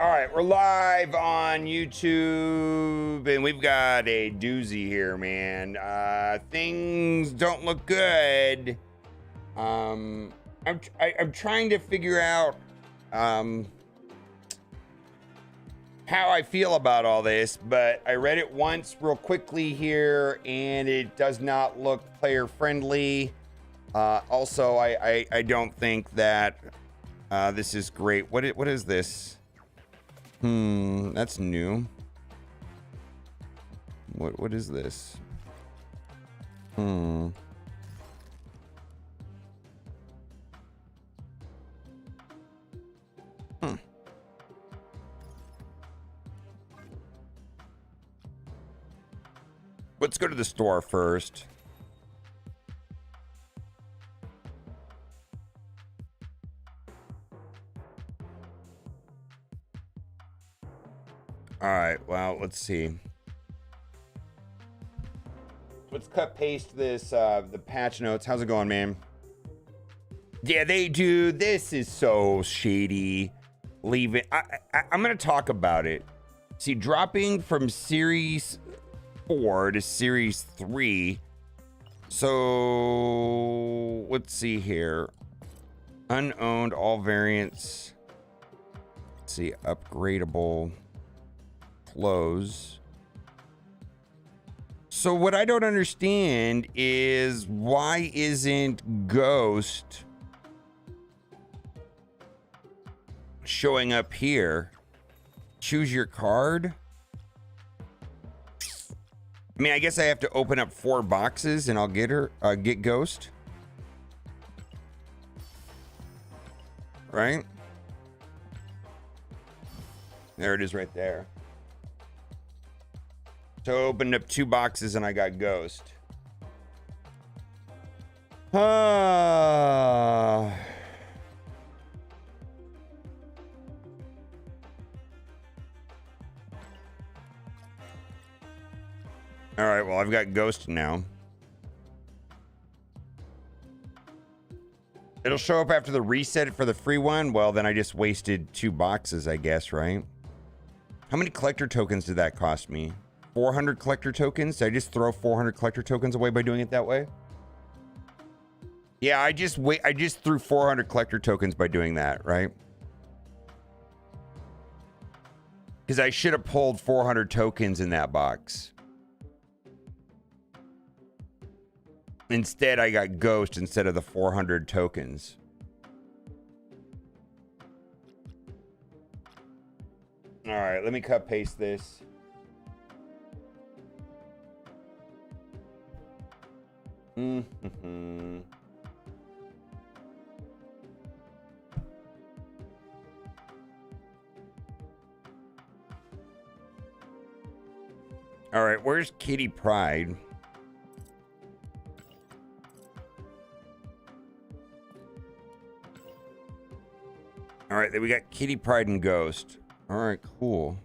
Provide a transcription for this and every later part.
All right, we're live on YouTube, and we've got a doozy here, man. Things don't look good. I'm trying to figure out how I feel about all this, but I read it once real quickly here, and it does not look player friendly. Also, I don't think that this is great. What is this? That's new. What is this? Let's go to the store first. All right, well, let's see. Let's cut paste this, the patch notes. How's it going, man? Yeah, they do. This is so shady. Leave it. I'm going to talk about it. See, dropping from Series 4 to Series 3. So, let's see here. Unowned, all variants. Let's see, upgradable. Close. So what I don't understand is why isn't Ghost showing up here? Choose your card. I mean, I guess I have to open up 4 boxes and I'll get her, get Ghost. Right? There it is right there. So I opened up 2 boxes and I got Ghost. All right, well, I've got Ghost now. It'll show up after the reset for the free one. Well, then I just wasted 2 boxes, I guess, right? How many collector tokens did that cost me? 400 collector tokens? Did I just throw 400 collector tokens away by doing it that way? Yeah, I just threw 400 collector tokens by doing that, right? Because I should have pulled 400 tokens in that box. Instead, I got Ghost instead of the 400 tokens. All right, let me cut paste this. All right, where's Kitty Pryde? All right, then we got Kitty Pryde and Ghost. All right, cool.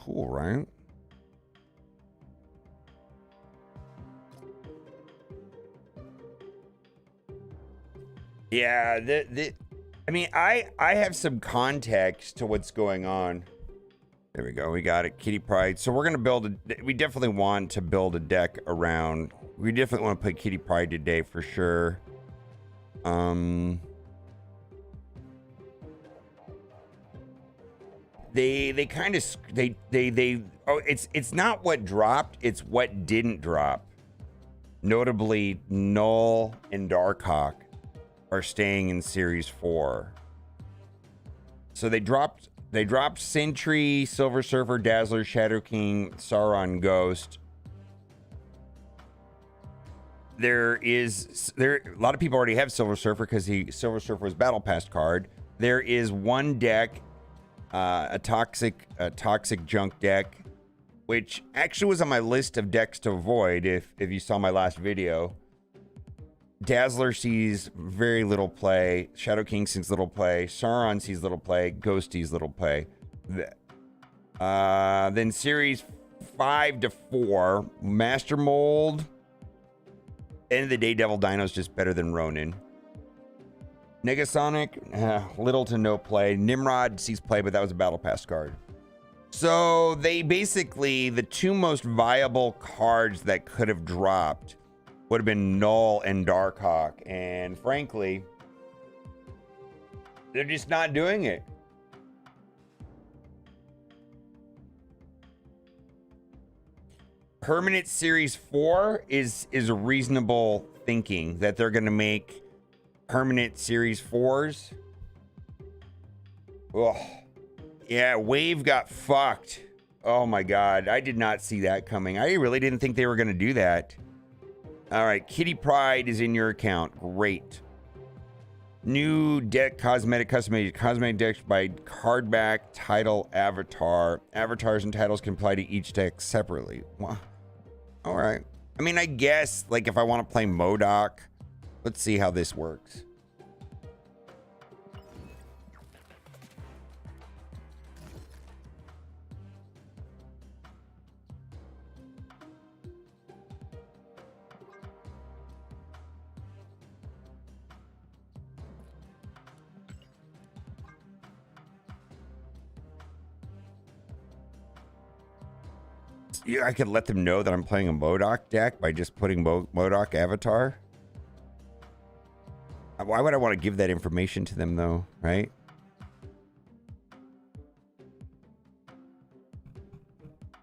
Cool, right? Yeah, I mean, I have some context to what's going on. There we go. We got it. Kitty Pryde. So we're going to build we definitely want to build a deck around. We definitely want to play Kitty Pryde today for sure. They kind of, oh, it's not what dropped. It's what didn't drop. Notably, KNULL and Darkhawk are staying in Series 4. So they dropped Sentry, Silver Surfer, Dazzler, Shadow King, Sauron, Ghost. A lot of people already have Silver Surfer because Silver Surfer was Battle Pass card. There is one deck, a toxic junk deck, which actually was on my list of decks to avoid if you saw my last video. Dazzler sees very little play. Shadow King sees little play. Sauron sees little play. Ghost sees little play. Then Series 5 to 4. Master Mold. End of the day, Devil Dino's just better than Ronin. Negasonic, little to no play. Nimrod sees play, but that was a battle pass card. So they basically, the two most viable cards that could have dropped would have been KNULL and Darkhawk. And frankly, they're just not doing it. Permanent Series 4 is a reasonable thinking that they're going to make permanent Series 4s. Ugh. Yeah, Wave got fucked. Oh my god, I did not see that coming. I really didn't think they were going to do that. All right, Kitty Pryde is in your account. Great. New deck cosmetic cosmetic decks by card back title avatar. Avatars and titles can apply to each deck separately. Wow. All right. I mean, I guess like if I want to play MODOK, let's see how this works. Yeah, I could let them know that I'm playing a MODOK deck by just putting MODOK avatar. Why would I want to give that information to them though, right?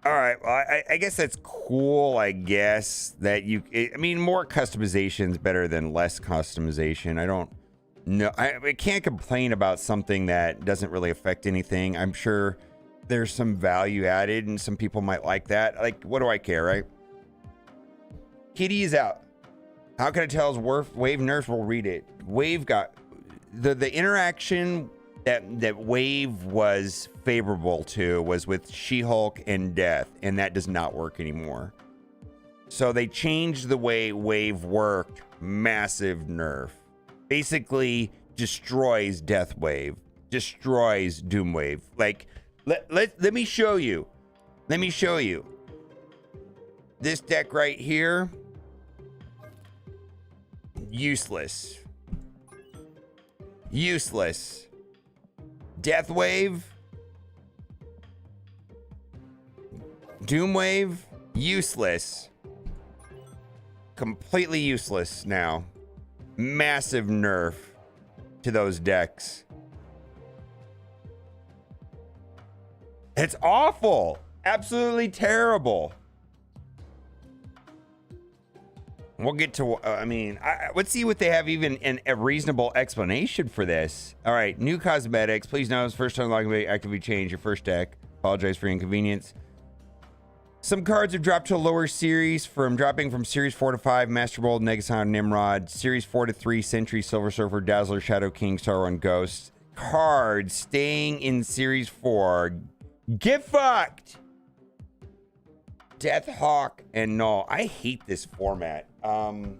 All right, well, I guess that's cool, I guess, that you... I mean, more customization is better than less customization. I don't know. I can't complain about something that doesn't really affect anything. I'm sure there's some value added and some people might like that. Like, what do I care, right? Kitty is out. How can I tell Wave Nerfs will read it? Wave got... The interaction that Wave was favorable to was with She-Hulk and Death, and that does not work anymore. So they changed the way Wave worked. Massive nerf. Basically destroys Death Wave. Destroys Doom Wave. Like... Let me show you. Let me show you. This deck right here. Useless. Useless. Death Wave. Doom Wave. Useless. Completely useless now. Massive nerf to those decks. It's awful. Absolutely terrible. We'll get to, I mean, let's see what they have even in a reasonable explanation for this. All right, new cosmetics. Please notice first time logging actively change your first deck. Apologize for your inconvenience. Some cards have dropped to a lower series dropping from Series 4 to 5, Master Mold, Negason, Nimrod. Series 4 to 3, Sentry, Silver Surfer, Dazzler, Shadow King, Starrun, Ghost. Cards staying in Series 4. Get fucked! Death Hawk and KNULL. I hate this format. I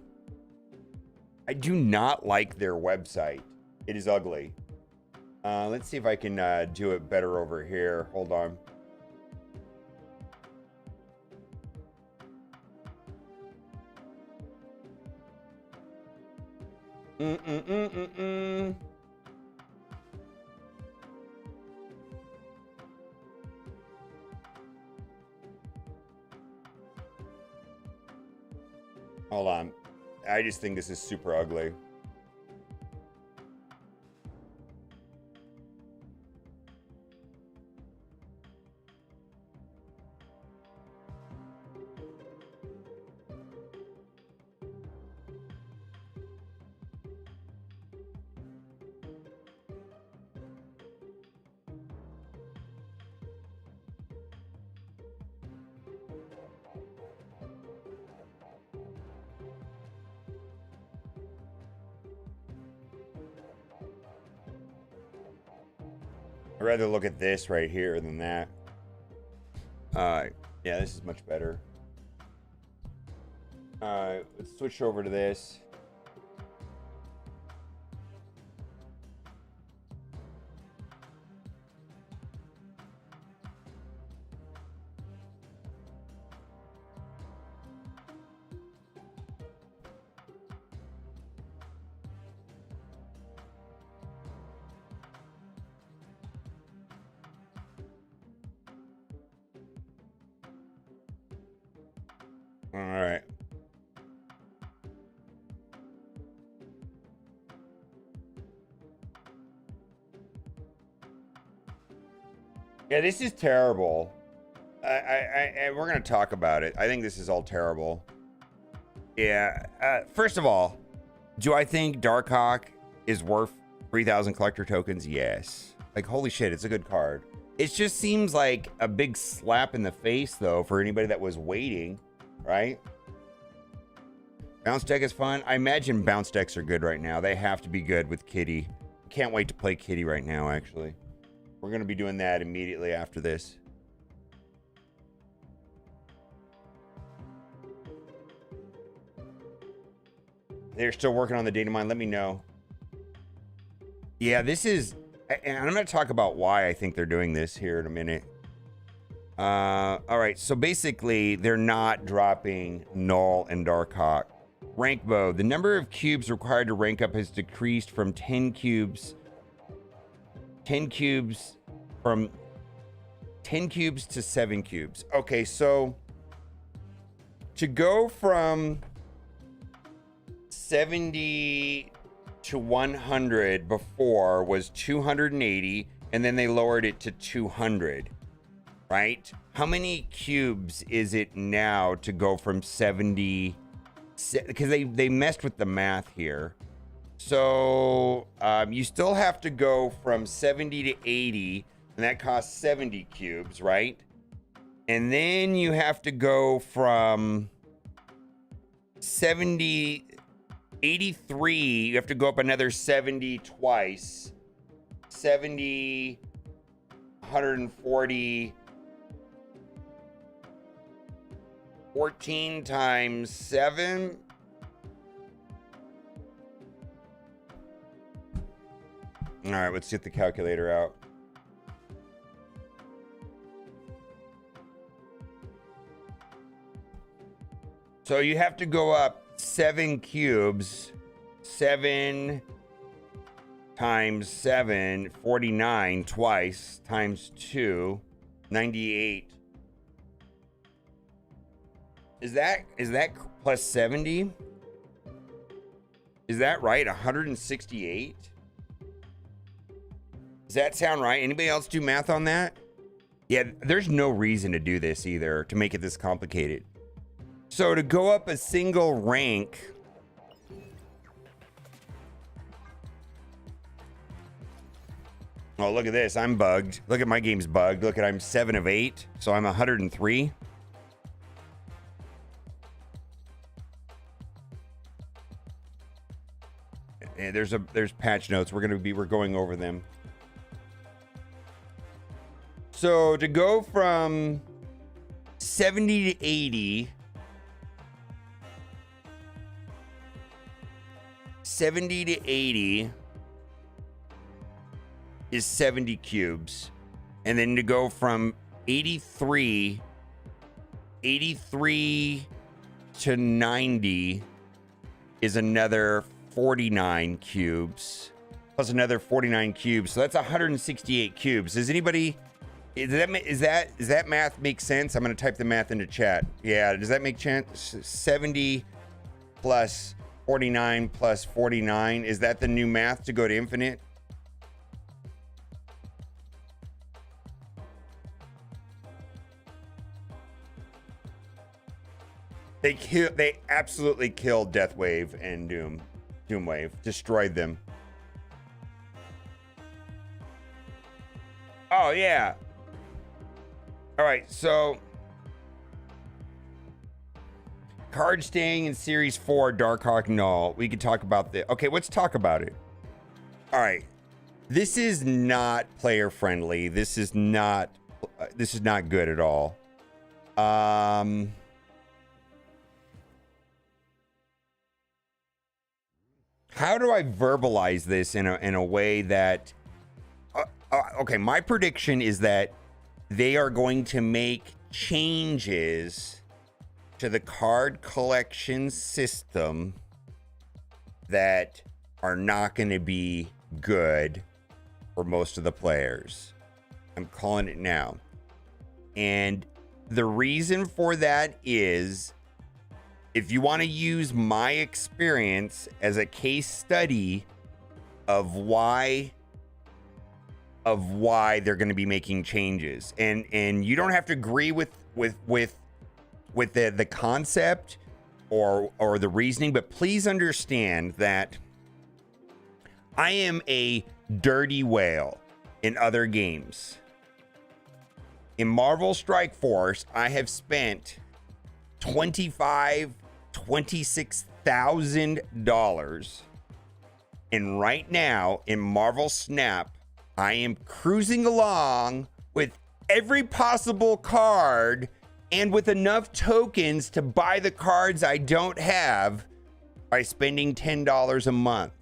do not like their website. It is ugly. Let's see if I can do it better over here. Hold on. Hold on. I just think this is super ugly. I'd rather look at this right here than that. Yeah, this is much better. Let's switch over to this. All right. Yeah, this is terrible. We're gonna talk about it. I think this is all terrible. Yeah. First of all, do I think Darkhawk is worth 3,000 collector tokens? Yes. Like, holy shit, it's a good card. It just seems like a big slap in the face, though, for anybody that was waiting, right? Bounce deck is fun. I imagine bounce decks are good right now. They have to be good with Kitty. Can't wait to play Kitty right now, actually. We're going to be doing that immediately after this. They're still working on the data mine. Let me know. Yeah, this is... And I'm going to talk about why I think they're doing this here in a minute. All right, so basically, they're not dropping Null and Darkhawk. Rank mode. The number of cubes required to rank up has decreased from 10 cubes. 10 cubes from 10 cubes to 7 cubes. Okay, so to go from 70 to 100 before was 280, and then they lowered it to 200, right? How many cubes is it now to go from 70? Because they messed with the math here. So you still have to go from 70 to 80, and that costs 70 cubes, right? And then you have to go from 83, you have to go up another 70 twice. 70, 140, 14 times 7. All right, let's get the calculator out. So you have to go up 7 cubes. 7 times 7, 49 twice, times 2, 98. Is that plus 70? Is that right? 168? Does that sound right? Anybody else do math on that? Yeah, there's no reason to do this either, to make it this complicated. So to go up a single rank, oh, look at this. I'm bugged. Look at my game's bugged. Look at, I'm 7 of 8, so I'm 103. And there's patch notes. We're going over them. So to go from 70 to 80, 70 to 80 is 70 cubes. And then to go from 83 to 90 is another 49 cubes. Plus another 49 cubes. So that's 168 cubes. Does anybody... Does that math make sense? I'm going to type the math into chat. Yeah, does that make sense? 70 plus 49 plus 49. Is that the new math to go to infinite? They absolutely killed Deathwave and Doomwave. Destroyed them. Oh, yeah. All right, so card staying in Series 4, Darkhawk Null. We could talk about this. Okay, let's talk about it. All right. This is not player friendly. This is not good at all. How do I verbalize this in a way that okay, my prediction is that they are going to make changes to the card collection system that are not going to be good for most of the players. I'm calling it now. And the reason for that is if you want to use my experience as a case study of why they're going to be making changes, and you don't have to agree with the concept or the reasoning, but please understand that I am a dirty whale in other games. In Marvel Strike Force, I have spent $26,000, and right now in Marvel Snap, I am cruising along with every possible card and with enough tokens to buy the cards I don't have by spending $10 a month.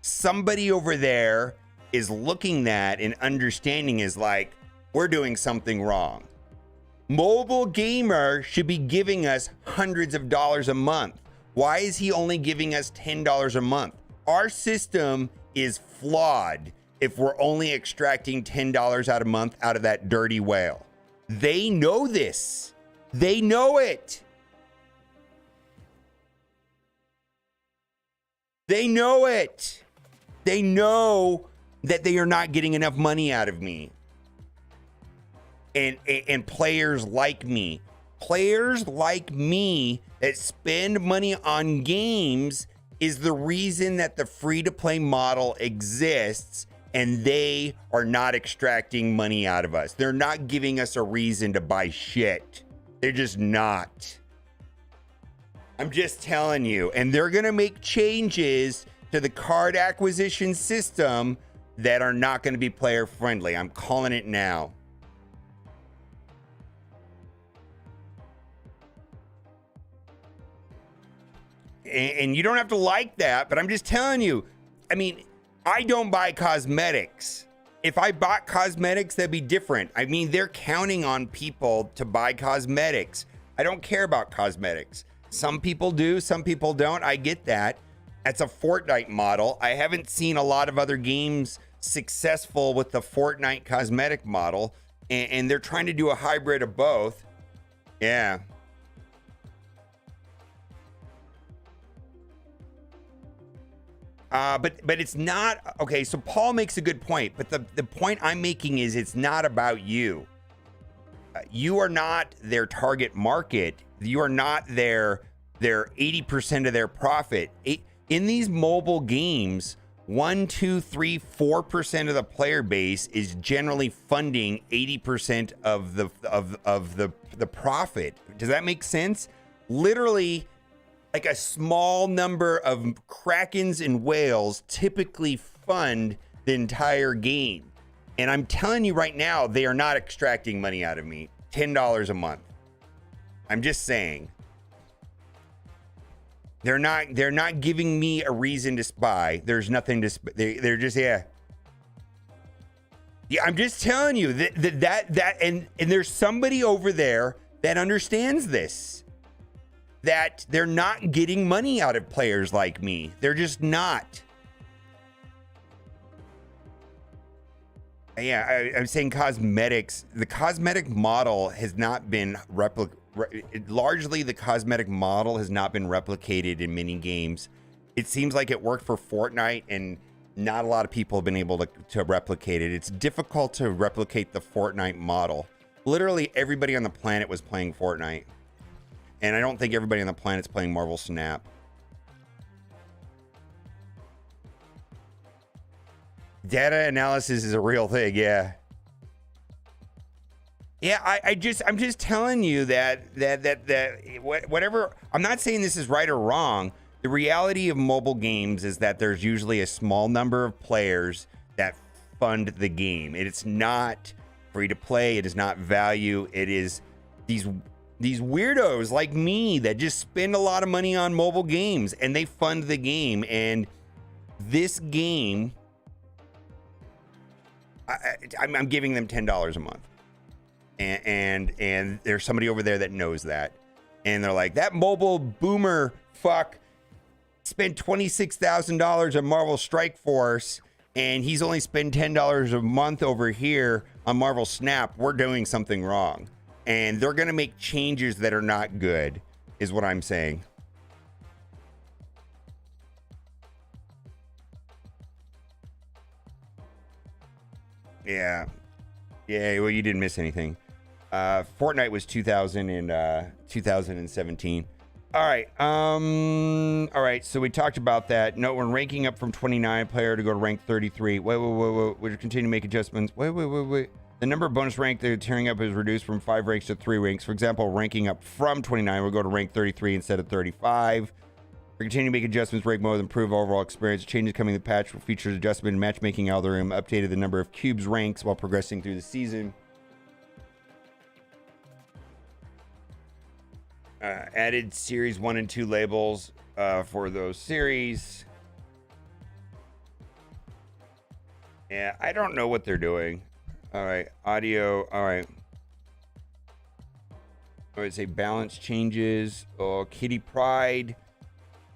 Somebody over there is looking at and understanding is like, we're doing something wrong. Mobile Gamer should be giving us hundreds of dollars a month. Why is he only giving us $10 a month? Our system is flawed if we're only extracting $10 out a month out of that dirty whale. They know this. They know it. They know it. They know that they are not getting enough money out of me. And players like me that spend money on games is the reason that the free-to-play model exists, and they are not extracting money out of us. They're not giving us a reason to buy shit. They're just not. I'm just telling you. And they're going to make changes to the card acquisition system that are not going to be player friendly. I'm calling it now. And you don't have to like that, but I'm just telling you, I mean, I don't buy cosmetics. If I bought cosmetics, that'd be different. I mean, they're counting on people to buy cosmetics. I don't care about cosmetics. Some people do, some people don't. I get that. That's a Fortnite model. I haven't seen a lot of other games successful with the Fortnite cosmetic model, and they're trying to do a hybrid of both. Yeah. But it's not, okay, so Paul makes a good point, but the point I'm making is it's not about you. You are not their target market. You are not their 80% of their profit. In these mobile games, 1, 2, 3, 4% of the player base is generally funding 80% of the profit. Does that make sense? Literally, like a small number of krakens and whales typically fund the entire game. And I'm telling you right now, they are not extracting money out of me. $10 a month. I'm just saying. They're not giving me a reason to spy. There's nothing to they're just, yeah. Yeah, I'm just telling you that and there's somebody over there that understands this. That they're not getting money out of players like me. They're just not. Yeah, I'm saying cosmetics. The cosmetic model has not been largely the cosmetic model has not been replicated in many games. It seems like it worked for Fortnite, and not a lot of people have been able to replicate it. It's difficult to replicate the Fortnite model. Literally everybody on the planet was playing Fortnite. And I don't think everybody on the planet's playing Marvel Snap. Data analysis is a real thing, yeah. Yeah, I'm just telling you that whatever, I'm not saying this is right or wrong. The reality of mobile games is that there's usually a small number of players that fund the game. It's not free to play. It is not value. It is these weirdos like me that just spend a lot of money on mobile games and they fund the game. And this game, I'm giving them $10 a month. And there's somebody over there that knows that. And they're like, that mobile boomer fuck spent $26,000 on Marvel Strike Force and he's only spent $10 a month over here on Marvel Snap. We're doing something wrong. And they're going to make changes that are not good. is what I'm saying. Yeah. Yeah, well, you didn't miss anything. Fortnite was 2017. All right. All right. So we talked about that. No, when ranking up from 29 player to go to rank 33. Wait. We'll continue to make adjustments. Wait. The number of bonus rank they're tearing up is reduced from 5 ranks to 3 ranks. For example, ranking up from 29 will go to rank 33 instead of 35. We continue to make adjustments, rank mode, improve overall experience. Changes coming to the patch features adjustment, matchmaking algorithm, updated the number of cubes ranks while progressing through the season. Added series 1 and 2 labels for those series. Yeah, I don't know what they're doing. All right, audio. All right. I would say balance changes. Oh, Kitty Pryde.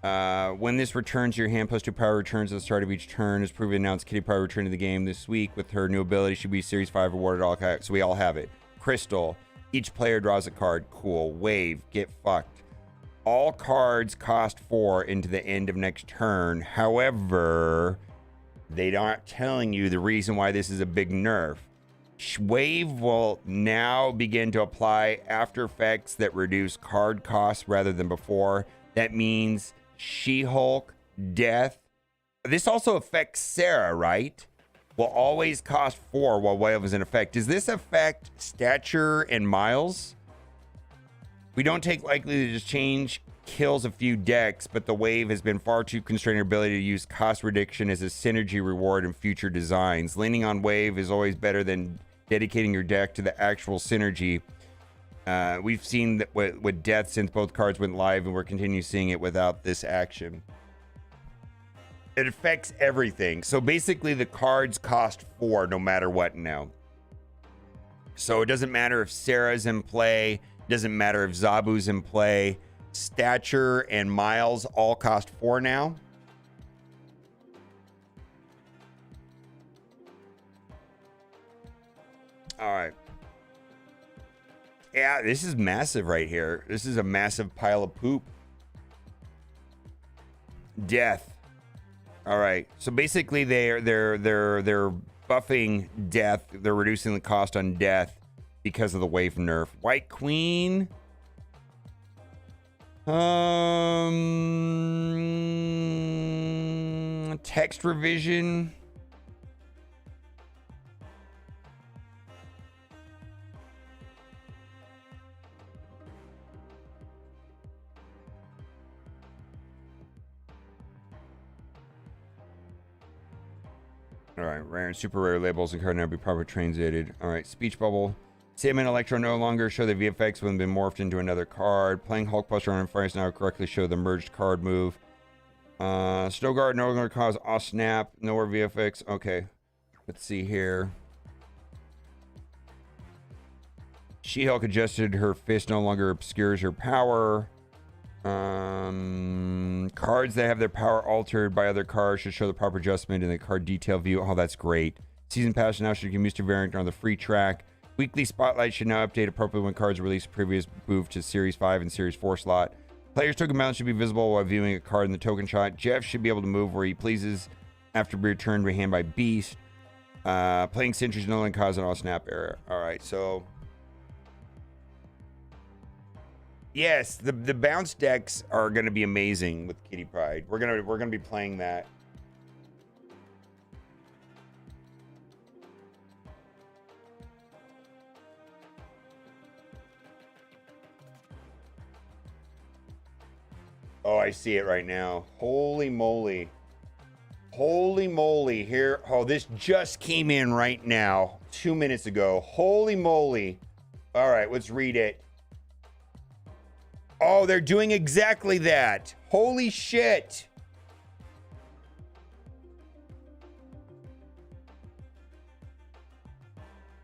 When this returns, your hand plus 2 power returns at the start of each turn. As previously announced, Kitty Pryde returned to the game this week with her new ability. Should be Series 5 awarded all. So we all have it. Crystal. Each player draws a card. Cool. Wave. Get fucked. All cards cost 4 into the end of next turn. However, they aren't telling you the reason why this is a big nerf. Wave will now begin to apply after effects that reduce card costs rather than before. That means She-Hulk, Death. This also affects Sarah, right? Will always cost 4 while Wave is in effect. Does this affect Stature and Miles? We don't take likely to just change kills a few decks, but the Wave has been far too constrained her ability to use cost reduction as a synergy reward in future designs. Leaning on Wave is always better than dedicating your deck to the actual synergy. We've seen that with Death since both cards went live, and we're continuing seeing it without this action. It affects everything. So basically the cards cost 4 no matter what now. So it doesn't matter if Sarah's in play, it doesn't matter if Zabu's in play. Stature and Miles all cost 4 now. All right. Yeah, this is massive right here. This is a massive pile of poop. Death. All right. So basically they're buffing Death. They're reducing the cost on Death because of the Wave nerf. White Queen. Text revision. All right, rare and super rare labels and card now be properly translated. All right, speech bubble. Sam and Electro no longer show the VFX when been morphed into another card. Playing Hulkbuster on Fire now correctly show the merged card move. Snow Guard no longer cause off snap. Nowhere VFX. Okay, let's see here. She-Hulk adjusted her fist no longer obscures her power. Cards that have their power altered by other cards should show the proper adjustment in the card detail view. Oh, that's great. Season Pass now should give Mr. Variant on the free track. Weekly Spotlight should now update appropriately when cards released previous move to Series 5 and Series 4 slot. Player's token balance should be visible while viewing a card in the token shot. Jeff should be able to move where he pleases after being returned to hand by Beast. Playing Sentries no longer cause an all-snap error. All right, so... Yes, the bounce decks are going to be amazing with Kitty Pryde. We're gonna be playing that. Oh, I see it right now. Holy moly. Holy moly. Here. Oh, this just came in right now. 2 minutes ago. Holy moly. All right, let's read it. Oh, they're doing exactly that. Holy shit.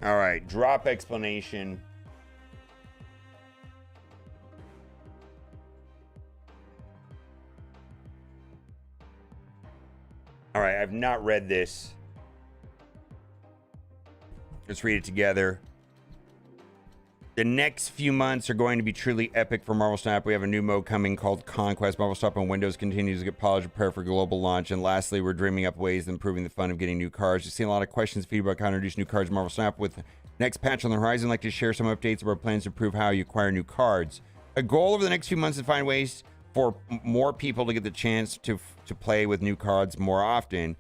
All right, drop explanation. All right, I've not read this. Let's read it together. The next few months are going to be truly epic for Marvel Snap. We have a new mode coming called Conquest. Marvel Snap on Windows continues to get polished, prepare for global launch. And lastly, we're dreaming up ways of improving the fun of getting new cards. You've seen a lot of questions, feedback on how to introduce new cards to Marvel Snap. With next patch on the horizon, I'd like to share some updates of our plans to improve how you acquire new cards. A goal over the next few months is to find ways for more people to get the chance to play with new cards more often.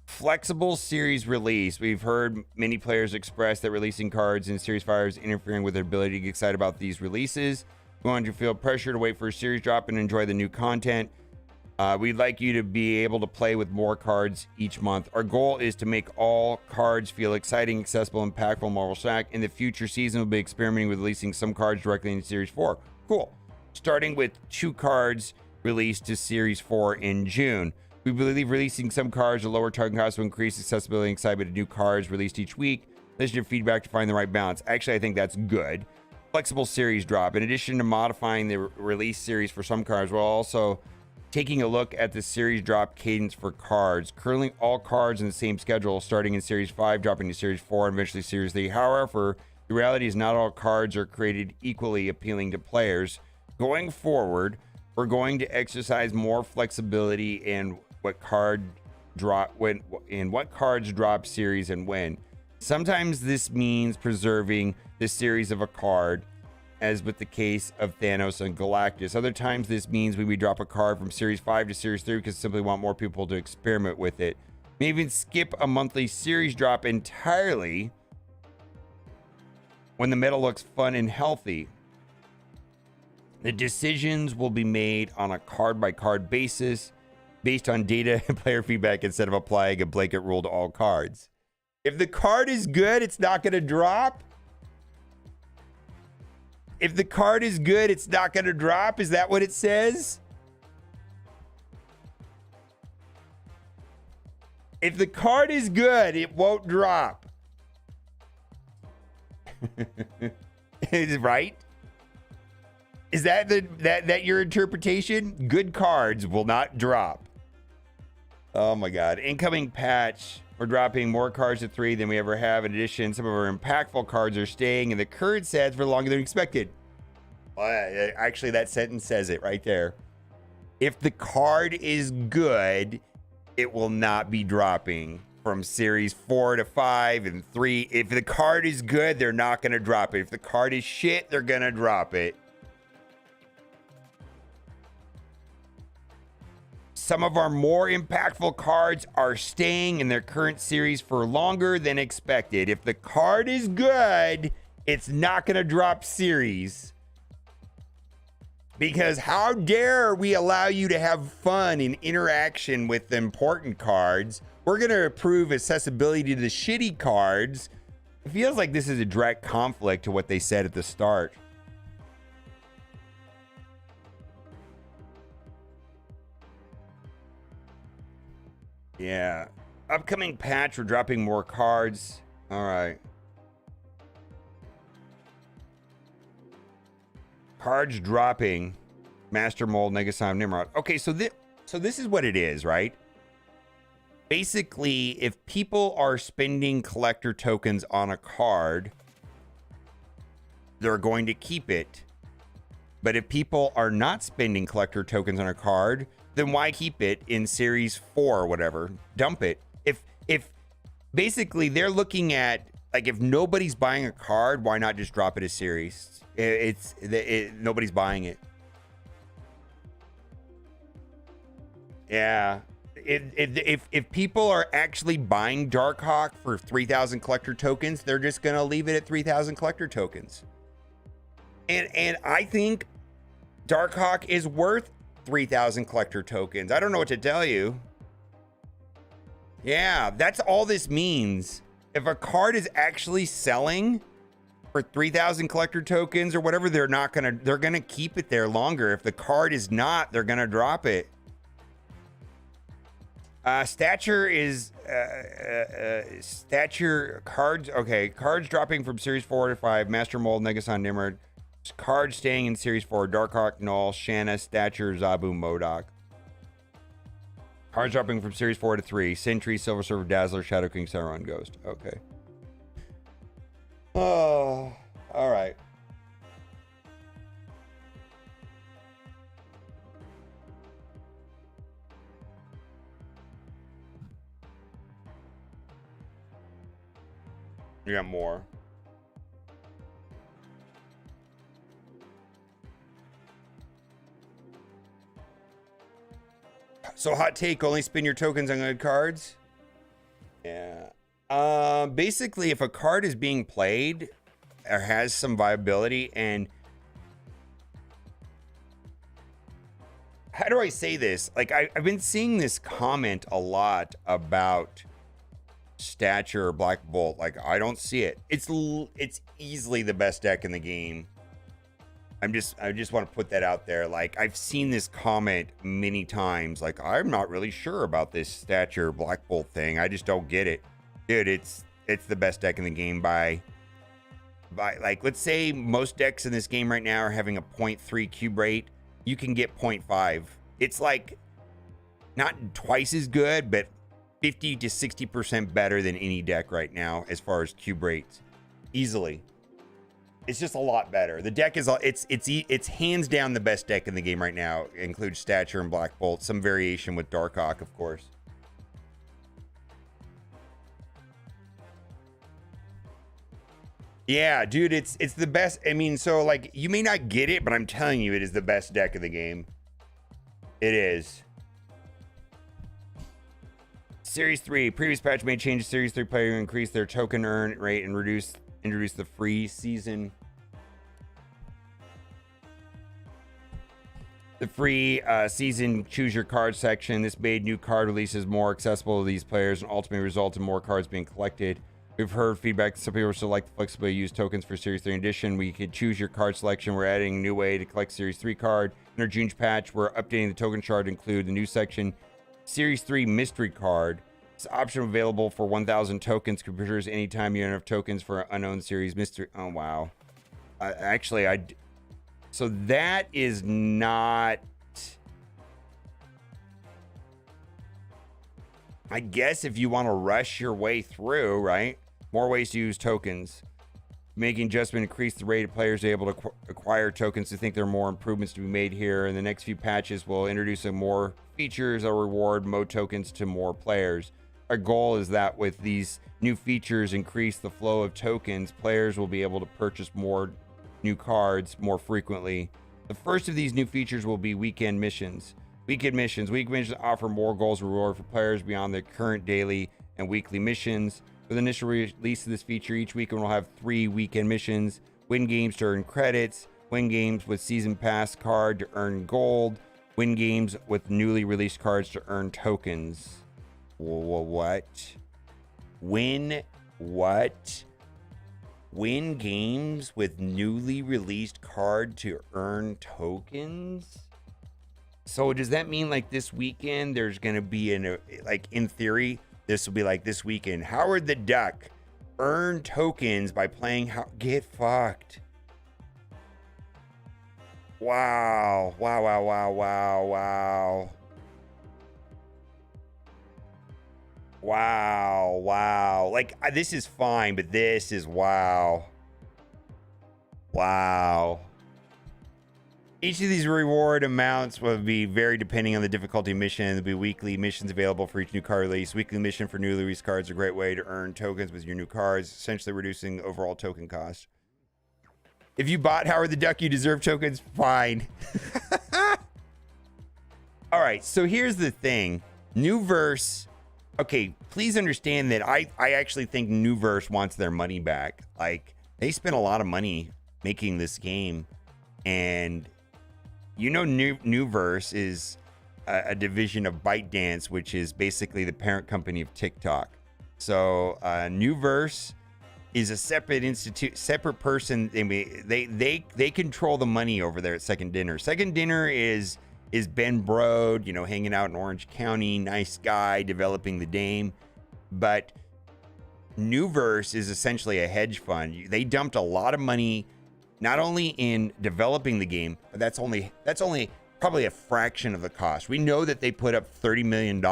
Flexible series release. We've heard many players express that releasing cards in Series 5 is interfering with their ability to get excited about these releases. We want you to feel pressure to wait for a series drop and enjoy the new content. We'd like you to be able to play with more cards each month. Our goal is to make all cards feel exciting, accessible, impactful. Marvel Snap. In the future season, we'll be experimenting with releasing some cards directly in Series 4. Cool. Starting with 2 cards released to Series 4 in June. We believe releasing some cards at lower target costs will increase accessibility and excitement of new cards released each week. Listen to your feedback to find the right balance. Actually, I think that's good. Flexible series drop. In addition to modifying the release series for some cards, we're also taking a look at the series drop cadence for cards. Currently, all cards in the same schedule, starting in Series 5, dropping to Series 4, and eventually Series 3. However, the reality is not all cards are created equally appealing to players. Going forward, we're going to exercise more flexibility in what cards drop series and when. Sometimes this means preserving the series of a card, as with the case of Thanos and Galactus. Other times this means we drop a card from Series 5 to Series 3 because we simply want more people to experiment with it. We even skip a monthly series drop entirely when the meta looks fun and healthy. The decisions will be made on a card-by-card basis, based on data and player feedback, instead of applying a blanket rule to all cards. If the card is good, it's not going to drop. If the card is good, it's not going to drop. Is that what it says? If the card is good, it won't drop. Right? Is that your interpretation? Good cards will not drop. Oh my God. Incoming patch. We're dropping more cards at 3 than we ever have. In addition, some of our impactful cards are staying in the current sets for longer than expected. Well, actually, that sentence says it right there. If the card is good, it will not be dropping from Series 4 to 5 and 3. If the card is good, they're not going to drop it. If the card is shit, they're going to drop it. Some of our more impactful cards are staying in their current series for longer than expected. If the card is good, it's not going to drop series. Because how dare we allow you to have fun and interaction with the important cards? We're going to approve accessibility to the shitty cards. It feels like this is a direct conflict to what they said at the start. Yeah. Upcoming patch, we're dropping more cards. All right. Cards dropping. Master Mold, Negasonic, Nimrod. Okay, so this is what it is, right? Basically, if people are spending collector tokens on a card, they're going to keep it. But if people are not spending collector tokens on a card, then why keep it in Series 4 or whatever? Dump it. If basically they're looking at, like, if nobody's buying a card, why not just drop it as series? Nobody's buying it. Yeah. If people are actually buying Darkhawk for 3,000 collector tokens, they're just going to leave it at 3,000 collector tokens. And I think Darkhawk is worth 3,000 collector tokens. I don't know what to tell you. Yeah, that's all this means. If a card is actually selling for 3,000 collector tokens or whatever, they're gonna keep it there longer. If the card is not, they're gonna drop it. Stature is stature cards. Okay, cards dropping from Series 4 to 5. Master Mold, Negasonic, Nimrod. Cards staying in Series 4. Darkhawk, KNULL, Shanna, Stature, Zabu, MODOK. Cards dropping from Series 4 to 3. Sentry, Silver Surfer, Dazzler, Shadow King, Sauron, Ghost. Okay. Oh, all right. You got more. So hot take, only spin your tokens on good cards. Yeah. Basically, if a card is being played or has some viability, and how do I say this? Like, I've been seeing this comment a lot about Stature or Black Bolt. Like, I don't see it. It's easily the best deck in the game. I just want to put that out there. Like, I've seen this comment many times. Like, I'm not really sure about this Stature Black Bolt thing. I just don't get it. Dude, it's the best deck in the game by like, let's say most decks in this game right now are having a 0.3 cube rate. You can get 0.5. It's like not twice as good, but 50 to 60% better than any deck right now as far as cube rates. Easily. It's just a lot better. The deck is it's hands down the best deck in the game right now. It includes Stature and Black Bolt, some variation with Darkhawk, of course. Yeah, dude, it's the best. I mean, so like, you may not get it, but I'm telling you, it is the best deck of the game. It is. Series 3. Previous patch made changes. Series 3 player increase their token earn rate and introduce the free season. The free season choose your card section. This made new card releases more accessible to these players and ultimately result in more cards being collected. We've heard feedback. Some people still like the flexibility to use tokens for Series 3 edition. We can choose your card selection. We're adding a new way to collect Series 3 card. In our June patch, we're updating the token chart to include the new section, Series 3 Mystery Card. It's option available for 1,000 tokens. Computers anytime you have enough tokens for an unknown series mystery. Oh, wow. So that is not... I guess if you want to rush your way through, right? More ways to use tokens. Making adjustment increase the rate of players able to acquire tokens. I think there are more improvements to be made here. In the next few patches, we'll introduce some more features that reward more tokens to more players. Our goal is that with these new features increase the flow of tokens, players will be able to purchase more new cards more frequently. The first of these new features will be weekend missions. Weekend missions offer more goals and reward for players beyond the current daily and weekly missions. With the initial release of this feature, each weekend we'll have 3 weekend missions. Win games to earn credits. Win games with season pass card to earn gold. Win games with newly released cards to earn tokens. What? Win what? Win games with newly released card to earn tokens? So does that mean like this weekend there's going to be like in theory, this will be like this weekend, Howard the Duck earn tokens by playing get fucked. Wow. Wow. Like, this is fine, but this is wow. Each of these reward amounts will be varied depending on the difficulty mission. There'll be weekly missions available for each new card release. Weekly mission for newly released cards are a great way to earn tokens with your new cards, essentially reducing overall token cost. If you bought Howard the Duck, you deserve tokens. Fine. All right, so here's the thing. Newverse. Okay, please understand that I actually think Newverse wants their money back. Like, they spent a lot of money making this game, and you know, Newverse is a division of ByteDance, which is basically the parent company of TikTok. So Newverse is a separate person. They control the money over there at Second Dinner. Second Dinner is Ben Brode, you know, hanging out in Orange County, nice guy, developing the game. But Newverse is essentially a hedge fund. They dumped a lot of money, not only in developing the game, but that's only probably a fraction of the cost. We know that they put up $30 million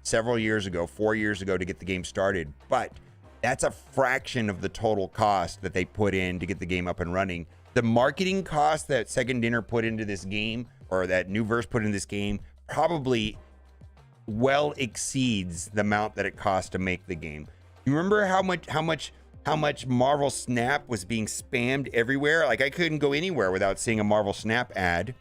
several years ago, 4 years ago, to get the game started, but that's a fraction of the total cost that they put in to get the game up and running. The marketing cost that Second Dinner put into this game, or that Newverse put in this game, probably well exceeds the amount that it cost to make the game. You remember how much how much Marvel Snap was being spammed everywhere. Like I couldn't go anywhere without seeing a Marvel Snap ad.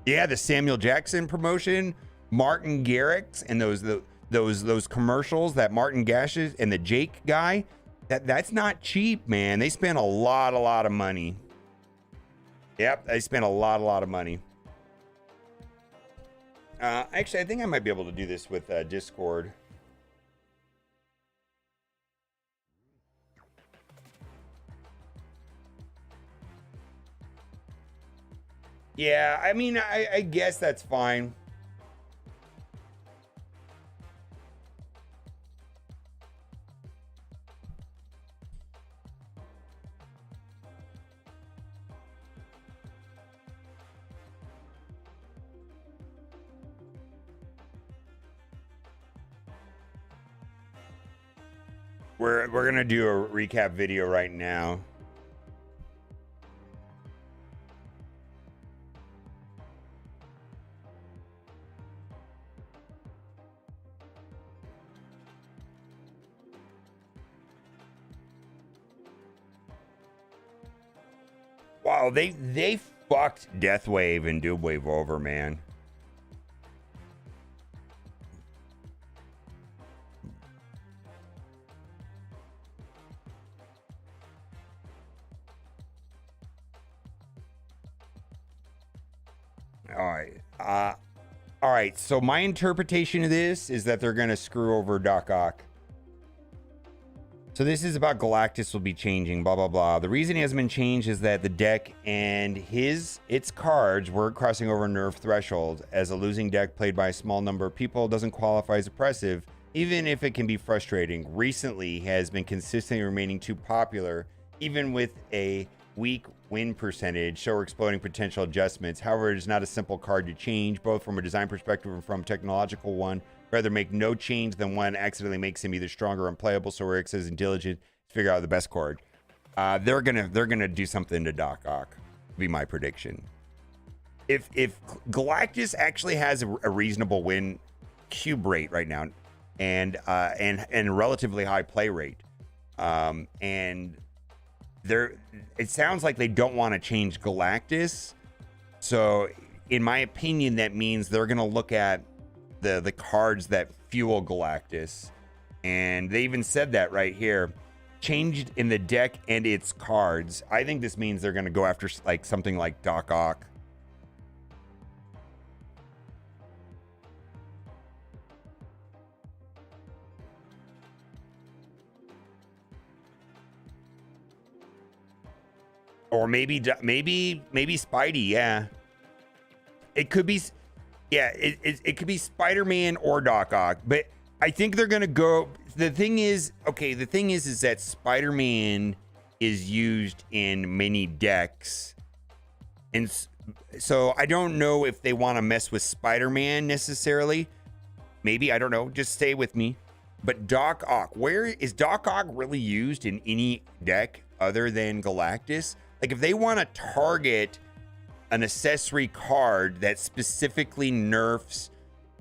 Yeah, the Samuel Jackson promotion, Martin Garrix, and those commercials that Martin Gashes and the Jake guy. That's not cheap, man. They spent a lot of money. Yep, they spent a lot of money. Actually, I think I might be able to do this with Discord. Yeah, I mean, I guess that's fine. We're gonna do a recap video right now. Wow, they fucked Deathwave and Dubwave over, man. All right. So my interpretation of this is that they're gonna screw over Doc Ock. So this is about Galactus will be changing, blah, blah, blah. The reason he hasn't been changed is that the deck and its cards were crossing over nerf threshold, as a losing deck played by a small number of people doesn't qualify as oppressive, even if it can be frustrating. Recently has been consistently remaining too popular, even with a weak win percentage, so we're exploring potential adjustments. However, it is not a simple card to change, both from a design perspective and from a technological one. Rather make no change than one accidentally makes him either stronger or unplayable. So Rick is diligent to figure out the best card. They're gonna do something to Doc Ock. Be my prediction. If Galactus actually has a reasonable win cube rate right now, and relatively high play rate, and it sounds like they don't want to change Galactus. So in my opinion, that means they're gonna look at the cards that fuel Galactus, and they even said that right here, changed in the deck and its cards. I think this means they're going to go after like something like Doc Ock. Or maybe Spidey. Yeah, it could be. Yeah, it could be Spider-Man or Doc Ock, but I think they're gonna go. The thing is that Spider-Man is used in many decks, and so I don't know if they want to mess with Spider-Man necessarily. Maybe, I don't know. Just stay with me. But Doc Ock, where is Doc Ock really used in any deck other than Galactus? Like if they want to target an accessory card that specifically nerfs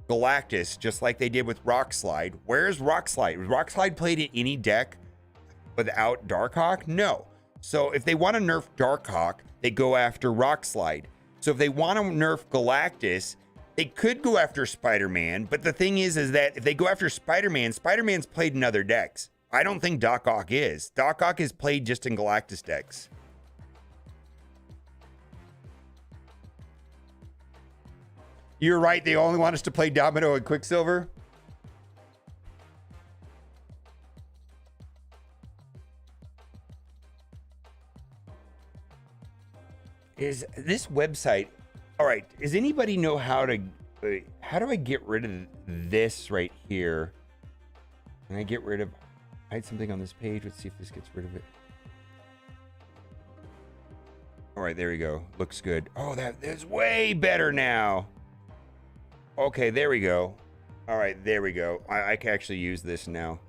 Galactus, just like they did with Rock Slide. Where's Rock Slide? Was Rock Slide played in any deck without Darkhawk? No. So if they want to nerf Darkhawk, they go after Rock Slide. So if they want to nerf Galactus, they could go after Spider-Man. But the thing is that if they go after Spider-Man, Spider-Man's played in other decks. I don't think Doc Ock is. Doc Ock is played just in Galactus decks. You're right. They only want us to play Domino and Quicksilver. Is this website? All right. Does anybody know how do I get rid of this right here? Can I get rid of? I had something on this page. Let's see if this gets rid of it. All right. There we go. Looks good. Oh, that is way better now. Okay, there we go. All right, there we go. I can actually use this now.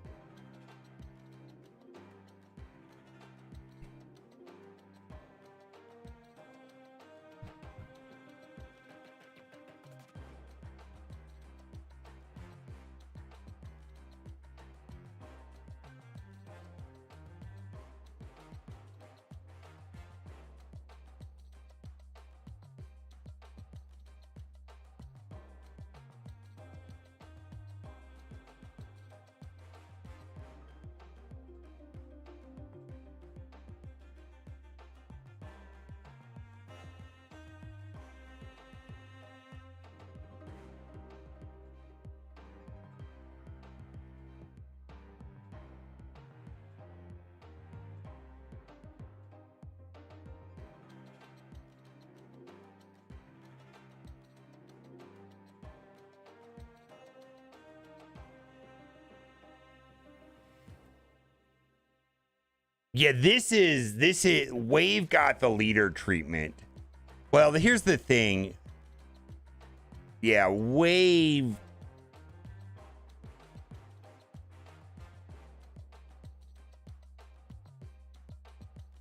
Yeah, this is Wave got the leader treatment. Well, here's the thing. Yeah, Wave.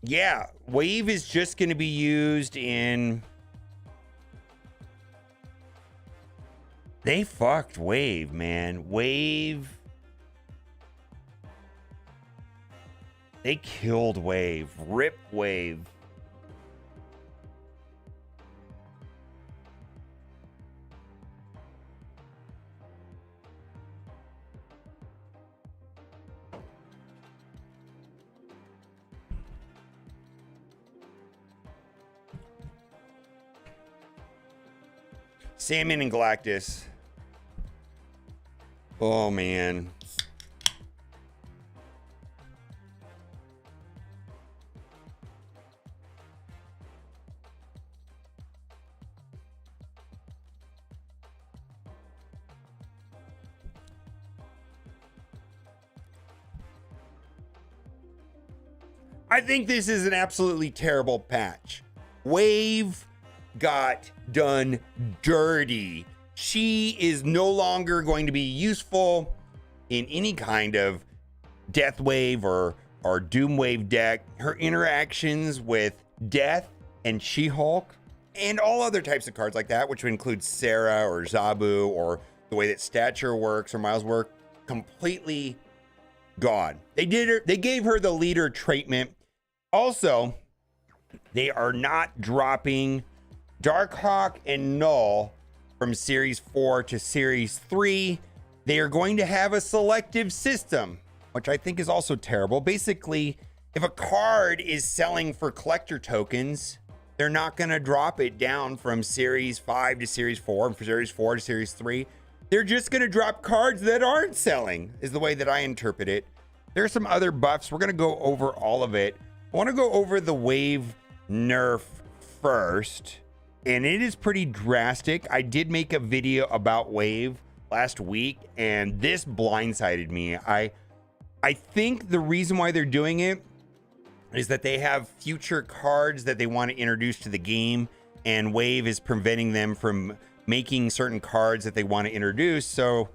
Yeah, Wave is just going to be used in. They fucked Wave, man. Wave. They killed Wave. Rip Wave. Salmon and Galactus. Oh, man. I think this is an absolutely terrible patch. Wave got done dirty. She is no longer going to be useful in any kind of Death Wave or Doom Wave deck. Her interactions with Death and She-Hulk and all other types of cards like that, which would include Sarah or Zabu or the way that Stature works or Miles work, completely gone. They gave her the leader treatment. Also, they are not dropping Darkhawk and KNULL from Series 4 to Series 3. They are going to have a selective system, which I think is also terrible. Basically, if a card is selling for collector tokens, they're not going to drop it down from Series 5 to Series 4 and from Series 4 to Series 3. They're just going to drop cards that aren't selling, is the way that I interpret it. There are some other buffs. We're going to go over all of it. I want to go over the Wave nerf first, and it is pretty drastic. I did make a video about Wave last week, and this blindsided me. I think the reason why they're doing it is that they have future cards that they want to introduce to the game, and Wave is preventing them from making certain cards that they want to introduce. So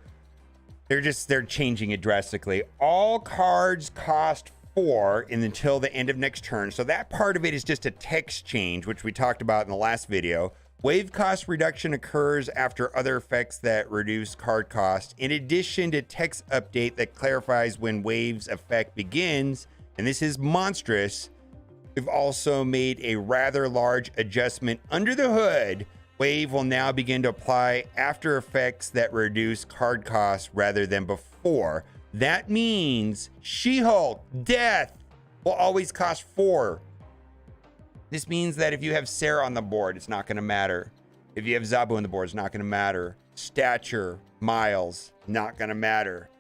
they're changing it drastically. All cards cost 4 until the end of next turn. So that part of it is just a text change, which we talked about in the last video. Wave cost reduction occurs after other effects that reduce card cost, in addition to text update that clarifies when Wave's effect begins. And this is monstrous. We've also made a rather large adjustment under the hood. Wave will now begin to apply after effects that reduce card cost rather than before. That means She-Hulk, Death will always cost 4. This means that if you have Sarah on the board, it's not going to matter. If you have Zabu on the board, it's not going to matter. Stature, Miles, not going to matter.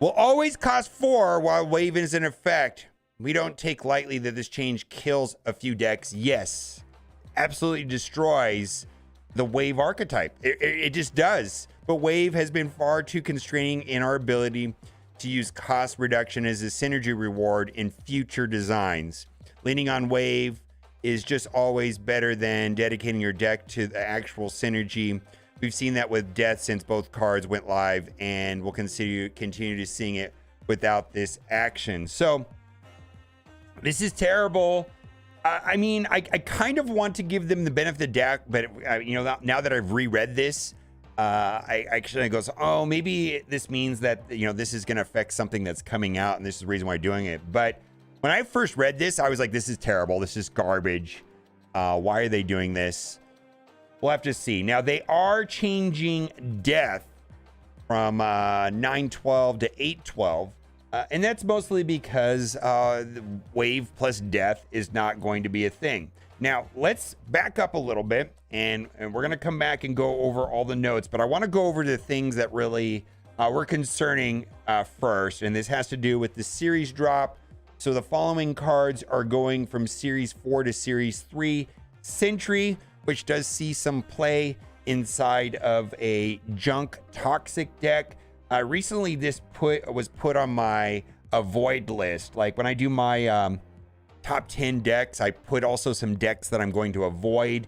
Will always cost 4 while Wave is in effect. We don't take lightly that this change kills a few decks. Yes, absolutely destroys the Wave archetype. It just does. But Wave has been far too constraining in our ability to use cost reduction as a synergy reward in future designs. Leaning on Wave is just always better than dedicating your deck to the actual synergy. We've seen that with Death since both cards went live, and we'll continue to seeing it without this action. So this is terrible. I mean, I kind of want to give them the benefit of the doubt, but you know, now that I've reread this, I actually goes, oh, maybe this means that, you know, this is going to affect something that's coming out, and this is the reason why I'm doing it. But when I first read this, I was like, this is terrible. This is garbage. Why are they doing this? We'll have to see. Now, they are changing Death from 9/12 to 8/12. And that's mostly because Wave plus Death is not going to be a thing. Now, let's back up a little bit, and we're going to come back and go over all the notes. But I want to go over the things that really were concerning first. And this has to do with the series drop. So the following cards are going from Series 4 to Series 3. Sentry, which does see some play inside of a junk toxic deck. Recently, this was put on my avoid list. Like when I do my top 10 decks, I put also some decks that I'm going to avoid,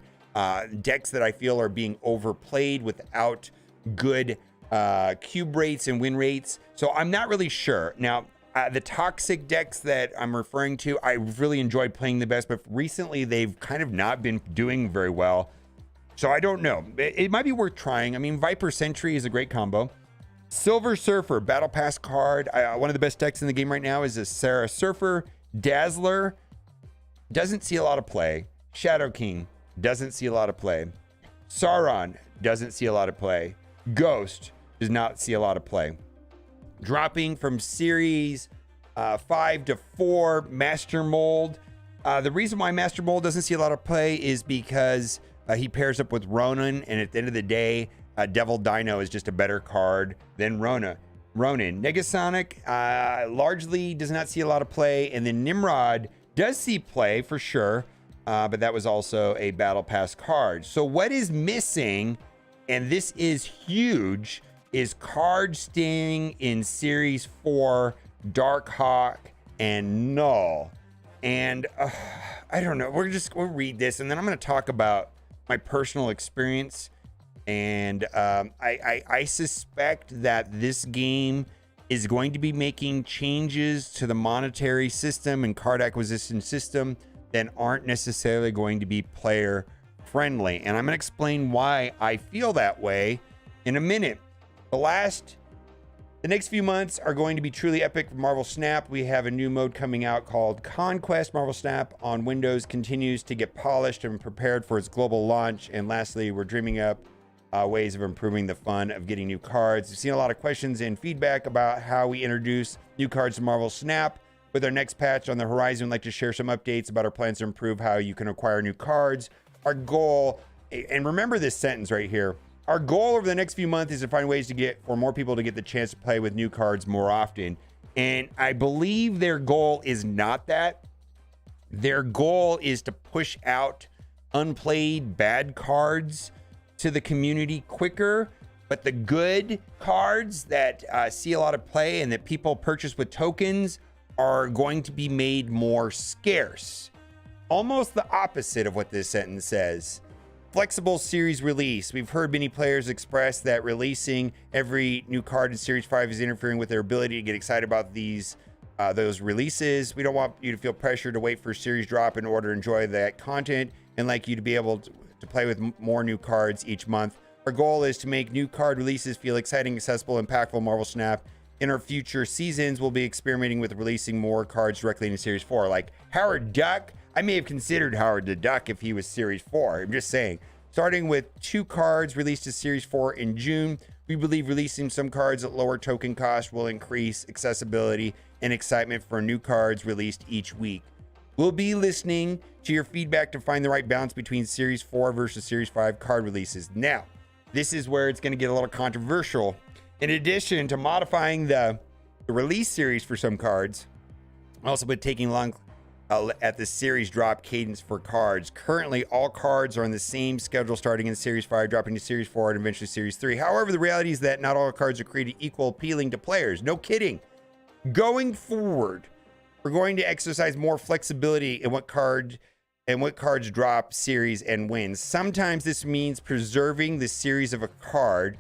decks that I feel are being overplayed without good cube rates and win rates. So I'm not really sure. Now, the toxic decks that I'm referring to, I really enjoy playing the best, but recently they've kind of not been doing very well. So I don't know. It might be worth trying. I mean, Viper Sentry is a great combo. Silver Surfer, Battle Pass card. One of the best decks in the game right now is a Sarah Surfer. Dazzler doesn't see a lot of play. Shadow King doesn't see a lot of play. Sauron doesn't see a lot of play. Ghost does not see a lot of play. Dropping from Series 5 to 4, Master Mold. The reason why Master Mold doesn't see a lot of play is because he pairs up with Ronan, and at the end of the day, Devil Dino is just a better card than Ronan. Negasonic largely does not see a lot of play, and then Nimrod does see play for sure, but that was also a Battle Pass card. So what is missing, and this is huge, is card staying in Series 4, Darkhawk, and KNULL. And I don't know, we'll read this, and then I'm going to talk about my personal experience. And I suspect that this game is going to be making changes to the monetary system and card acquisition system that aren't necessarily going to be player friendly. And I'm going to explain why I feel that way in a minute. The next few months are going to be truly epic for Marvel Snap. We have a new mode coming out called Conquest. Marvel Snap on Windows continues to get polished and prepared for its global launch. And lastly, we're dreaming up ways of improving the fun of getting new cards. We've seen a lot of questions and feedback about how we introduce new cards to Marvel Snap. With our next patch on the horizon, we'd like to share some updates about our plans to improve how you can acquire new cards. Our goal, and remember this sentence right here, our goal over the next few months is to find ways to get for more people to get the chance to play with new cards more often. And I believe their goal is not that. Their goal is to push out unplayed bad cards to the community quicker, but the good cards that see a lot of play and that people purchase with tokens are going to be made more scarce. Almost the opposite of what this sentence says. Flexible series release. We've heard many players express that releasing every new card in Series 5 is interfering with their ability to get excited about those releases. We don't want you to feel pressure to wait for a series drop in order to enjoy that content, and like you to be able to play with more new cards each month. Our goal is to make new card releases feel exciting, accessible, impactful. Marvel Snap. In our future seasons, we'll be experimenting with releasing more cards directly into Series 4. Like Howard Duck, I may have considered Howard the Duck if he was Series 4. I'm just saying. Starting with 2 cards released to Series 4 in June, we believe releasing some cards at lower token cost will increase accessibility and excitement for new cards released each week. We'll be listening to your feedback to find the right balance between Series 4 versus Series 5 card releases. Now, this is where it's going to get a little controversial. In addition to modifying the release series for some cards, also been taking long at the series drop cadence for cards. Currently, all cards are on the same schedule, starting in Series 5, dropping to Series 4, and eventually Series 3. However, the reality is that not all cards are created equal appealing to players. No kidding. Going forward, we're going to exercise more flexibility in what cards drop, series, and wins. Sometimes this means preserving the series of a card,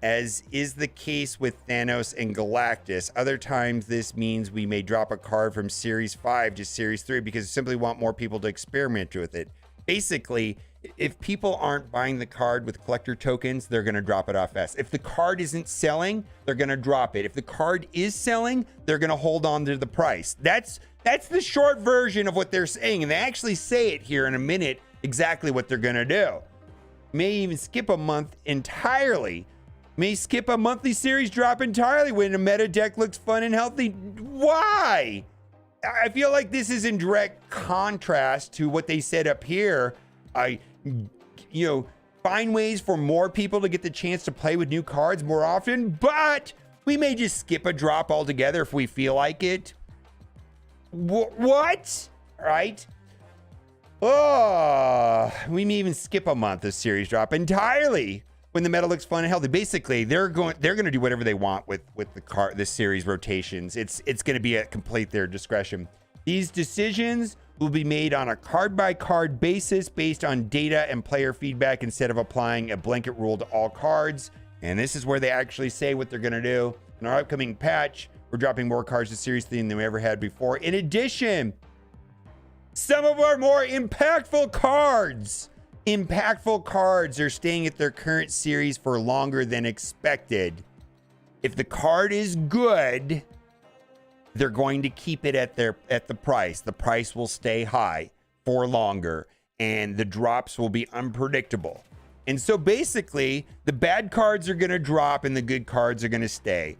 as is the case with Thanos and Galactus. Other times this means we may drop a card from Series 5 to Series 3 because we simply want more people to experiment with it. Basically, if people aren't buying the card with collector tokens, they're going to drop it off fast. If the card isn't selling, they're going to drop it. If the card is selling, they're going to hold on to the price. That's the short version of what they're saying. And they actually say it here in a minute exactly what they're going to do. May even skip a month entirely. May skip a monthly series drop entirely when a meta deck looks fun and healthy. Why? I feel like this is in direct contrast to what they said up here. Find ways for more people to get the chance to play with new cards more often, but we may just skip a drop altogether if we feel like it. What? Right? Oh, we may even skip a month of series drop entirely when the meta looks fun and healthy. Basically, they're going to do whatever they want with this series rotations. It's going to be at complete their discretion. These decisions will be made on a card-by-card basis based on data and player feedback instead of applying a blanket rule to all cards. And this is where they actually say what they're going to do. In our upcoming patch, we're dropping more cards to Series 3 than we ever had before. In addition, some of our more impactful cards are staying at their current series for longer than expected. If the card is good, they're going to keep it at the price. The price will stay high for longer, and the drops will be unpredictable. And so basically, the bad cards are going to drop and the good cards are going to stay,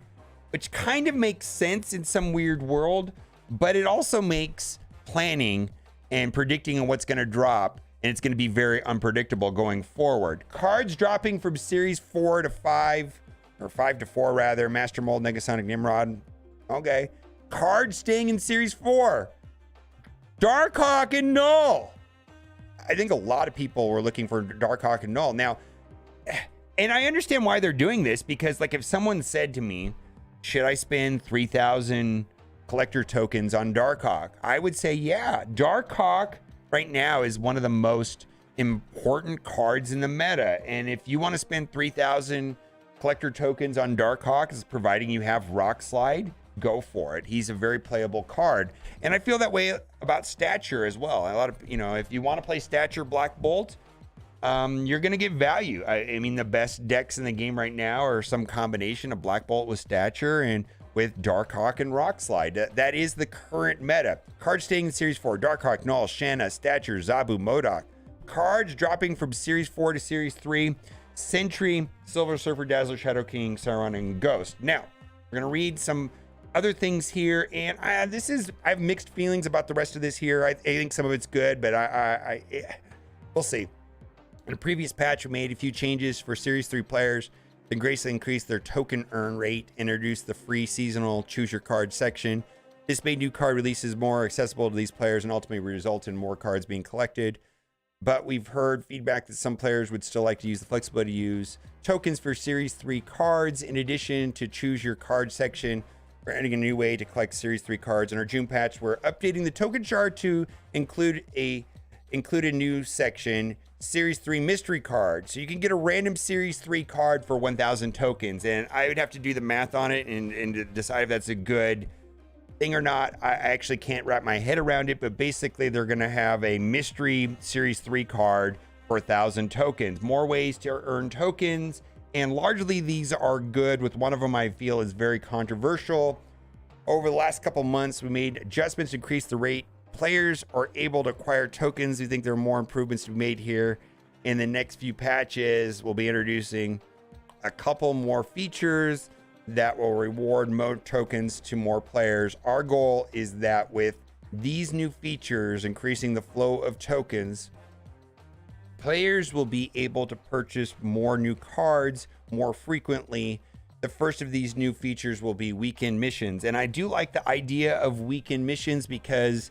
which kind of makes sense in some weird world, but it also makes planning and predicting on what's going to drop, and it's going to be very unpredictable going forward. Cards dropping from Series 4 to 5, or 5 to 4 rather, Master Mold, Negasonic Nimrod. Okay. Cards staying in Series 4. Darkhawk and KNULL. I think a lot of people were looking for Darkhawk and KNULL. Now, and I understand why they're doing this, because like if someone said to me, should I spend 3,000 collector tokens on Darkhawk? I would say, yeah. Darkhawk right now is one of the most important cards in the meta. And if you want to spend 3,000 collector tokens on Darkhawk, providing you have Rock Slide, go for it. He's a very playable card. And I feel that way about Stature as well. A lot of, if you want to play Stature Black Bolt, you're going to get value. I mean, the best decks in the game right now are some combination of Black Bolt with Stature and with Darkhawk and Rock Slide. That is the current meta. Cards staying in Series 4, Darkhawk, KNULL, Shanna, Stature, Zabu, MODOK. Cards dropping from Series 4 to Series 3, Sentry, Silver Surfer, Dazzler, Shadow King, Sauron, and Ghost. Now, we're going to read some other things here, and I have mixed feelings about the rest of this here. I think some of it's good, but we'll see. In a previous patch, we made a few changes for Series 3 players, then greatly increased their token earn rate, introduced the free seasonal choose your card section. This made new card releases more accessible to these players and ultimately result in more cards being collected. But we've heard feedback that some players would still like to use the flexibility to use tokens for Series 3 cards in addition to choose your card section. We're adding a new way to collect Series 3 cards. In our June patch, we're updating the token chart to include a new section, Series 3 mystery card. So you can get a random Series 3 card for 1,000 tokens. And I would have to do the math on it and decide if that's a good thing or not. I actually can't wrap my head around it, but basically they're going to have a mystery Series 3 card for 1,000 tokens. More ways to earn tokens. And largely these are good, with one of them I feel is very controversial. Over the last couple months, we made adjustments to increase the rate players are able to acquire tokens. We think there are more improvements to be made here. In the next few patches, we'll be introducing a couple more features that will reward more tokens to more players. Our goal is that with these new features increasing the flow of tokens, players will be able to purchase more new cards more frequently. The first of these new features will be weekend missions. And I do like the idea of weekend missions because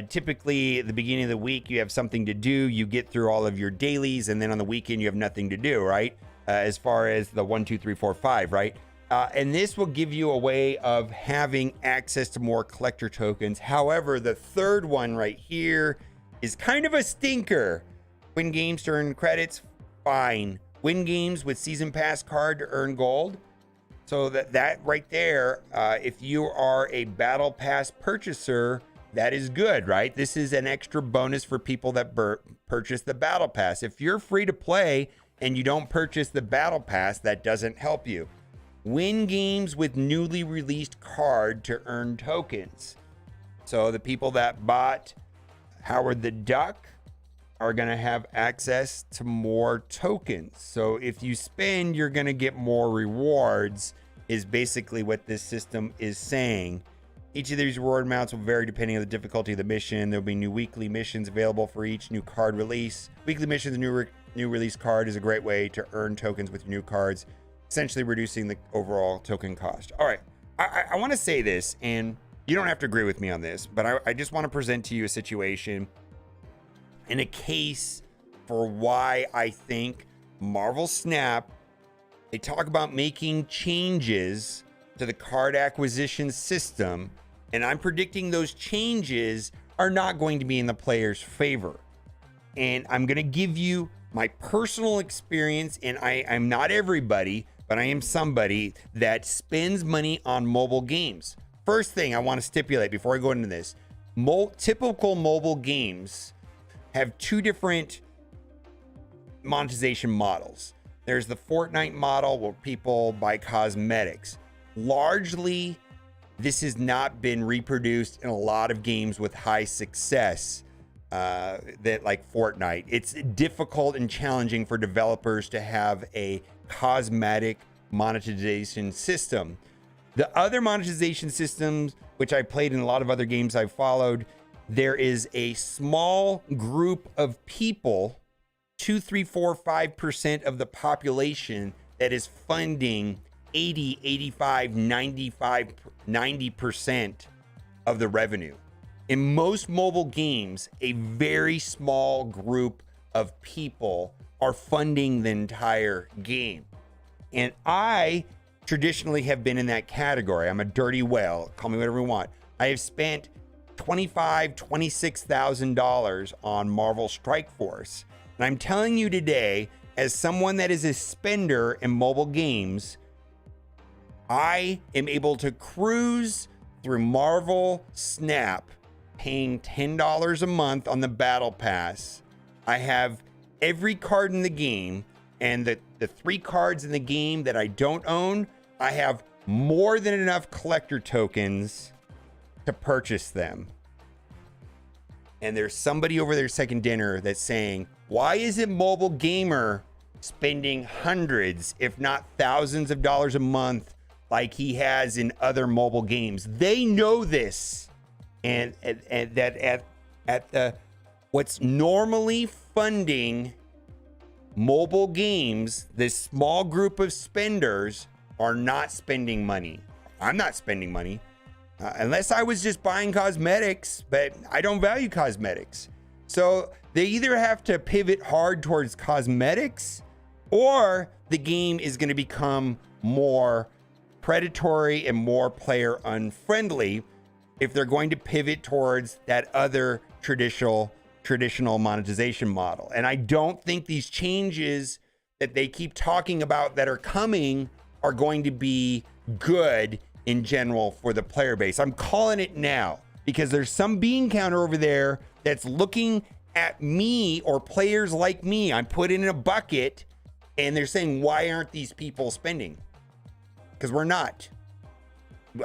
typically at the beginning of the week, you have something to do. You get through all of your dailies, and then on the weekend, you have nothing to do, right? As far as the 1, 2, 3, 4, 5, right? And this will give you a way of having access to more collector tokens. However, the third one right here is kind of a stinker. Win games to earn credits, fine. Win games with season pass card to earn gold. So that right there, if you are a battle pass purchaser, that is good, right? This is an extra bonus for people that purchase the battle pass. If you're free to play and you don't purchase the battle pass, that doesn't help you. Win games with newly released card to earn tokens. So the people that bought Howard the Duck are going to have access to more tokens. So if you spend, you're going to get more rewards, is basically what this system is saying. Each of these reward amounts will vary depending on the difficulty of the mission. There'll be new weekly missions available for each new card release. Weekly missions, new release card is a great way to earn tokens with your new cards, essentially reducing the overall token cost. All right, I want to say this, and you don't have to agree with me on this, but I just want to present to you a situation in a case for why I think Marvel Snap, they talk about making changes to the card acquisition system, and I'm predicting those changes are not going to be in the player's favor. And I'm going to give you my personal experience, and I'm not everybody, but I am somebody that spends money on mobile games. First thing I want to stipulate before I go into this, typical mobile games have two different monetization models. There's the Fortnite model where people buy cosmetics. Largely, this has not been reproduced in a lot of games with high success, that like Fortnite. It's difficult and challenging for developers to have a cosmetic monetization system. The other monetization systems, which I played in a lot of other games I've followed, there is a small group of people, 2, 3, 4, 5% of the population that is funding 80, 85, 95, 90% of the revenue. In most mobile games, a very small group of people are funding the entire game. And I traditionally have been in that category. I'm a dirty whale, call me whatever you want. I have spent $25,000, $26,000 on Marvel Strike Force. And I'm telling you today, as someone that is a spender in mobile games, I am able to cruise through Marvel Snap, paying $10 a month on the Battle Pass. I have every card in the game, and the 3 cards in the game that I don't own, I have more than enough collector tokens to purchase them. And there's somebody over there second dinner that's saying, why isn't Mobile Gamer spending hundreds, if not thousands of dollars a month like he has in other mobile games? They know this. And that at the what's normally funding mobile games, this small group of spenders are not spending money. I'm not spending money unless I was just buying cosmetics, but I don't value cosmetics. So they either have to pivot hard towards cosmetics, or the game is going to become more predatory and more player unfriendly if they're going to pivot towards that other traditional monetization model. And I don't think these changes that they keep talking about that are coming are going to be good in general for the player base. I'm calling it now because there's some bean counter over there that's looking at me or players like me. I'm put in a bucket and they're saying, why aren't these people spending? Because we're not.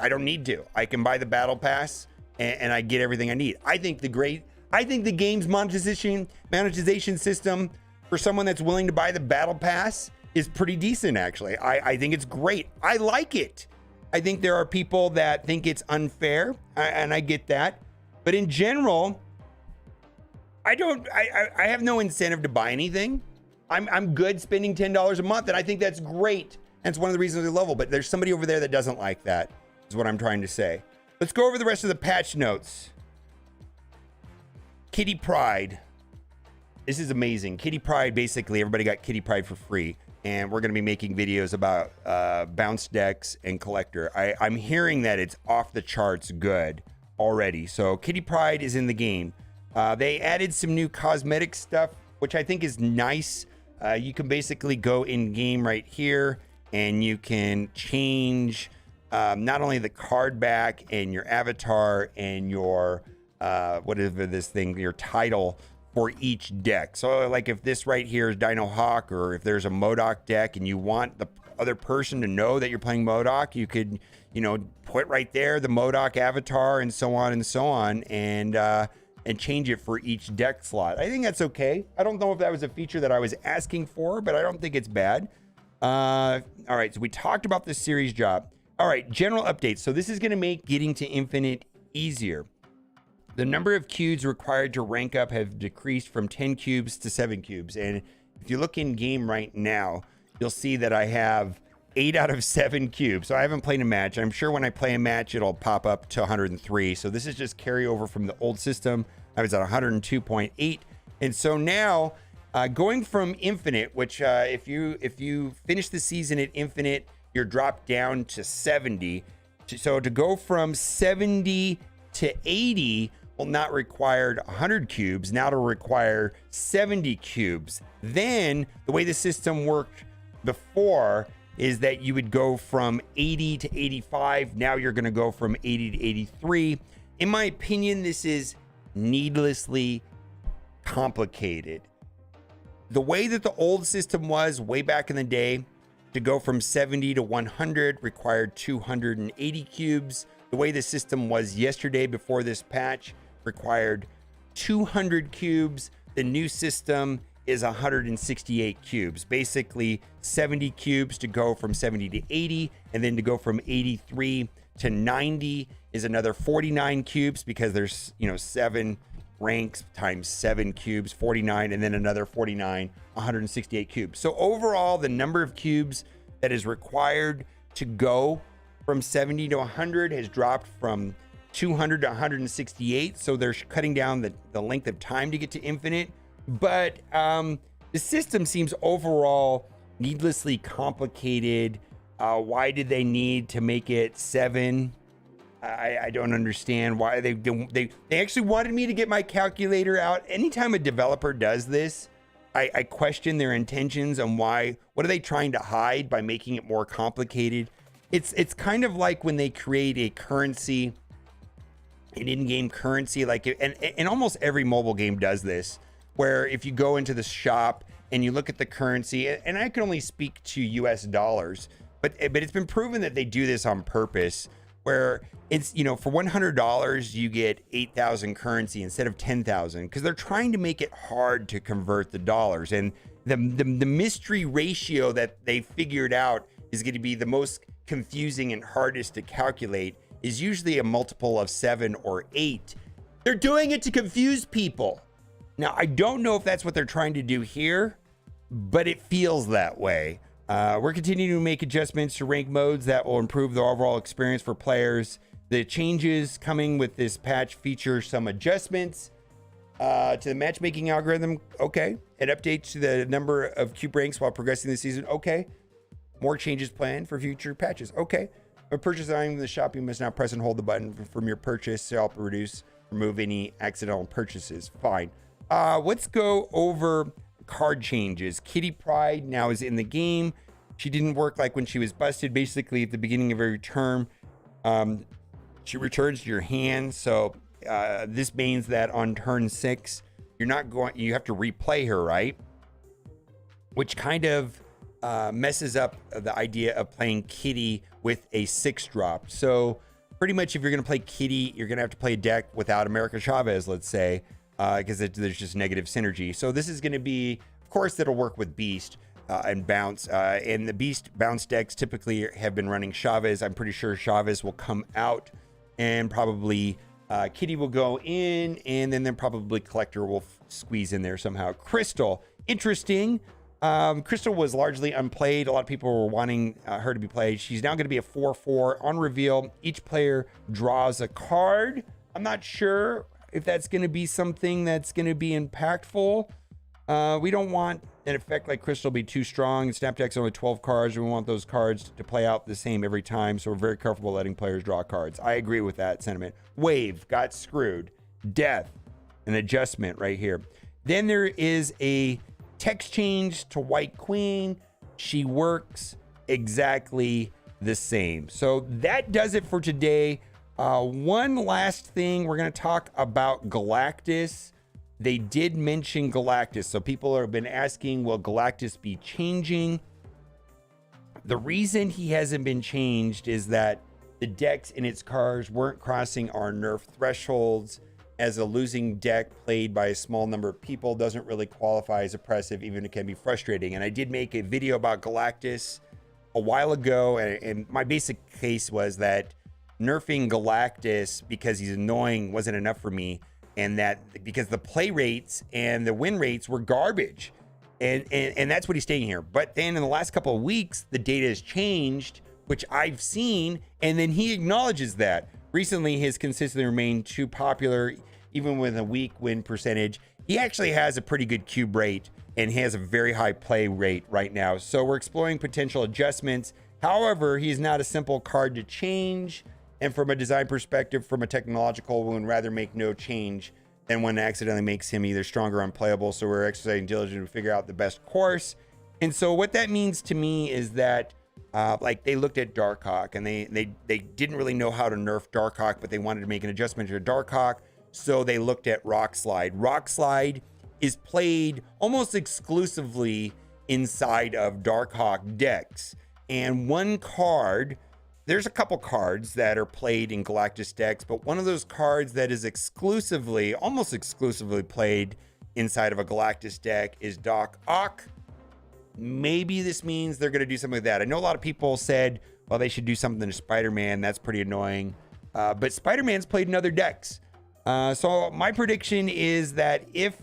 I don't need to. I can buy the Battle Pass and I get everything I need. I think the game's monetization system for someone that's willing to buy the Battle Pass is pretty decent, actually. I think it's great. I like it. I think there are people that think it's unfair, and I get that. But in general, I have no incentive to buy anything. I'm good spending $10 a month, and I think that's great. And it's one of the reasons I love it. But there's somebody over there that doesn't like that, is what I'm trying to say. Let's go over the rest of the patch notes. Kitty Pryde. This is amazing. Kitty Pryde, basically, everybody got Kitty Pryde for free. And we're going to be making videos about bounce decks and collector. I'm hearing that it's off the charts good already. So Kitty Pryde is in the game. They added some new cosmetic stuff, which I think is nice. You can basically go in game right here and you can change not only the card back and your avatar and your whatever this thing, your title for each deck. So like if this right here is Dino Hawk, or if there's a MODOK deck and you want the other person to know that you're playing MODOK, you could, put right there the MODOK avatar and so on and change it for each deck slot. I think that's okay. I don't know if that was a feature that I was asking for, but I don't think it's bad. All right, so we talked about the series job. All right, general updates. So this is going to make getting to Infinite easier. The number of cubes required to rank up have decreased from 10 cubes to 7 cubes. And if you look in game right now, you'll see that I have 8 out of 7 cubes. So I haven't played a match. I'm sure when I play a match, it'll pop up to 103. So this is just carryover from the old system. I was at 102.8. And so now Going from infinite, which if you finish the season at infinite, you're dropped down to 70. So to go from 70 to 80 will not require 100 cubes. Now it'll require 70 cubes. Then the way the system worked before is that you would go from 80 to 85. Now you're going to go from 80 to 83. In my opinion, this is needlessly complicated. The way that the old system was way back in the day, to go from 70 to 100 required 280 cubes. The way the system was yesterday before this patch required 200 cubes. The new system is 168 cubes, basically 70 cubes to go from 70 to 80, and then to go from 83 to 90 is another 49 cubes, because there's 7 ranks times 7 cubes, 49, and then another 49, 168 cubes. So overall, the number of cubes that is required to go from 70 to 100 has dropped from 200 to 168. So they're cutting down the length of time to get to infinite. But the system seems overall needlessly complicated. Why did they need to make it 7? I don't understand why they actually wanted me to get my calculator out. Anytime a developer does this, I question their intentions on what are they trying to hide by making it more complicated. It's kind of like when they create a currency, an in-game currency, and almost every mobile game does this, where if you go into the shop and you look at the currency, and I can only speak to US dollars, but it's been proven that they do this on purpose, where it's, for $100, you get 8,000 currency instead of 10,000, because they're trying to make it hard to convert the dollars. And the mystery ratio that they figured out is going to be the most confusing and hardest to calculate is usually a multiple of 7 or 8. They're doing it to confuse people. Now, I don't know if that's what they're trying to do here, but it feels that way. We're continuing to make adjustments to rank modes that will improve the overall experience for players. The changes coming with this patch feature some adjustments to the matchmaking algorithm. Okay. It updates to the number of cube ranks while progressing the season. Okay. More changes planned for future patches. Okay. A purchase item in the shop, you must now press and hold the button from your purchase to help remove any accidental purchases. Fine. Let's go over card changes. Kitty Pryde now is in the game. She didn't work like when she was busted. Basically, at the beginning of every term, she returns to your hand. So this means that on turn 6, you have to replay her, right? Which kind of messes up the idea of playing Kitty with a 6 drop. So pretty much if you're going to play Kitty, you're going to have to play a deck without America Chavez, let's say, because there's just negative synergy. So this is going to be, of course, that'll work with Beast and Bounce. And the Beast Bounce decks typically have been running Chavez. I'm pretty sure Chavez will come out and probably Kitty will go in, and then probably Collector will squeeze in there somehow. Crystal, interesting. Crystal was largely unplayed. A lot of people were wanting her to be played. She's now going to be a 4/4 on reveal. Each player draws a card. I'm not sure if that's going to be something that's going to be impactful. We don't want an effect like Crystal be too strong. Snapjack's only 12 cards. We want those cards to play out the same every time, so we're very careful letting players draw cards. I agree with that sentiment. Wave, got screwed. Death, an adjustment right here. Then there is a text change to White Queen. She works exactly the same. So that does it for today. One last thing, we're going to talk about Galactus. They did mention Galactus. So people have been asking, will Galactus be changing? The reason he hasn't been changed is that the decks in its cards weren't crossing our nerf thresholds. As a losing deck played by a small number of people doesn't really qualify as oppressive, even it can be frustrating. And I did make a video about Galactus a while ago, and my basic case was that nerfing Galactus because he's annoying wasn't enough for me, and that because the play rates and the win rates were garbage, and that's what he's stating here. But then in the last couple of weeks, the data has changed, which I've seen, and then he acknowledges that recently his consistently remained too popular, even with a weak win percentage. He actually has a pretty good cube rate, and he has a very high play rate right now. So we're exploring potential adjustments. However, he's not a simple card to change. And from a design perspective, from a technological, we would rather make no change than one that accidentally makes him either stronger or unplayable. So we're exercising diligence to figure out the best course. And so what that means to me is that like they looked at Darkhawk and they didn't really know how to nerf Darkhawk, but they wanted to make an adjustment to Darkhawk. So they looked at Rock Slide. Rock Slide is played almost exclusively inside of Darkhawk decks. And one card, there's a couple cards that are played in Galactus decks, but one of those cards that is exclusively, almost exclusively played inside of a Galactus deck is Doc Ock. Maybe this means they're going to do something like that. I know a lot of people said, well, they should do something to Spider-Man. That's pretty annoying. But Spider-Man's played in other decks. So my prediction is that if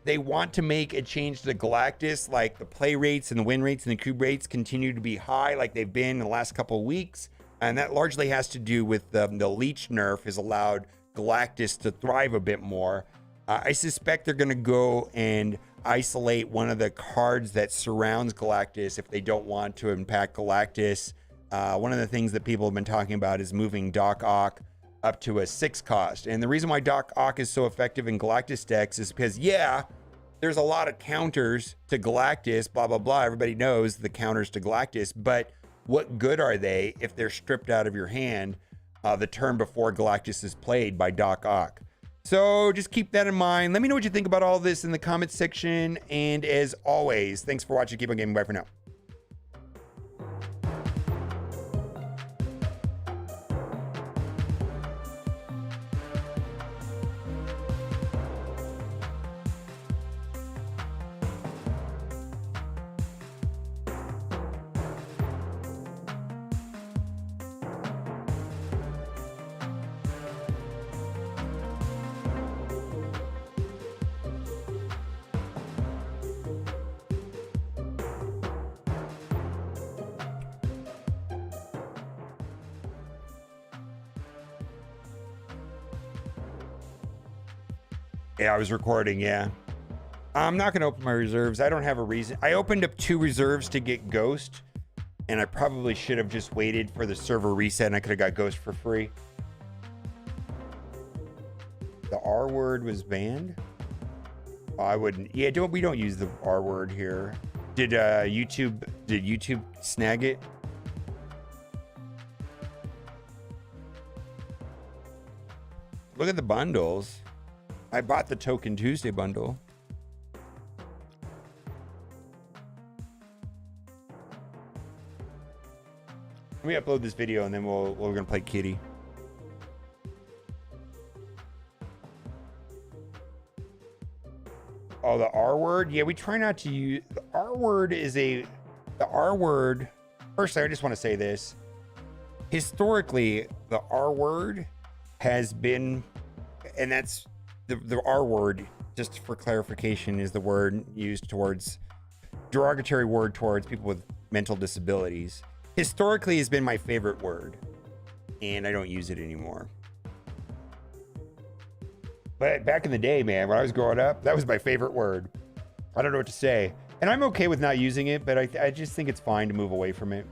they want to make a change to Galactus, like the play rates and the win rates and the cube rates continue to be high like they've been in the last couple of weeks, and that largely has to do with the leech nerf has allowed Galactus to thrive a bit more. I suspect they're going to go and isolate one of the cards that surrounds Galactus if they don't want to impact Galactus. One of the things that people have been talking about is moving Doc Ock up to a 6 cost. And the reason why Doc Ock is so effective in Galactus decks is because, yeah, there's a lot of counters to Galactus, blah, blah, blah. Everybody knows the counters to Galactus, but what good are they if they're stripped out of your hand the turn before Galactus is played by Doc Ock? So just keep that in mind. Let me know what you think about all this in the comments section. And as always, thanks for watching. Keep on gaming. Bye for now. Yeah, I was recording, yeah. I'm not going to open my reserves. I don't have a reason. I opened up 2 reserves to get Ghost, and I probably should have just waited for the server reset, and I could have got Ghost for free. The R word was banned? Oh, I wouldn't. Yeah, we don't use the R word here. Did YouTube snag it? Look at the bundles. I bought the Token Tuesday bundle. Let me upload this video and then we're gonna play Kitty. Oh, the R word? Yeah, we try not to use the R word. The R word. First, I just want to say this. Historically, the R word has been, and that's the R word, just for clarification, is the word used towards derogatory word towards people with mental disabilities. Historically has been my favorite word, and I don't use it anymore. But back in the day, man, when I was growing up, that was my favorite word. I don't know what to say. And I'm okay with not using it, but I just think it's fine to move away from it.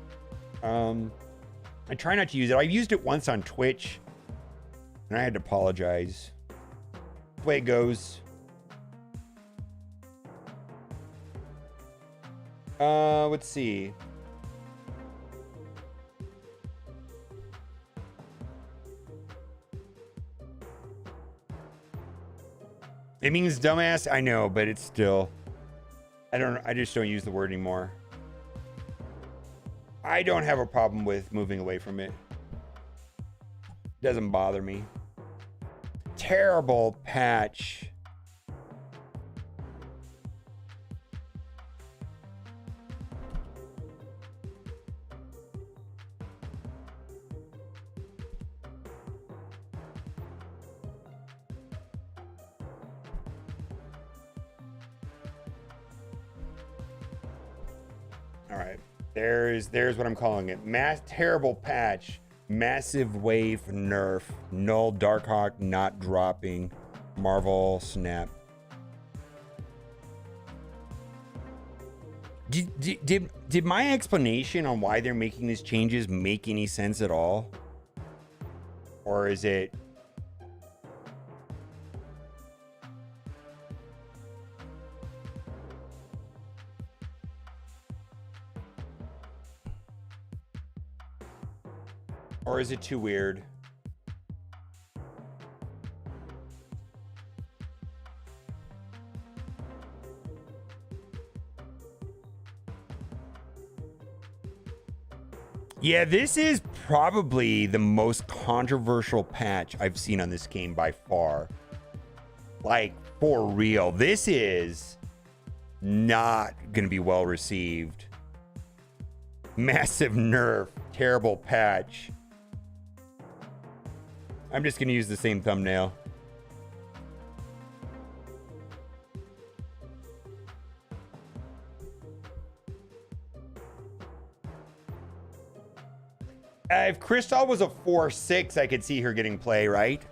I try not to use it. I used it once on Twitch, and I had to apologize. The way it goes. Let's see. It means dumbass, I know, but it's still, I just don't use the word anymore. I don't have a problem with moving away from it. Doesn't bother me. Terrible patch. All right, there's what I'm calling it. Terrible patch. Massive wave nerf. Null Darkhawk not dropping. Marvel snap. Did my explanation on why they're making these changes make any sense at all? Or is it... Or is it too weird? Yeah, this is probably the most controversial patch I've seen on this game by far. Like, for real. This is not going to be well received. Massive nerf. Terrible patch. I'm just going to use the same thumbnail. If Crystal was a 4-6, I could see her getting play, right?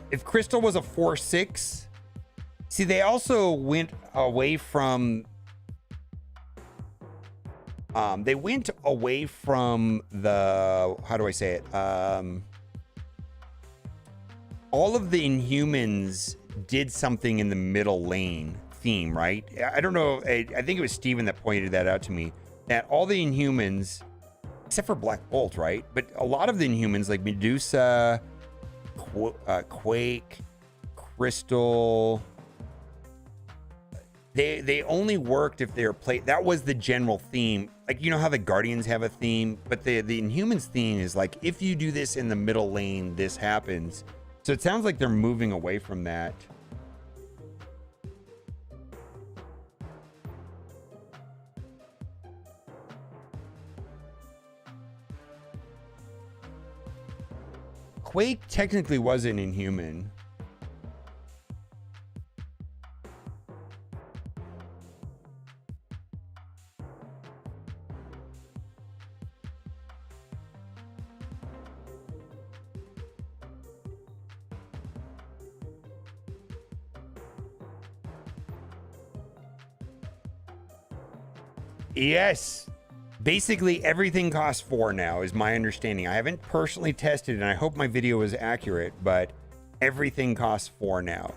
If Crystal was a 4-6... See, they also went away from... they went away from the... How do I say it? All of the Inhumans did something in the middle lane theme, right? I don't know. I think it was Steven that pointed that out to me. That all the Inhumans... Except for Black Bolt, right? But a lot of the Inhumans, like Medusa, Quake, Crystal, they only worked if they were played. That was the general theme. Like, you know how the Guardians have a theme, but the Inhumans theme is like, if you do this in the middle lane, this happens. So it sounds like they're moving away from that. Quake technically was an Inhuman. Yes. Basically, everything costs 4 now, is my understanding. I haven't personally tested it, and I hope my video is accurate, but everything costs 4 now.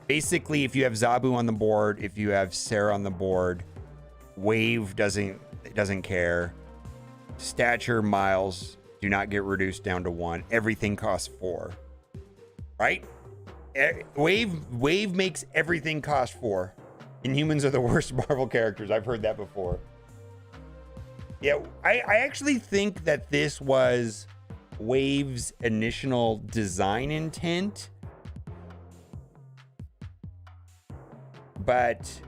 Basically, if you have Zabu on the board, if you have Sarah on the board, Wave doesn't care. Stature, Miles do not get reduced down to 1. Everything costs 4. Right? Wave makes everything cost 4. Inhumans are the worst Marvel characters. I've heard that before. Yeah, I actually think that this was Wave's initial design intent. But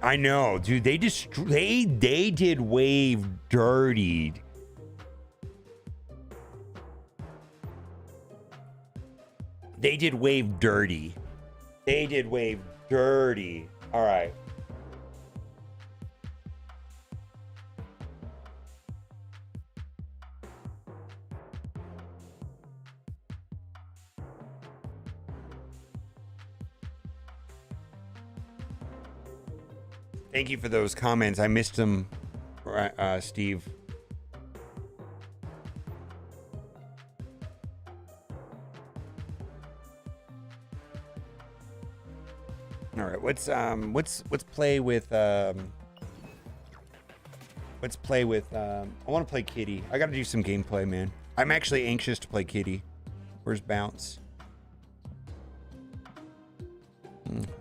I know, dude. They did Wave dirty. They did Wave dirty. They did Wave dirty. All right. Thank you for those comments. I missed them, Steve. All right, let's play with I want to play Kitty. I got to do some gameplay, man. I'm actually anxious to play Kitty. Where's Bounce?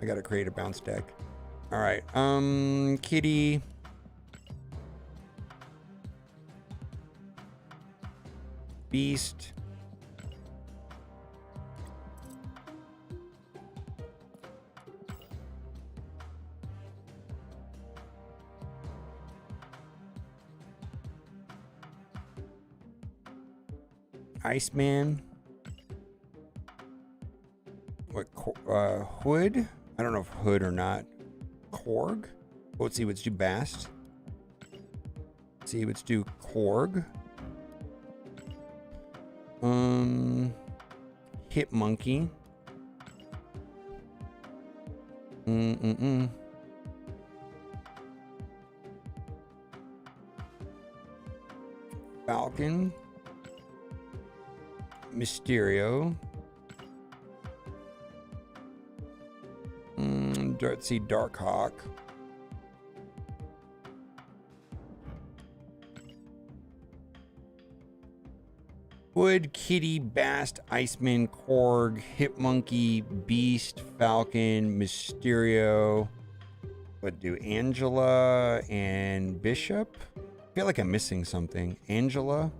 I got to create a Bounce deck. All right, Kitty. Beast. Iceman. What? Hood? I don't know if Hood or not. Korg. Let's see. Let's do Bast. Let's see. Let's do Korg. Hit Monkey. Falcon. Mysterio. Let's see, Darkhawk. Wood, Kitty, Bast, Iceman, Korg, Hitmonkey, Beast, Falcon, Mysterio. What do Angela and Bishop? I feel like I'm missing something. Angela.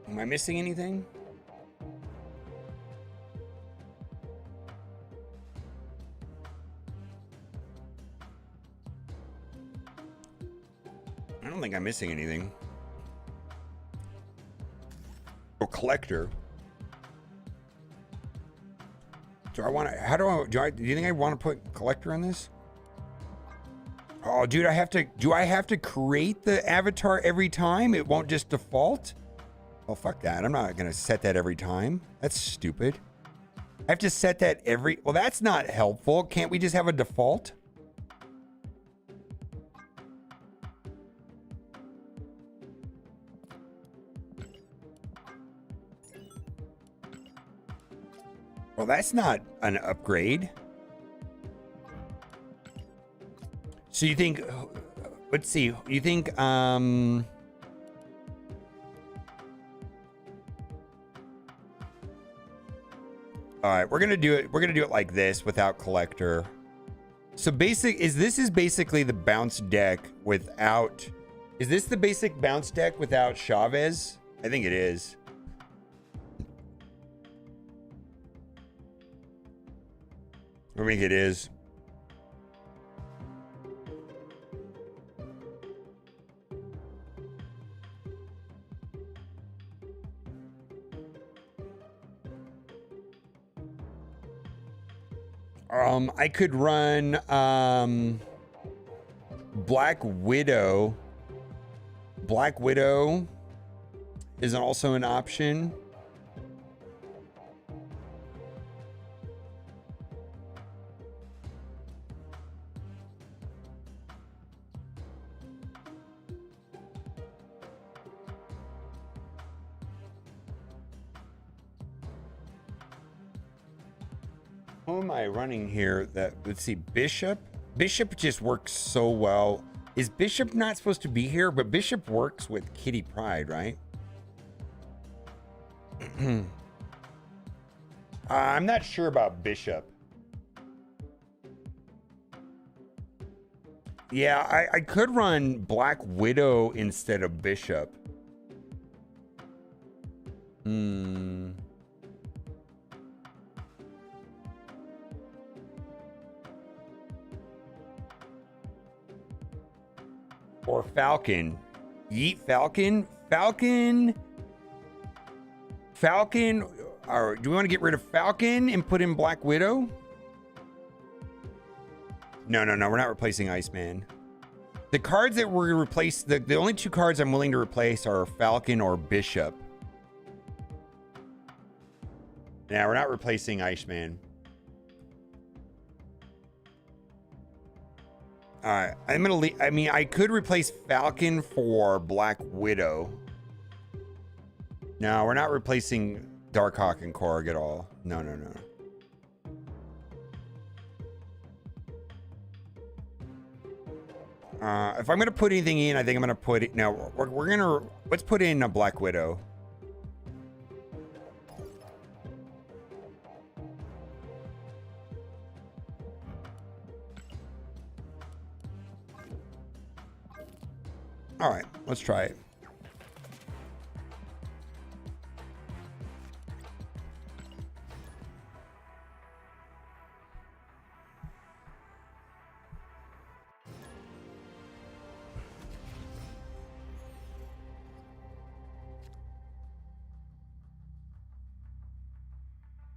Am I missing anything? I don't think I'm missing anything. Oh, collector. Do I want to? How do I? Do you think I want to put collector on this? Oh, dude, I have to. Do I have to create the avatar every time? It won't just default. Oh, fuck that. I'm not gonna set that every time. That's stupid. I have to set that every. Well, that's not helpful. Can't we just have a default? Well, that's not an upgrade. So you think, let's see, you think, all right, we're going to do it. We're going to do it like this without collector. So this is basically the bounce deck without, is this the basic bounce deck without Chavez? I think it is. I think it is. I could run Black Widow. Black Widow is also an option. Who am I running here? That, let's see, Bishop. Bishop just works so well. Is Bishop not supposed to be here? But Bishop works with Kitty Pryde, right? I'm not sure about Bishop. Yeah, I could run Black Widow instead of Bishop. Or Falcon. Yeet Falcon. Falcon. Or do we want to get rid of Falcon and put in Black Widow? No. We're not replacing Iceman. The cards that we're going to replace, the only two cards I'm willing to replace are Falcon or Bishop. Yeah, we're not replacing Iceman. All right, I'm gonna leave. I mean, I could replace Falcon for Black Widow. No, we're not replacing Darkhawk and Korg at all. No. If I'm gonna put anything in, I think I'm gonna put it. No, we're gonna. Let's put in a Black Widow. All right, let's try it.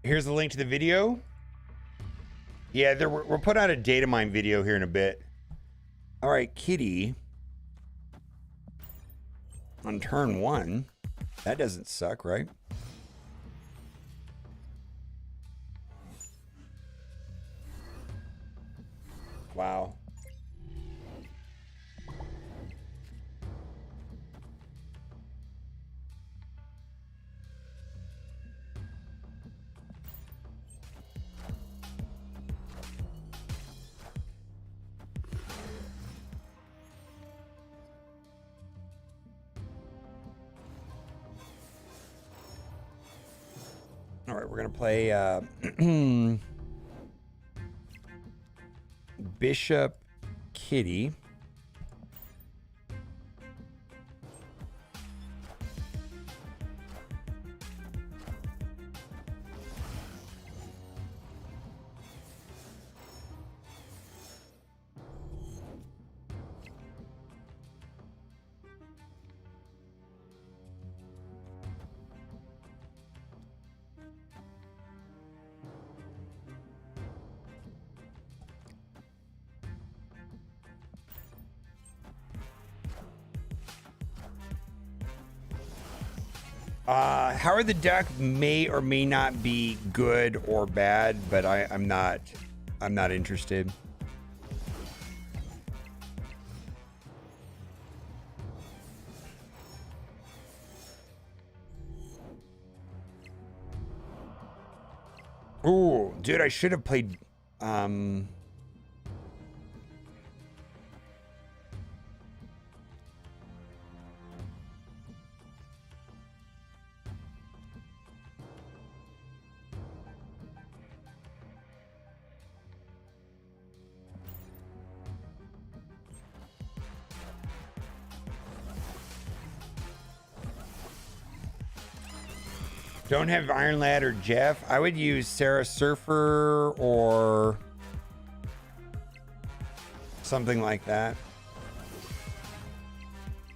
Here's the link to the video. Yeah, we'll put out a data mine video here in a bit. All right, Kitty. On turn 1. That doesn't suck, right? Wow. All right, we're gonna play Bishop Kitty. Howard the Duck may or may not be good or bad, but I'm not interested. Ooh, dude, I should have played don't have Iron Lad or Jeff. I would use Sarah Surfer or something like that.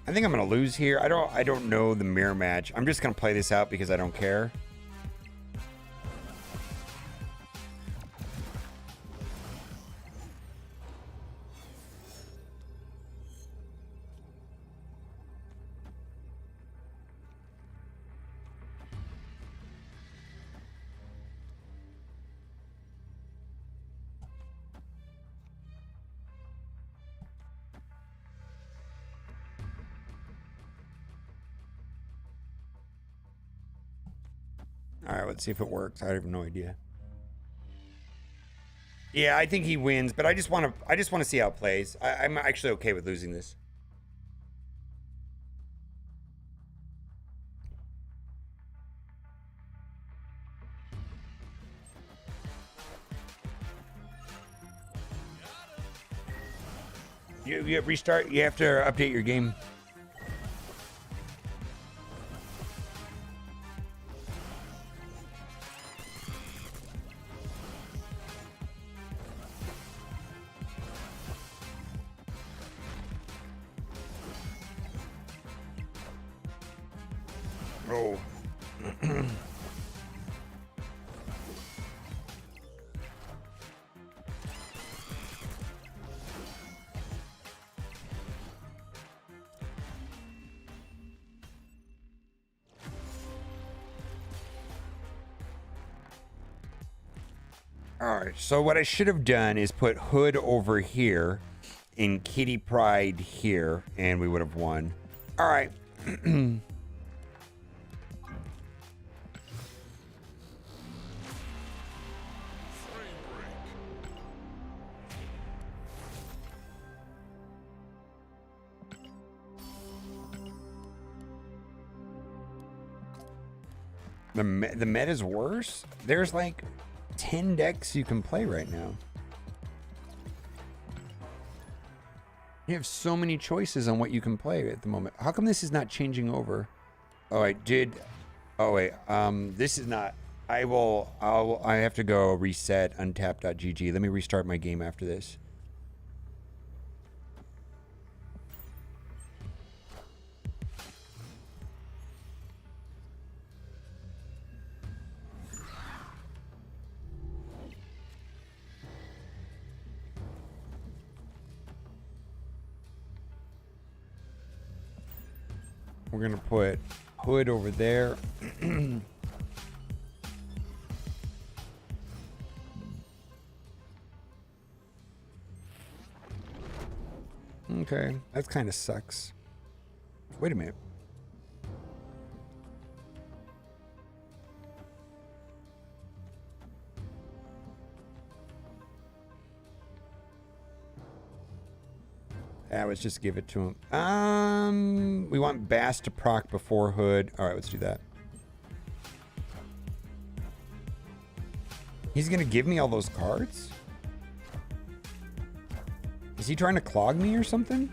I think I'm gonna lose here. I don't know the mirror match. I'm just gonna play this out because I don't care. All right, let's see if it works. I have no idea. Yeah, I think he wins, but I just want to see how it plays. I'm actually okay with losing this. You restart. You have to update your game. Oh. All right, so what I should have done is put Hood over here and Kitty Pryde here, and we would have won. All right. The meta's worse? There's like 10 decks you can play right now. You have so many choices on what you can play at the moment. How come this is not changing over? Oh, I did. Oh, wait. This is not. I have to go reset untap.gg. Let me restart my game after this. We're going to put Hood over there. Okay, that kind of sucks. Wait a minute. Yeah, let's just give it to him. We want Bass to proc before Hood. All right, let's do that. He's gonna give me all those cards? Is he trying to clog me or something?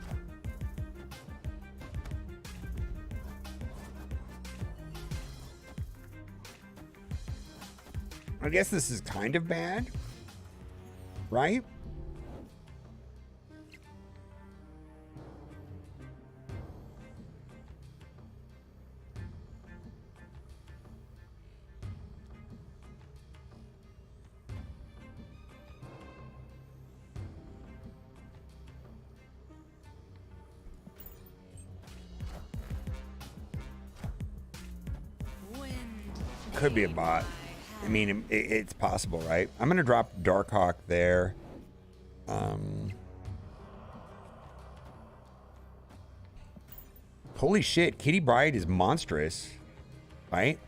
I guess this is kind of bad, right? Could be a bot. I mean, it's possible, right? I'm gonna drop Darkhawk there. Holy shit, Kitty Pryde is monstrous, right?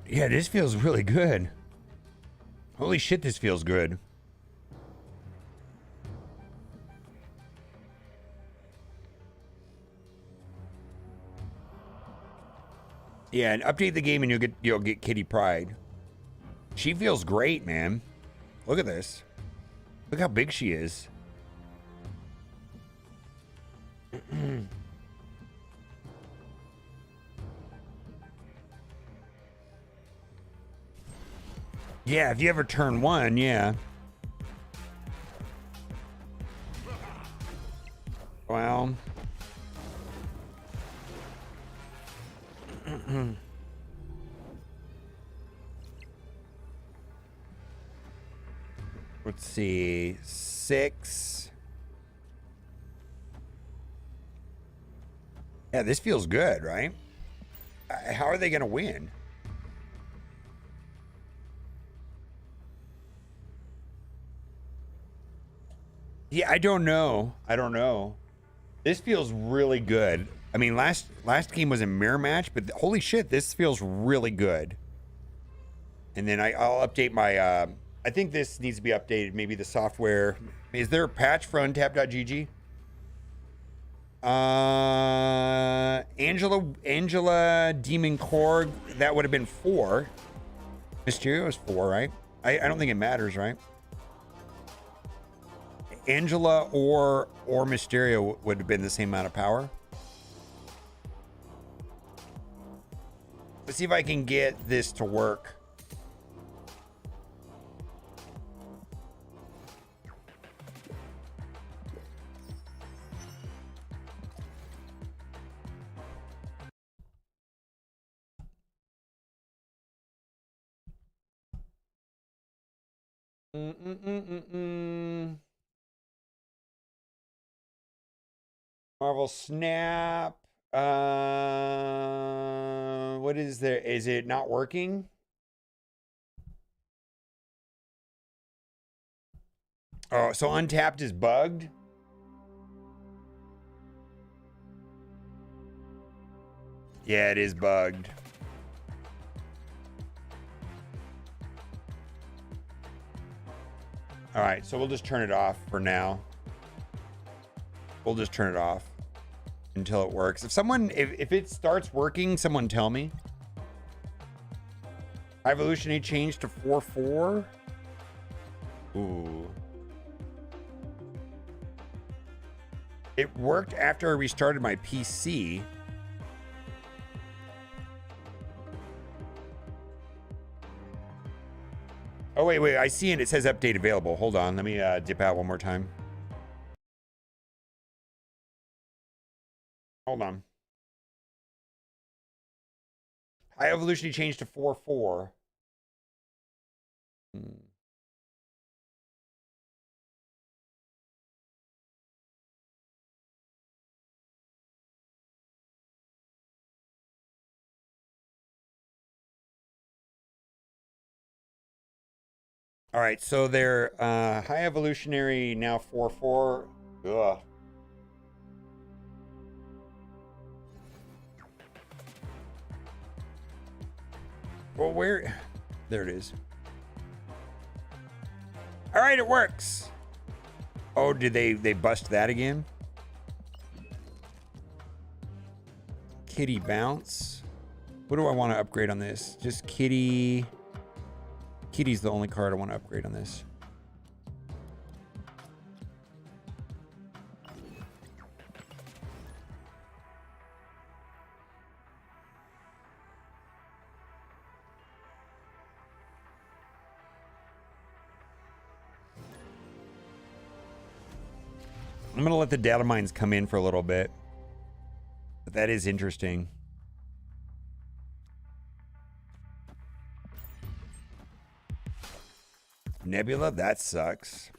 Yeah, this feels really good. Holy shit, this feels good. Yeah, and update the game and you'll get Kitty Pryde. She feels great, man. Look at this. Look how big she is. Yeah, if you ever turn one, yeah. Well. Let's see. 6. Yeah, this feels good, right? How are they going to win? Yeah, I don't know. I don't know. This feels really good. I mean, last game was a mirror match, but holy shit, this feels really good. And then I'll update my... I think this needs to be updated. Maybe the software... Is there a patch for untap.gg? Angela Demon Korg, that would have been 4. Mysterio is 4, right? I don't think it matters, right? Angela or Mysterio would have been the same amount of power. Let's see if I can get this to work. Marvel Snap. What is there? Is it not working? Oh, so Untapped is bugged? Yeah, it is bugged. All right, so we'll just turn it off for now. We'll just turn it off until it works. If it starts working, someone tell me. Evolution changed to 4.4. Ooh. It worked after I restarted my PC. Oh, wait. I see it. It says update available. Hold on. Let me dip out one more time. Hold on. High evolution changed to 4/4. All right, so they're high evolutionary now 4/4. Ugh. Well, where? There it is. All right, it works. Oh, did they bust that again? Kitty bounce. What do I want to upgrade on this? Just kitty. Kitty's the only card I want to upgrade on this. I'm going to let the data mines come in for a little bit. But that is interesting. Nebula, that sucks.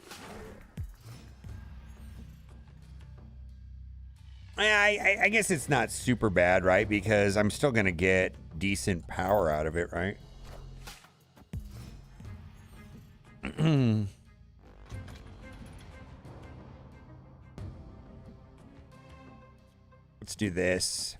I guess it's not super bad, right? Because I'm still going to get decent power out of it, right? Let's do this.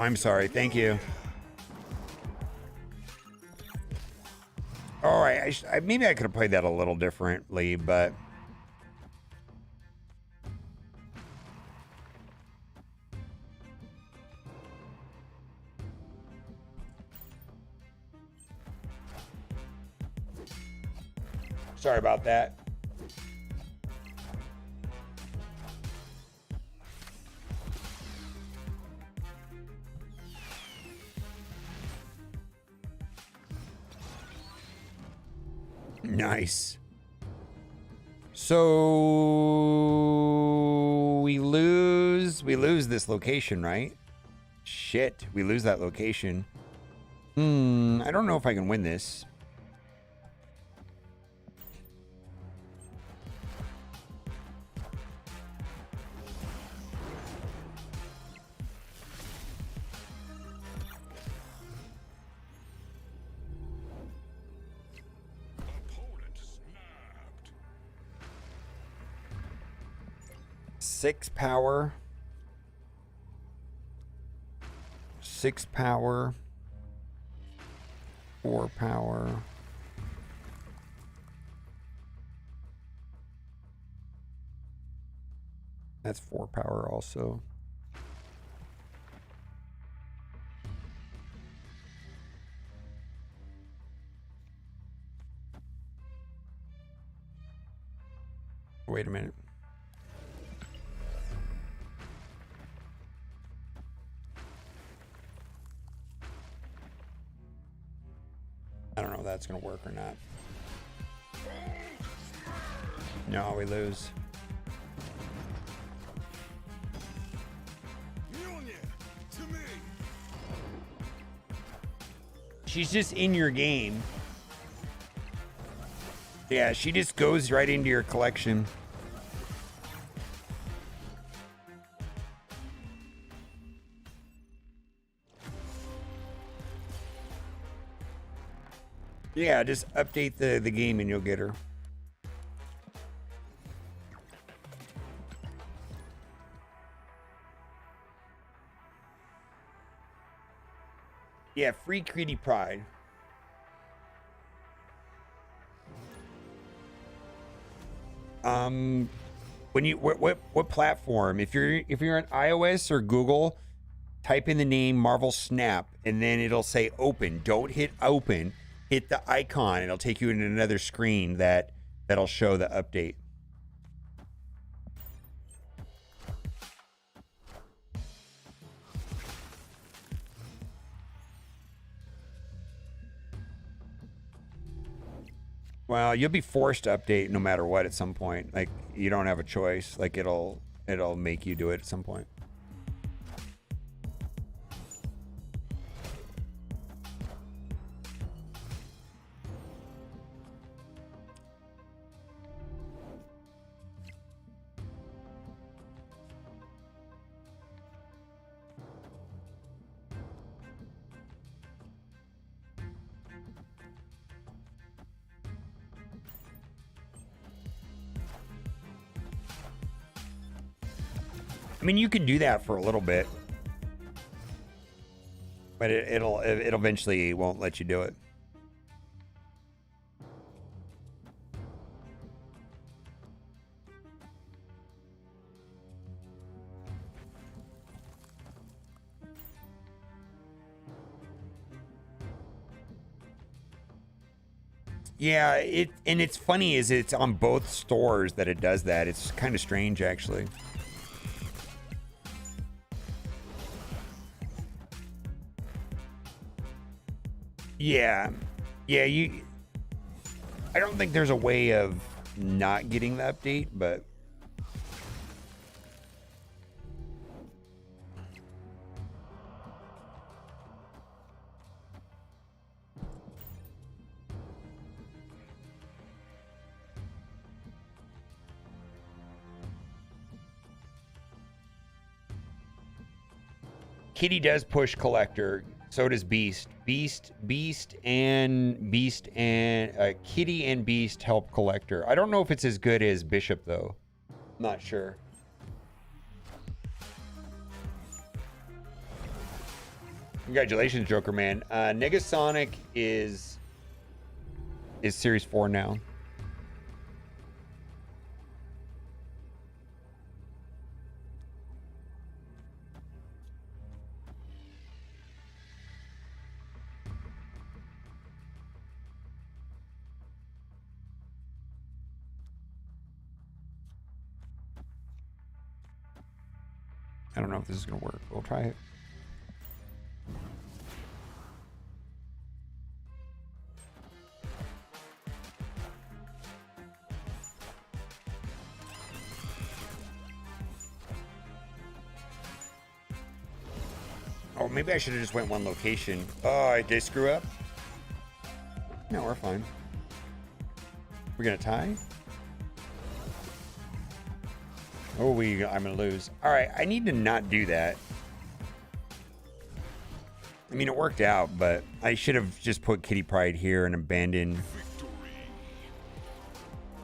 I'm sorry. Thank you. All right. Maybe I could have played that a little differently, but... Sorry about that. Nice. So we lose this location, right? Shit, we lose that location. I don't know if I can win this. Six power. 6 power. 4 power. That's 4 power also. Wait a minute. I don't know if that's going to work or not. No, we lose. She's just in your game. Yeah, she just goes right into your collection. Yeah, just update the game and you'll get her. Yeah, free Creedy Pryde. When you what platform? If you're on iOS or Google, type in the name Marvel Snap and then it'll say open. Don't hit open. Hit the icon. It'll take you into another screen that'll show the update. Well, you'll be forced to update no matter what at some point. Like, you don't have a choice. Like, it'll make you do it at some point. I mean, you can do that for a little bit, but it'll eventually won't let you do it. Yeah, and it's funny is it's on both stores that it does that. It's kind of strange, actually. Yeah, yeah. I don't think there's a way of not getting the update, but Kitty does push collector. So does Beast. Beast and Kitty and Beast help collector. I don't know if it's as good as Bishop though. Not sure. Congratulations, Joker Man. Negasonic is Series 4 now. I don't know if this is going to work. We'll try it. Oh, maybe I should have just went one location. Oh, did I screw up? No, we're fine. We're going to tie? Oh, I'm gonna lose. All right, I need to not do that. I mean, it worked out, but I should have just put Kitty Pryde here and abandoned.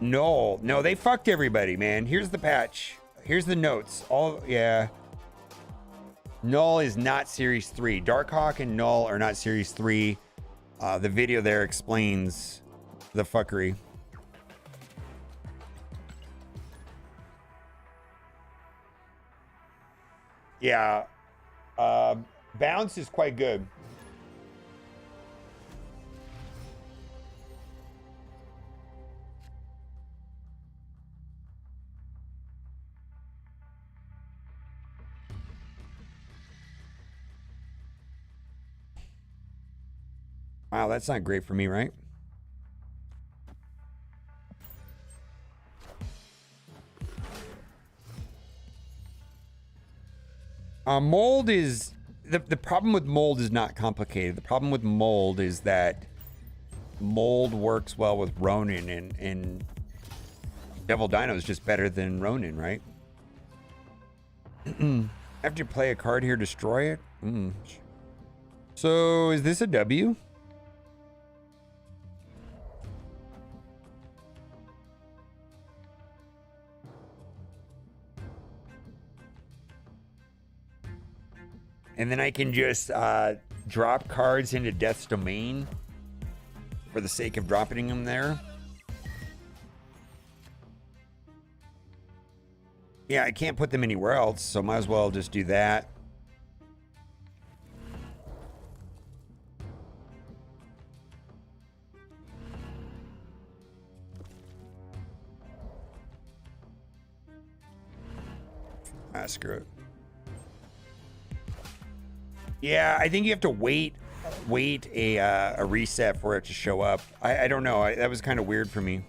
No, they fucked everybody, man. Here's the patch. Here's the notes. Yeah. KNULL is not Series 3. Darkhawk and KNULL are not Series 3. The video there explains the fuckery. Yeah, bounce is quite good. Wow, that's not great for me, right? Mold is the problem with mold is not complicated. The problem with mold is that mold works well with Ronin, and Devil Dino is just better than Ronin, right? After you play a card here, destroy it. So is this a W? And then I can just drop cards into Death's Domain for the sake of dropping them there. Yeah, I can't put them anywhere else, so might as well just do that. Screw it. Yeah, I think you have to wait wait a reset for it to show up. I don't know. That was kind of weird for me.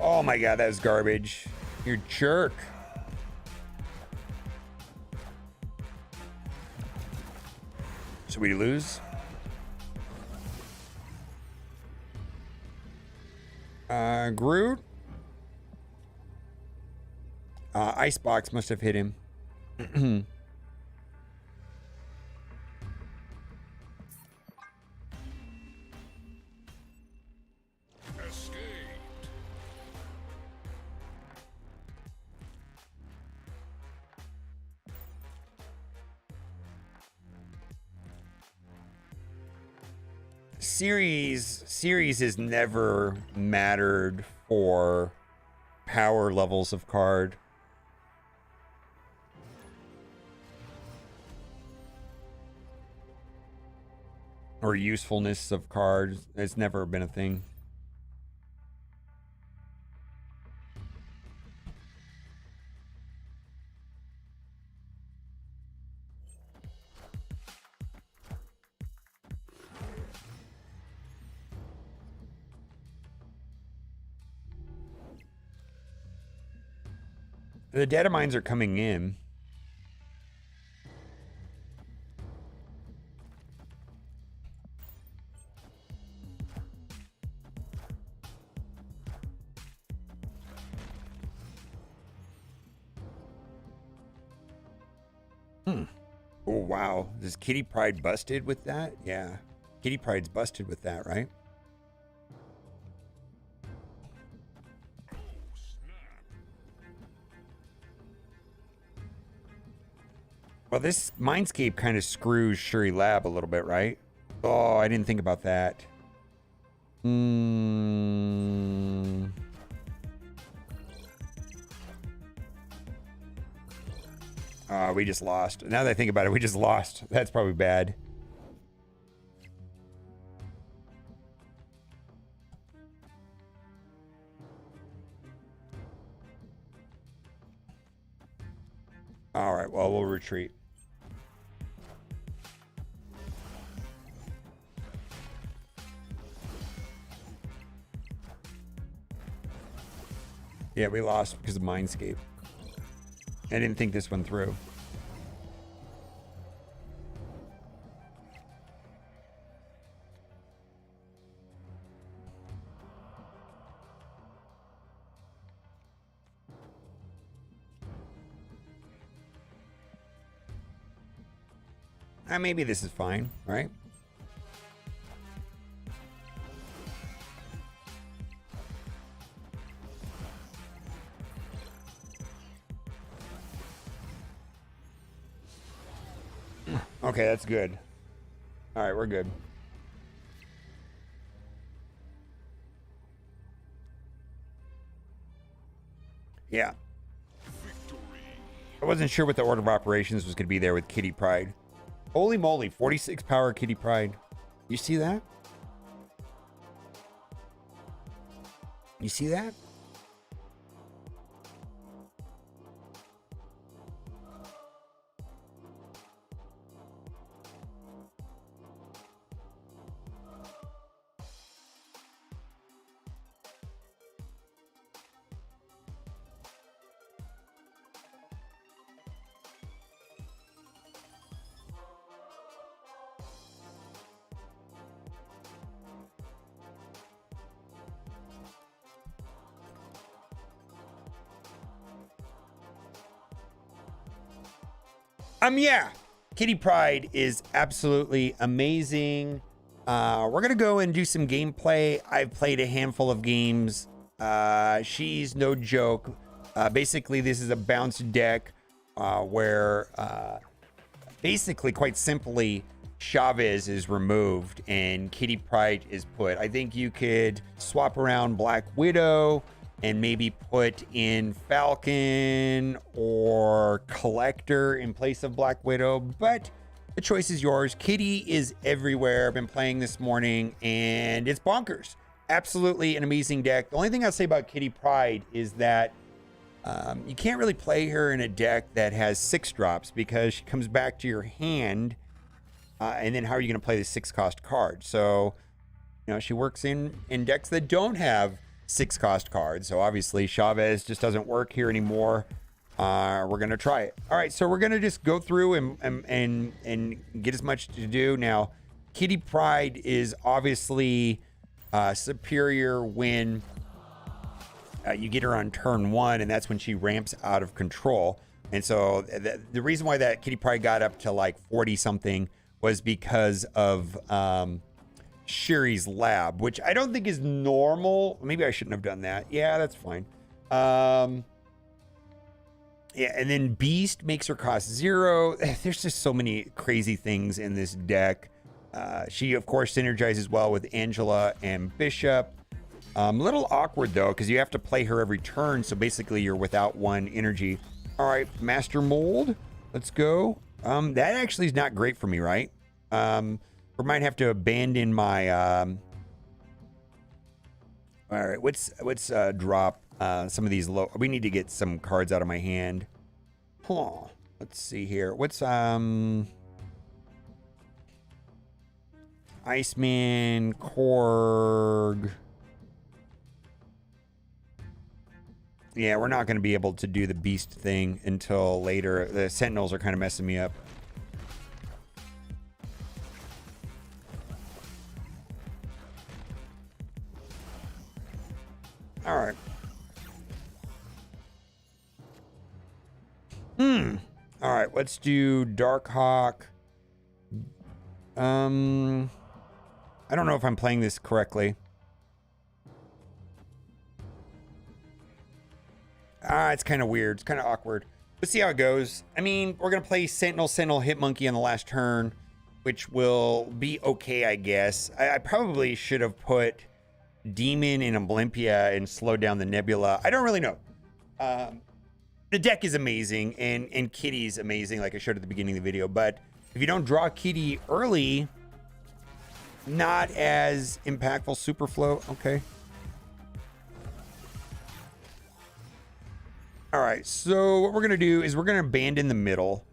Oh my god, that was garbage. You're a jerk. Should we lose? Groot? Icebox must have hit him. Series has never mattered for power levels of card. Or usefulness of cards. It's never been a thing. The data mines are coming in. Oh, wow. Is Kitty Pryde busted with that? Yeah. Kitty Pryde's busted with that, right? Well, this Mindscape kind of screws Shuri Lab a little bit, right? Oh, I didn't think about that. We just lost. Now that I think about it, we just lost. That's probably bad. All right, well, we'll retreat. Yeah, we lost because of Mindscape. I didn't think this one through. Maybe this is fine, right? Okay, that's good. All right, we're good. Yeah. I wasn't sure what the order of operations was going to be there with Kitty Pryde. Holy moly, 46 power Kitty Pryde. You see that? You see that? Yeah, Kitty Pryde is absolutely amazing. We're gonna go and do some gameplay. I've played a handful of games. She's no joke. Basically, this is a bounce deck where basically, quite simply, Chavez is removed and Kitty Pryde is put. I think you could swap around Black Widow and maybe put in Falcon or Collector in place of Black Widow, but the choice is yours. Kitty is everywhere. I've been playing this morning and it's bonkers. Absolutely an amazing deck. The only thing I'll say about Kitty Pryde is that you can't really play her in a deck that has 6 drops because she comes back to your hand, and then how are you going to play the 6-cost card? So, you know, she works in decks that don't have 6-cost cards. So obviously Chavez just doesn't work here anymore. We're going to try it. All right, so we're going to just go through and get as much to do. Now, Kitty Pryde is obviously superior when you get her on turn 1, and that's when she ramps out of control. And so the reason why that Kitty Pryde got up to like 40 something was because of Shuri's lab, which I don't think is normal. Maybe I shouldn't have done that. Yeah, that's fine. Yeah, and then Beast makes her cost 0. There's just so many crazy things in this deck. She, of course, synergizes well with Angela and Bishop. A little awkward, though, because you have to play her every turn, so basically you're without 1 energy. All right, Master Mold. Let's go. That actually is not great for me, right? We might have to abandon my... All right, let's drop some of these low... We need to get some cards out of my hand. Huh. Let's see here. What's... Iceman, Korg... Yeah, we're not going to be able to do the Beast thing until later. The Sentinels are kind of messing me up. All right. All right, let's do Darkhawk. I don't know if I'm playing this correctly. It's kind of weird. It's kind of awkward. Let's see how it goes. I mean, we're going to play Sentinel, Hitmonkey on the last turn, which will be okay, I guess. I probably should have put Demon in Olympia and slowed down the Nebula. I don't really know. The deck is amazing, and Kitty's amazing, like I showed at the beginning of the video. But if you don't draw Kitty early, not as impactful. Superflow, okay. All right, so what we're going to do is we're going to abandon the middle,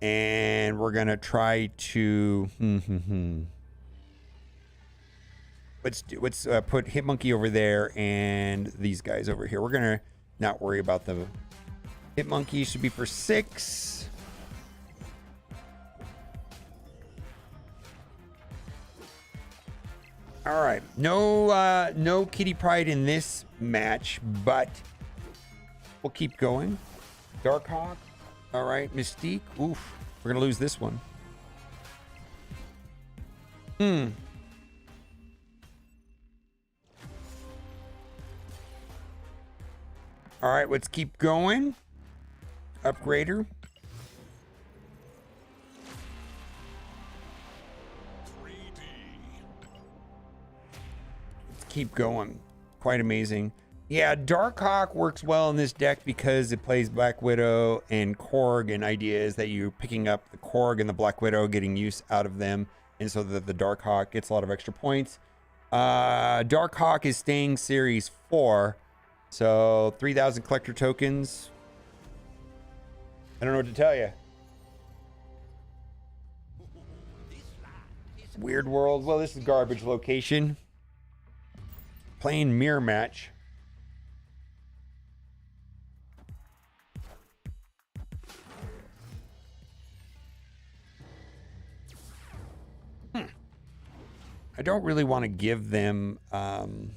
and we're going to try to... Let's put Hitmonkey over there and these guys over here. We're going to not worry about the... Hitmonkey should be for 6. All right, no Kitty Pryde in this match, but... We'll keep going. Darkhawk. All right. Mystique. Oof. We're going to lose this one. All right. Let's keep going. Upgrader. Let's keep going. Quite amazing. Yeah, Darkhawk works well in this deck because it plays Black Widow and Korg, and idea is that you're picking up the Korg and the Black Widow, getting use out of them, and so that the Darkhawk gets a lot of extra points. Darkhawk is staying Series 4, so 3,000 collector tokens. I don't know what to tell you. Weird World. Well, this is garbage location. Playing mirror match. I don't really want to give them don't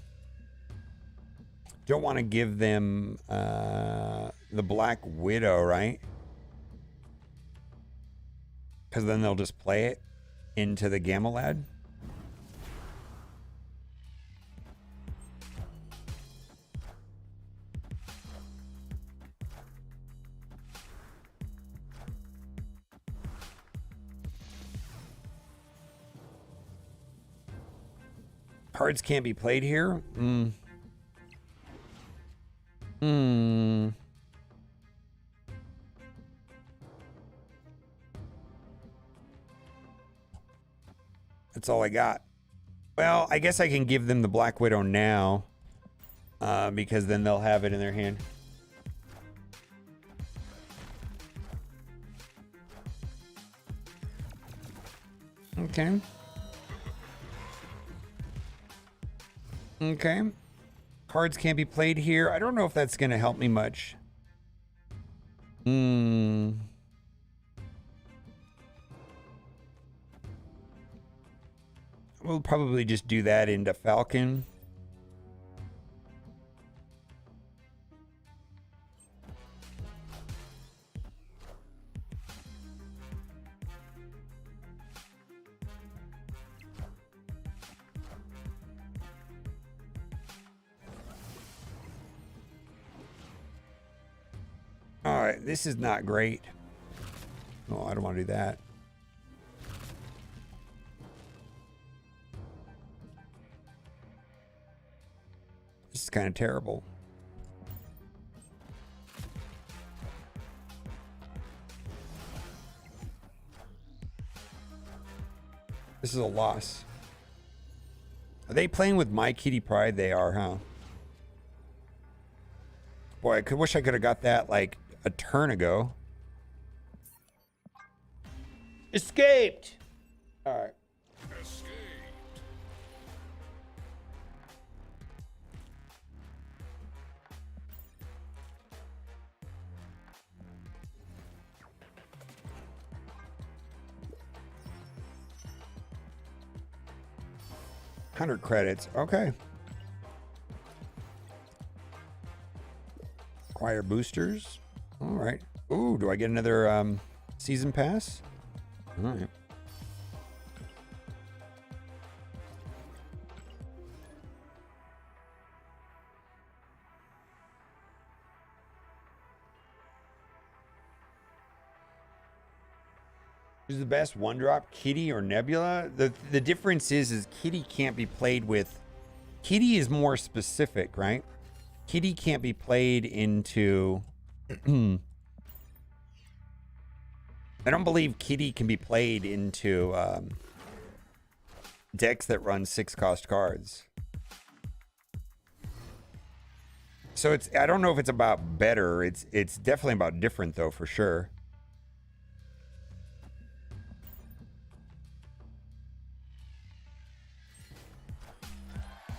want to give them the Black Widow, right? Because then they'll just play it into the Gamma Lad. Cards can't be played here. That's all I got. Well, I guess I can give them the Black Widow now, because then they'll have it in their hand. Okay. Okay. Cards can't be played here. I don't know if that's going to help me much. We'll probably just do that into Falcon. All right, this is not great. Oh, I don't want to do that. This is kind of terrible. This is a loss. Are they playing with my kitty Pryde? They are, huh? Boy, I wish I could have got that like a turn ago. Escaped. All right. Escaped. $100 credits. Okay. Acquire boosters. All right. Ooh, do I get another season pass? All right. Who's the best one drop, Kitty or Nebula? The difference is Kitty can't be played with. Kitty is more specific, right? Kitty can't be played into. I don't believe Kitty can be played into decks that run 6-cost cards. So it's, I don't know if it's about better. It's definitely about different though, for sure.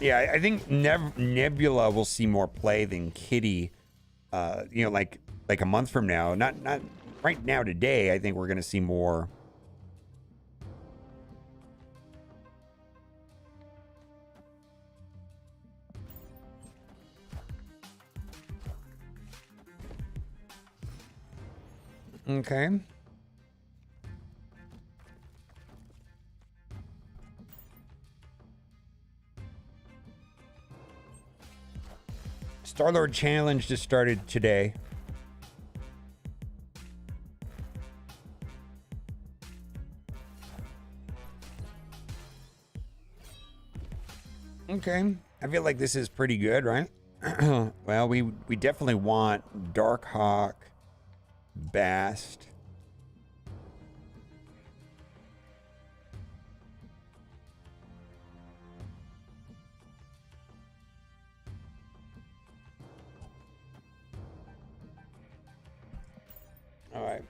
Yeah, I think Nebula will see more play than Kitty. You know, like a month from now. Not right now today. I think we're gonna see more. Okay. Star-Lord Challenge just started today. Okay. I feel like this is pretty good, right? Well, we definitely want Darkhawk, Bast. All right.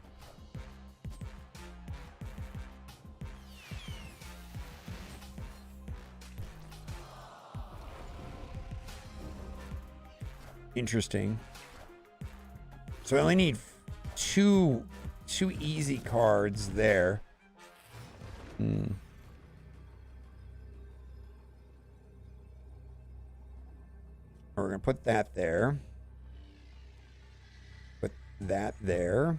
Interesting. So I only need two easy cards there. We're gonna put that there. Put that there.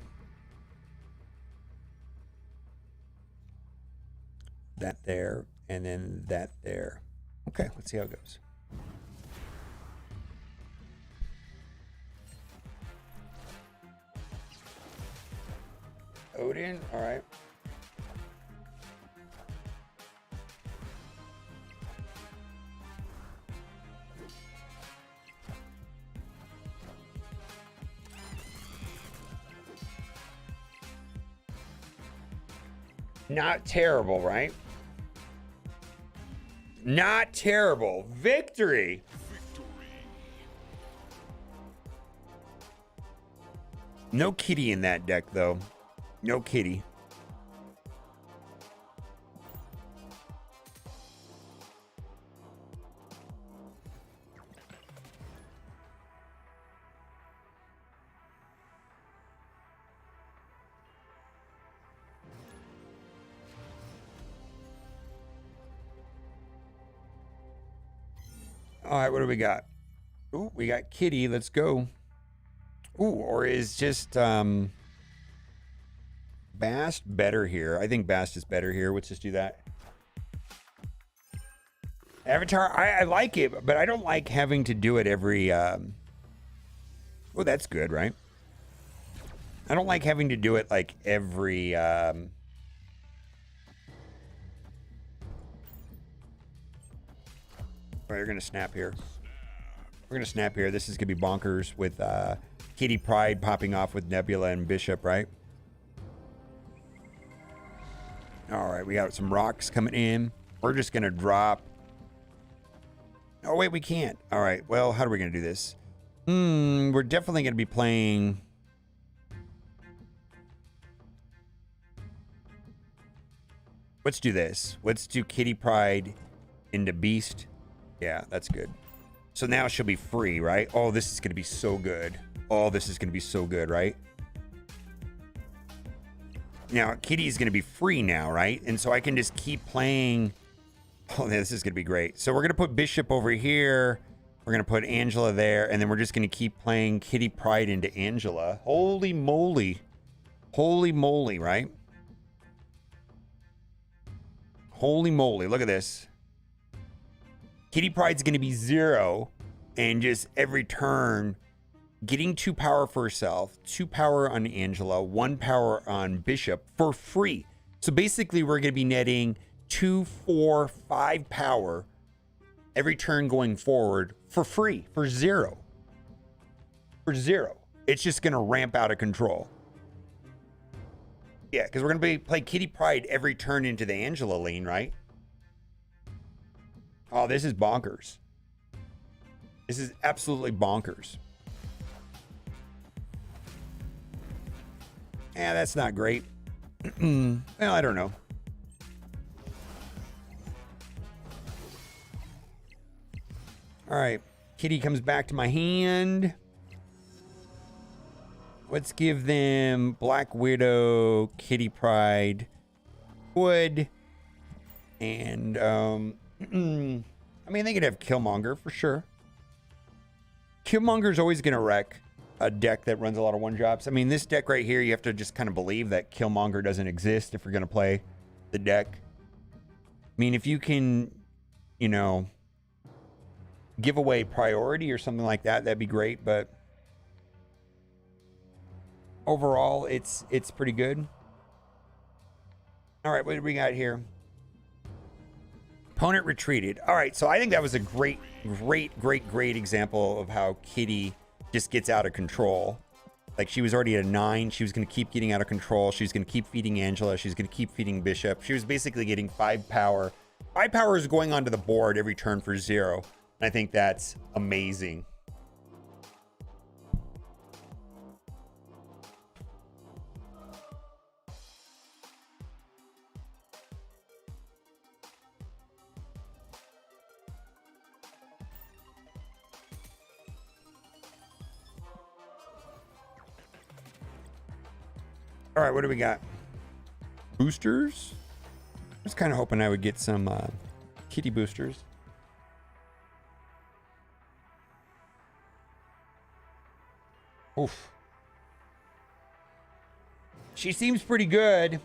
That there, and then that there. Okay, let's see how it goes. Odin, all right. Not terrible, right? Not terrible. Victory. No kitty in that deck, though. No kitty. All right, what do we got? Ooh, we got kitty. Let's go. Ooh, or is just Bast better here? I think Bast is better here. Let's just do that. Avatar, I like it, but I don't like having to do it every... Oh, that's good, right? I don't like having to do it like every... Oh, you're going to snap here. We're going to snap here. This is going to be bonkers with Kitty Pryde popping off with Nebula and Bishop, right? All right, we got some rocks coming in. We're just going to drop... Oh, wait, we can't. All right, well, how are we going to do this? We're definitely going to be playing... Let's do this. Let's do Kitty Pryde into Beast. Yeah, that's good. So now she'll be free, right? Oh, this is going to be so good. Oh, this is going to be so good, right? Now, Kitty is going to be free now, right? And so I can just keep playing. Oh, this is going to be great. So we're going to put Bishop over here. We're going to put Angela there. And then we're just going to keep playing Kitty Pryde into Angela. Holy moly. Holy moly, right? Holy moly. Look at this. Kitty Pryde's going to be 0. And just every turn, getting 2 power for herself, 2 power on Angela, 1 power on Bishop for free. So basically, we're going to be netting 2, 4, 5 power every turn going forward for free, for 0. For 0. It's just going to ramp out of control. Yeah, because we're going to be play Kitty Pryde every turn into the Angela lane, right? Oh, this is bonkers. This is absolutely bonkers. Yeah, that's not great. Well, I don't know. All right. Kitty comes back to my hand. Let's give them Black Widow, Kitty Pryde, Wood, and I mean, they could have Killmonger for sure. Killmonger's always going to wreck a deck that runs a lot of one-drops. I mean, this deck right here, you have to just kind of believe that Killmonger doesn't exist if you're going to play the deck. I mean, if you can, you know, give away priority or something like that, that'd be great. But overall, it's pretty good. All right, what do we got here? Opponent retreated. All right, so I think that was a great example of how Kitty just gets out of control. Like, she was already at a 9. She was going to keep getting out of control. She's going to keep feeding Angela. She's going to keep feeding Bishop. She was basically getting 5 power. 5 power is going onto the board every turn for 0. And I think that's amazing. All right, what do we got? Boosters? I was kind of hoping I would get some Kitty boosters. Oof. She seems pretty good.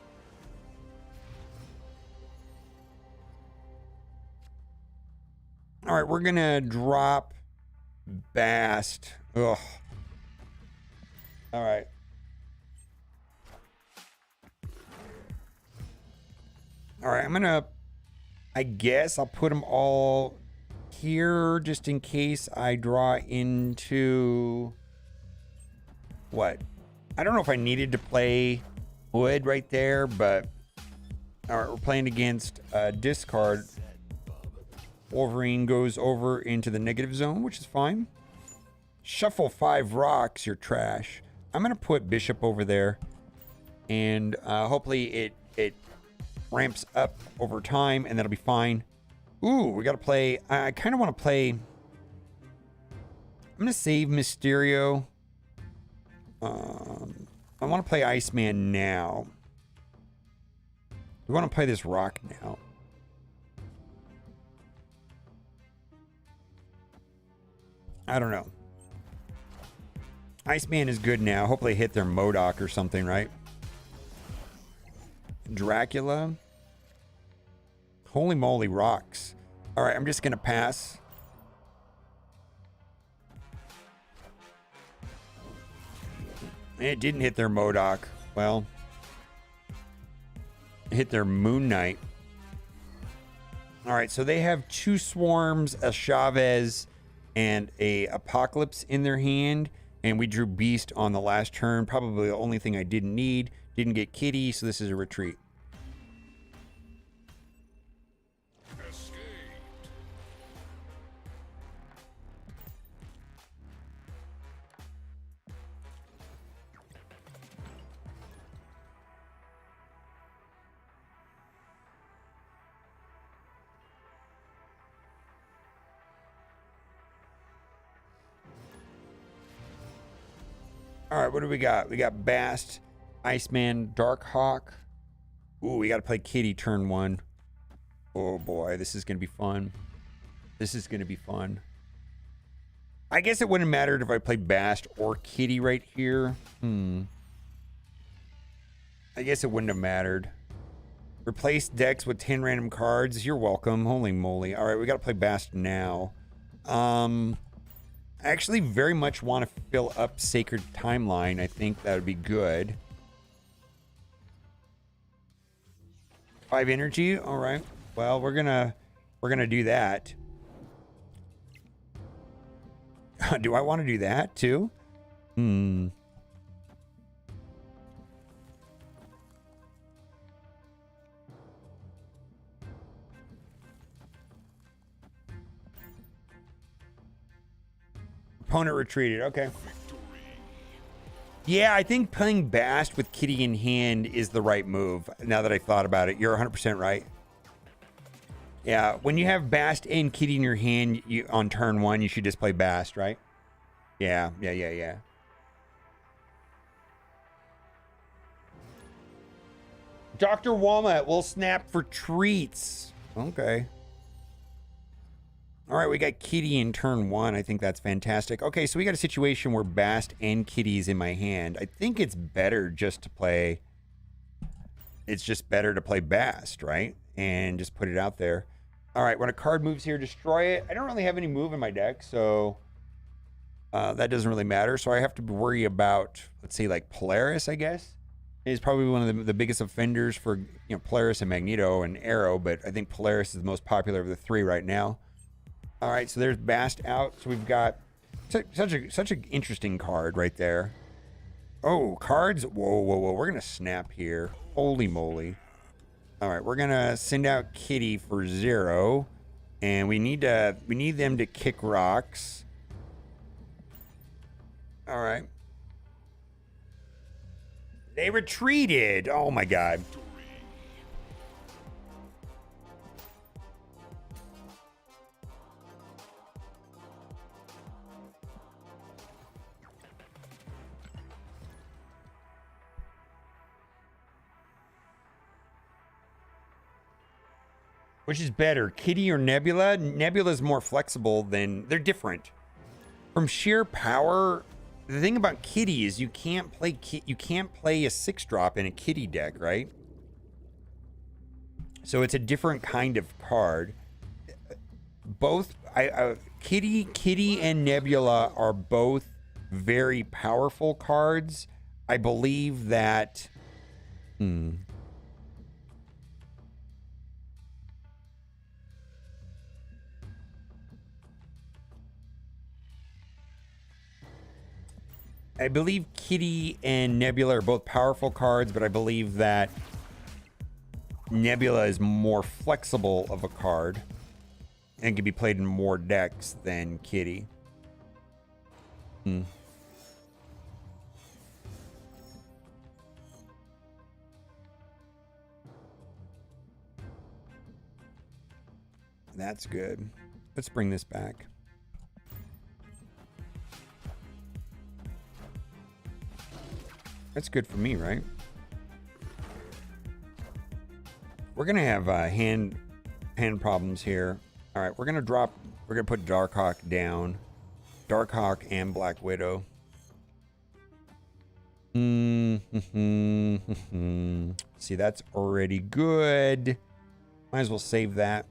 All right, we're going to drop Bast. Ugh. All right. All right, I'm going to, I guess I'll put them all here just in case I draw into, what? I don't know if I needed to play Wood right there, but All right, we're playing against discard. Wolverine goes over into the negative zone, which is fine. Shuffle 5 rocks, you're trash. I'm going to put Bishop over there. And hopefully it ramps up over time, and that'll be fine. Ooh, we got to play. I kind of want to play. I'm going to save Mysterio. I want to play Iceman now. We want to play this rock now. I don't know. Iceman is good now. Hopefully hit their MODOK or something, right? Dracula. Holy moly, rocks. All right, I'm just going to pass. It didn't hit their MODOK. Well, it hit their Moon Knight. All right, so they have 2 Swarms, a Chavez, and a Apocalypse in their hand. And we drew Beast on the last turn. Probably the only thing I didn't need. Didn't get Kitty, so this is a retreat. All right, what do we got? We got Bast, Iceman, Darkhawk. Ooh, we got to play Kitty turn 1. Oh boy, this is going to be fun. This is going to be fun. I guess it wouldn't matter if I played Bast or Kitty right here. I guess it wouldn't have mattered. Replace decks with 10 random cards. You're welcome. Holy moly. All right, we got to play Bast now. I actually very much want to fill up Sacred Timeline. I think that would be good. 5 energy. All right. Well, we're gonna do that. Do I want to do that too? Opponent retreated. Okay. Yeah, I think playing Bast with Kitty in hand is the right move. Now that I thought about it, you're 100% right. Yeah, when you have Bast and Kitty in your hand on turn 1, you should just play Bast, right? Yeah. Dr. Walnut will snap for treats. Okay. All right, we got Kitty in turn 1. I think that's fantastic. Okay, so we got a situation where Bast and Kitty's in my hand. I think it's better just to play... It's just better to play Bast, right? And just put it out there. All right, when a card moves here, destroy it. I don't really have any move in my deck, so... that doesn't really matter. So I have to worry about, let's say, like Polaris, I guess. Is probably one of the biggest offenders for, Polaris and Magneto and Arrow, but I think Polaris is the most popular of the 3 right now. All right, so there's Bast out. So we've got such an interesting card right there. Oh, cards. Whoa. We're going to snap here. Holy moly. All right, we're going to send out Kitty for 0. And we need them to kick rocks. All right. They retreated. Oh, my God. Which is better, Kitty or Nebula? Nebula's more flexible than... They're different. From sheer power, the thing about Kitty is you can't play a 6-drop in a Kitty deck, right? So it's a different kind of card. Both... Kitty and Nebula are both very powerful cards. I believe that... I believe Kitty and Nebula are both powerful cards, but I believe that Nebula is more flexible of a card and can be played in more decks than Kitty. That's good. Let's bring this back. That's good for me, right? We're gonna have hand problems here. All right, we're gonna put Darkhawk down. Darkhawk and Black Widow. See, that's already good. Might as well save that.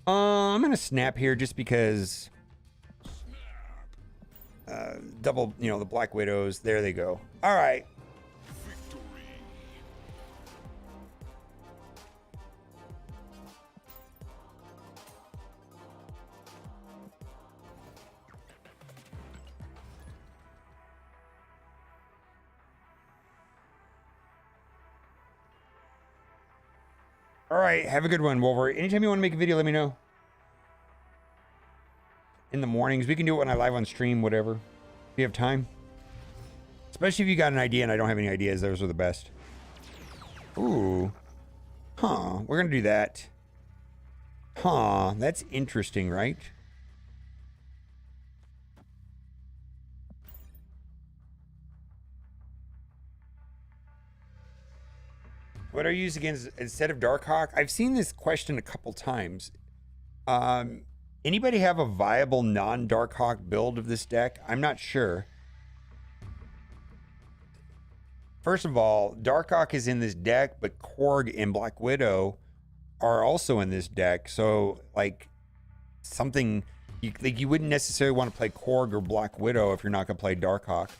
I'm gonna snap here just because double, you know, the Black Widows. There they go. All right. All right, have a good one, Wolver. Anytime you want to make a video, let me know. In the mornings, we can do it when I live on stream, whatever. If you have time. Especially if you got an idea and I don't have any ideas, those are the best. Ooh. Huh, we're gonna do that. Huh, that's interesting, right? What are you using against instead of Darkhawk? I've seen this question a couple times. Anybody have a viable non-Darkhawk build of this deck? I'm not sure. First of all, Darkhawk is in this deck, but Korg and Black Widow are also in this deck. So, like, something you wouldn't necessarily want to play Korg or Black Widow if you're not gonna play Darkhawk.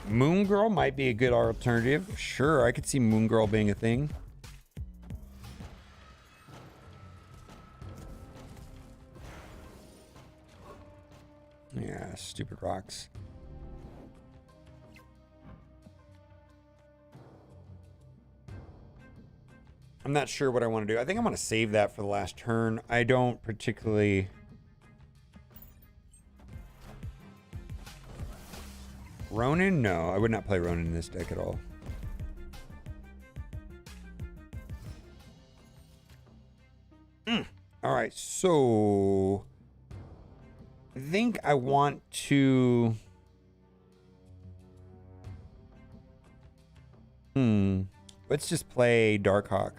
Moon Girl might be a good alternative. Sure, I could see Moon Girl being a thing. Yeah, stupid rocks. I'm not sure what I want to do. I think I'm going to save that for the last turn. I don't particularly... Ronin? No, I would not play Ronin in this deck at all. All right, so I think I want to... Let's just play Darkhawk.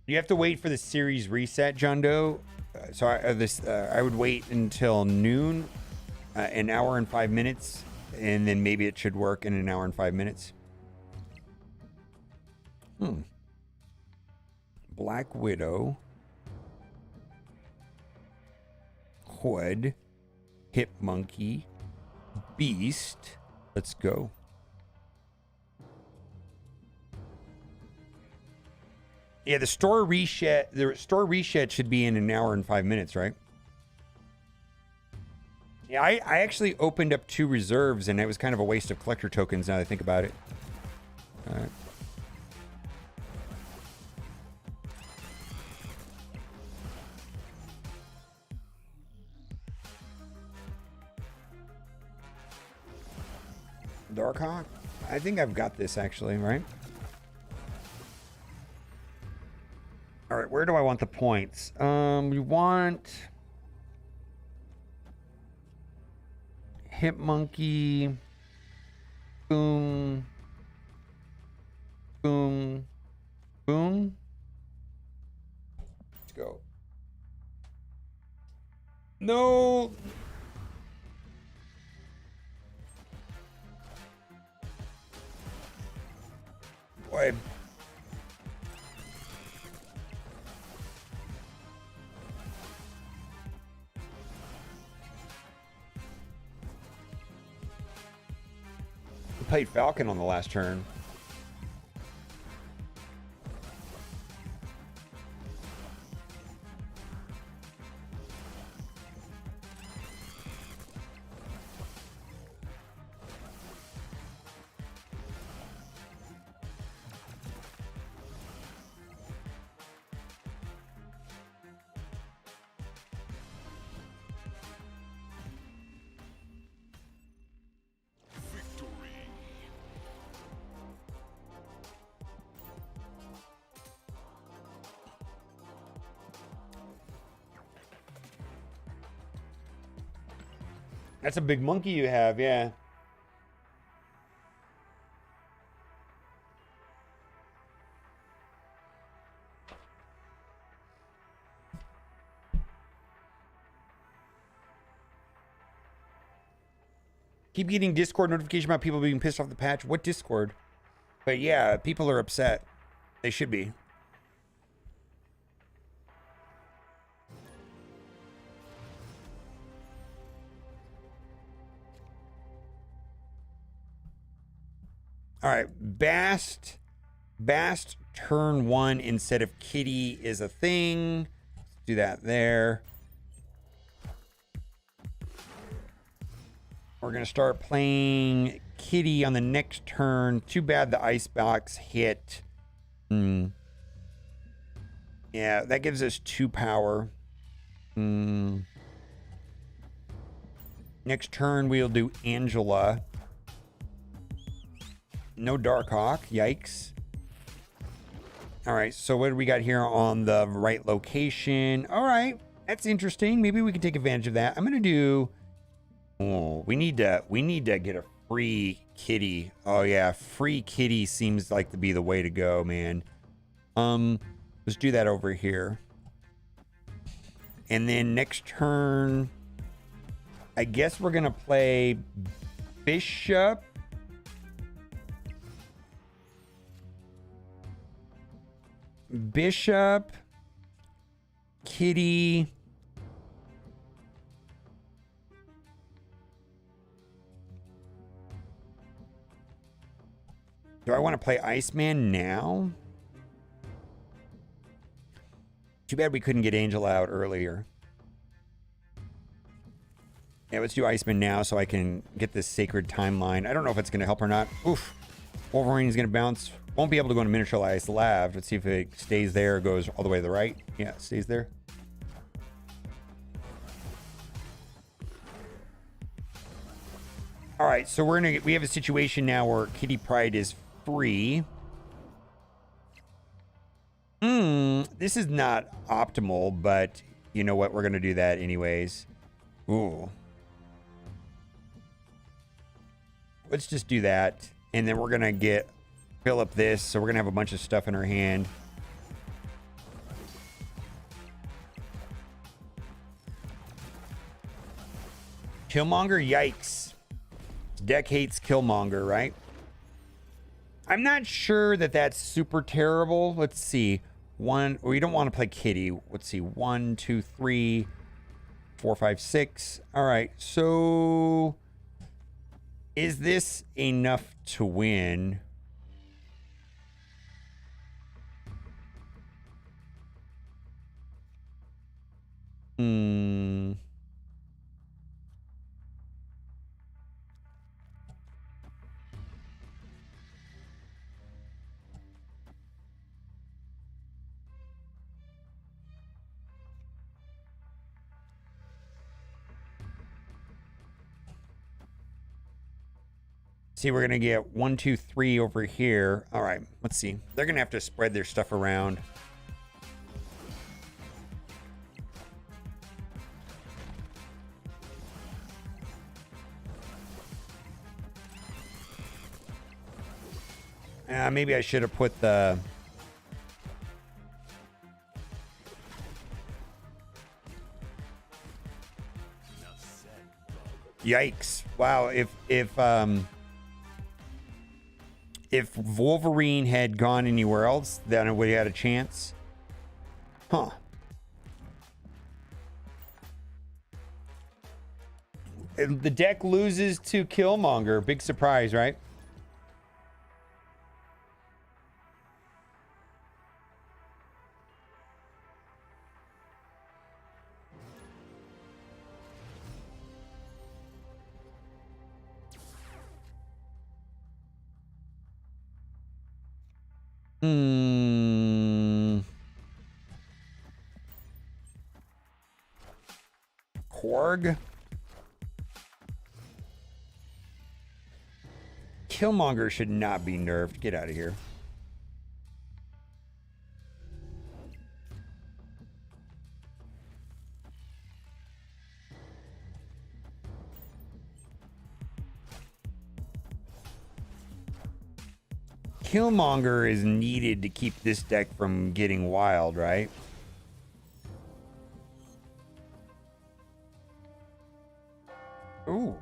You have to wait for the series reset, John Doe. So I would wait until noon, an hour and 5 minutes, and then maybe it should work in an hour and 5 minutes. Black Widow, Hood, Hip Monkey, Beast. Let's go. Yeah, the store reshed should be in an hour and 5 minutes, right? Yeah, I actually opened up 2 reserves, and it was kind of a waste of collector tokens now that I think about it. All right. Darkhawk? I think I've got this actually, right? All right, where do I want the points? We want Hip Monkey, boom, boom, boom. Let's go. No. Boy. played Falcon on the last turn. That's a big monkey you have, yeah. Keep getting Discord notification about people being pissed off the patch. What Discord? But yeah, people are upset. They should be. All right, Bast turn 1 instead of Kitty is a thing. Let's do that there. We're gonna start playing Kitty on the next turn. Too bad the Icebox hit. Yeah, that gives us 2 power. Next turn we'll do Angela. No Darkhawk, yikes. All right, so what do we got here on the right location? All right, that's interesting. Maybe we can take advantage of that. I'm gonna do, oh, we need to get a free Kitty. Oh yeah, free Kitty seems like to be the way to go, man. Let's do that over here. And then next turn, I guess we're gonna play Bishop. Bishop, Kitty, do I want to play Iceman now? Too bad we couldn't get Angel out earlier. Yeah, let's do Iceman now so I can get this sacred timeline. I don't know if it's going to help or not. Oof. Wolverine's going to bounce. Won't be able to go into miniaturized lab. Let's see if it stays there or goes all the way to the right. Yeah, it stays there. All right, so we have a situation now where Kitty Pryde is free. This is not optimal, but you know what? We're gonna do that anyways. Ooh. Let's just do that, and then we're gonna fill up this, so we're gonna have a bunch of stuff in our hand. Killmonger, yikes. Deck hates Killmonger, right? I'm not sure that that's super terrible. Let's see. We don't want to play Kitty. Let's see. 1, 2, 3, 4, 5, 6. All right. So is this enough to win? See, we're gonna get 1, 2, 3 over here. All right, let's see. They're gonna have to spread their stuff around. Maybe I should have put the... Yikes. Wow, if Wolverine had gone anywhere else, then it would have had a chance. Huh. The deck loses to Killmonger. Big surprise, right? Korg. Killmonger should not be nerfed. Get out of here. Killmonger is needed to keep this deck from getting wild, right? Ooh.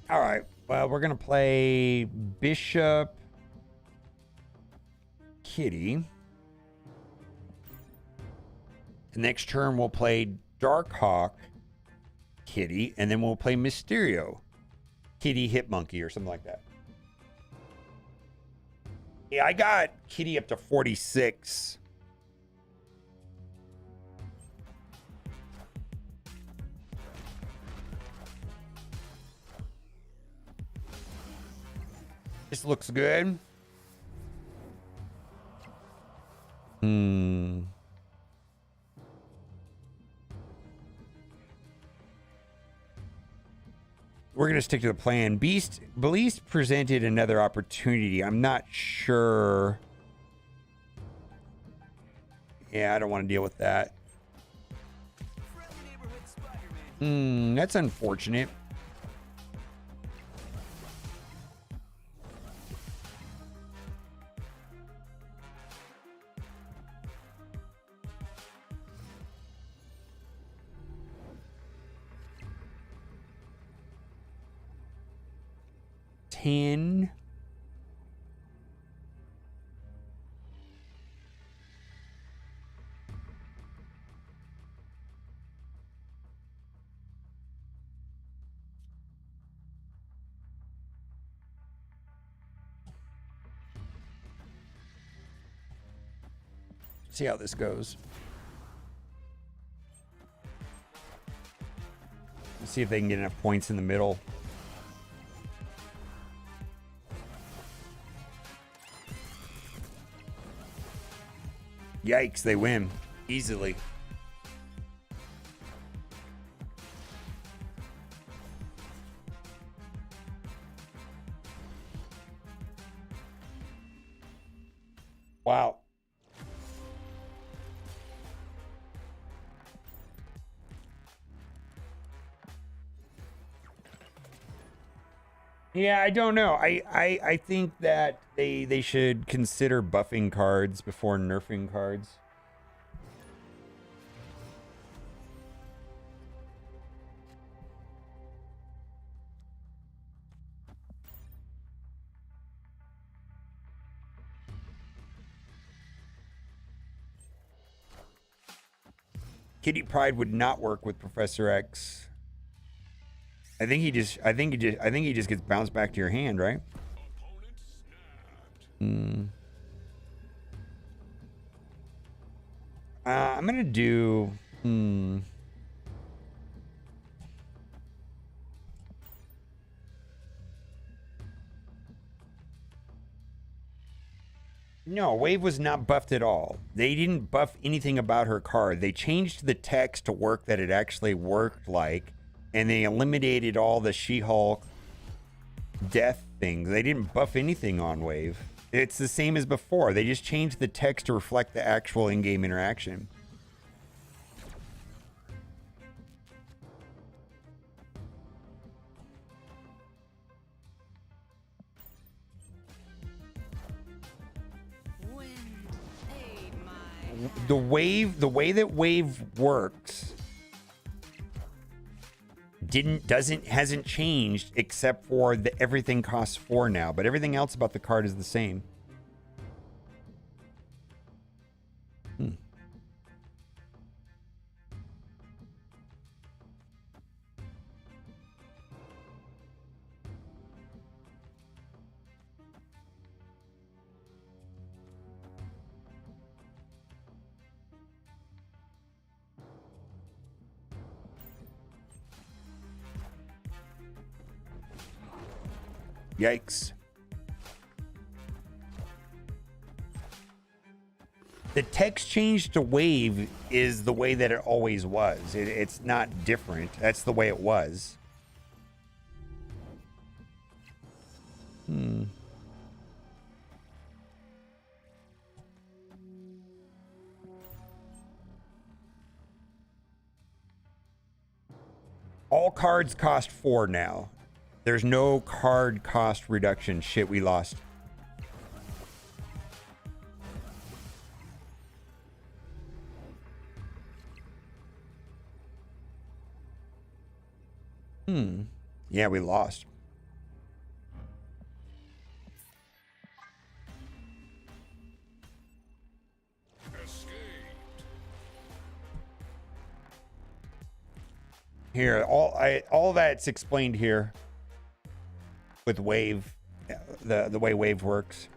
All right. Well, we're going to play Bishop Kitty. The next turn, we'll play Darkhawk Kitty, and then we'll play Mysterio Kitty Hitmonkey or something like that. Yeah, I got Kitty up to 46. This looks good. We're going to stick to the plan. Beast presented another opportunity. I'm not sure. Yeah, I don't want to deal with that. That's unfortunate. See how this goes. Let's see if they can get enough points in the middle. Yikes, they win easily. Wow. Yeah, I don't know. I think that they should consider buffing cards before nerfing cards. Kitty Pryde would not work with Professor X. I think he just gets bounced back to your hand, right? I'm gonna do. No, Wave was not buffed at all. They didn't buff anything about her card. They changed the text to work that it actually worked like, and they eliminated all the She-Hulk death things. They didn't buff anything on Wave. It's the same as before. They just changed the text to reflect the actual in-game interaction. The way that Wave works hasn't changed except for the everything costs 4 now, but everything else about the card is the same. Yikes. The text change to wave is the way that it always was. It's not different. That's the way it was. All cards cost 4 now. There's no card cost reduction. Shit, we lost. Yeah, we lost. Here, all that's explained here with wave, the way wave works.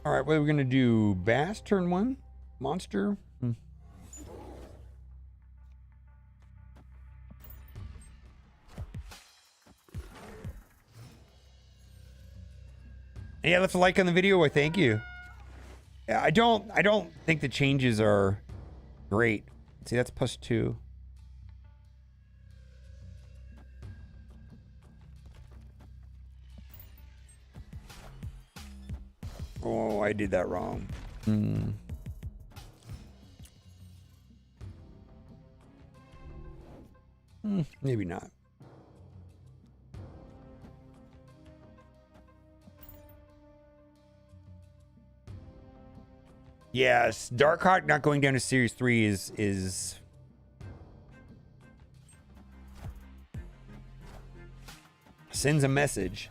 All right, what are we gonna do? Bass turn 1, monster. Yeah, left a like on the video. Well, thank you. Yeah, I don't think the changes are great. See, that's +2. Oh, I did that wrong. Maybe not. Yes, Darkhawk not going down to Series 3 is sends a message.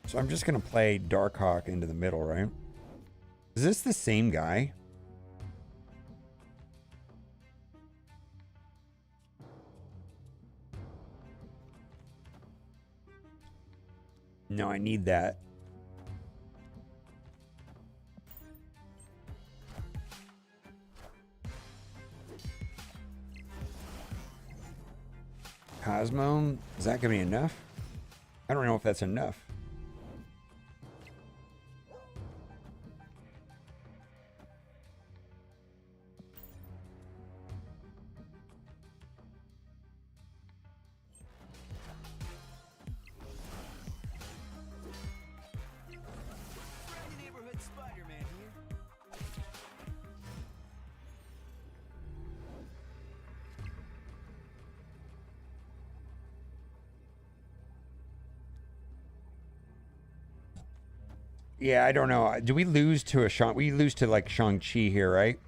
So I'm just gonna play Darkhawk into the middle, right? Is this the same guy? No, I need that. Cosmo, is that gonna be enough? I don't know if that's enough. Yeah, I don't know. Do we lose to a Shang? We lose to like Shang-Chi here, right?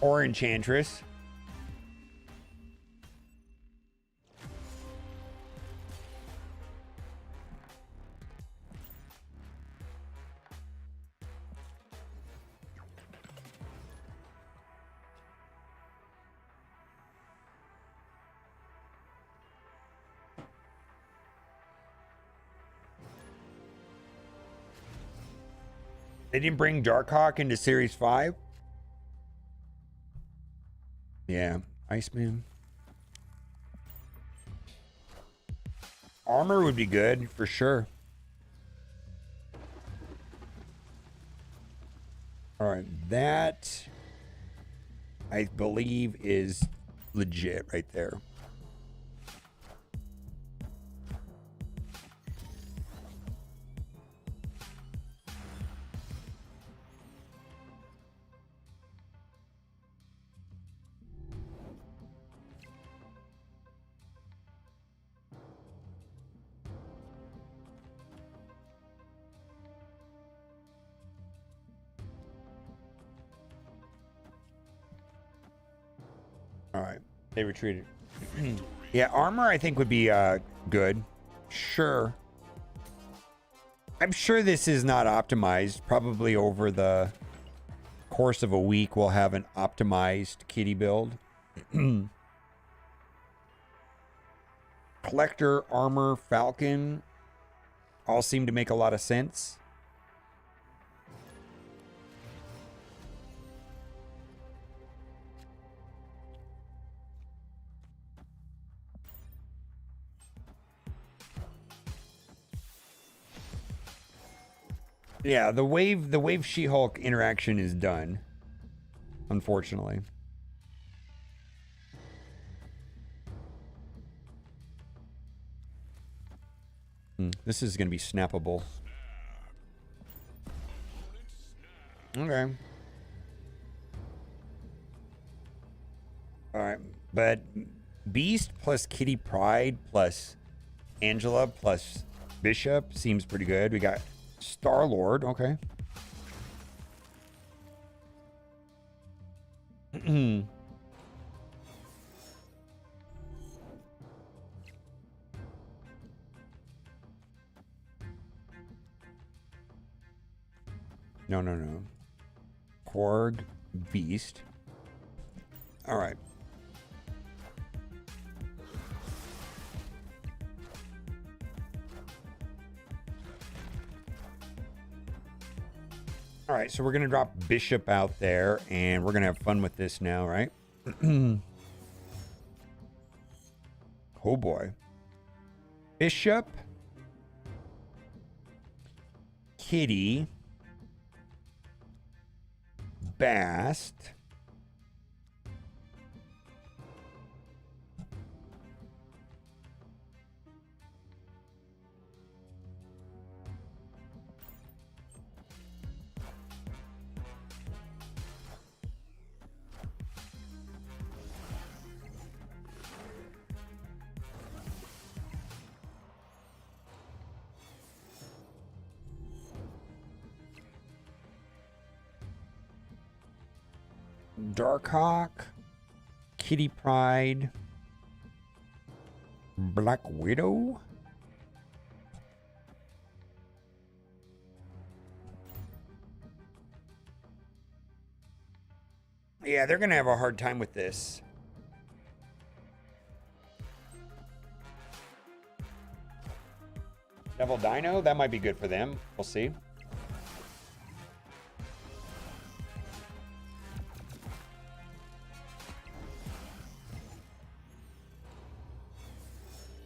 Or Enchantress. They didn't bring Darkhawk into Series 5? Yeah, Iceman. Armor would be good, for sure. Alright, that I believe is legit right there. All right. They retreated. Yeah, armor I think would be good. Sure. I'm sure this is not optimized. Probably over the course of a week, we'll have an optimized kitty build. Collector, armor, falcon all seem to make a lot of sense. Yeah, the wave She-Hulk interaction is done, unfortunately. This is going to be snappable. Okay. All right, but Beast plus Kitty Pryde plus Angela plus Bishop seems pretty good. We got Star-Lord, okay. No. Korg, Beast. All right. All right, so we're going to drop Bishop out there, and we're going to have fun with this now, right? Oh, boy. Bishop. Kitty. Bast. Darkhawk, Kitty Pryde, Black Widow. Yeah, they're gonna have a hard time with this. Devil Dino, that might be good for them. We'll see.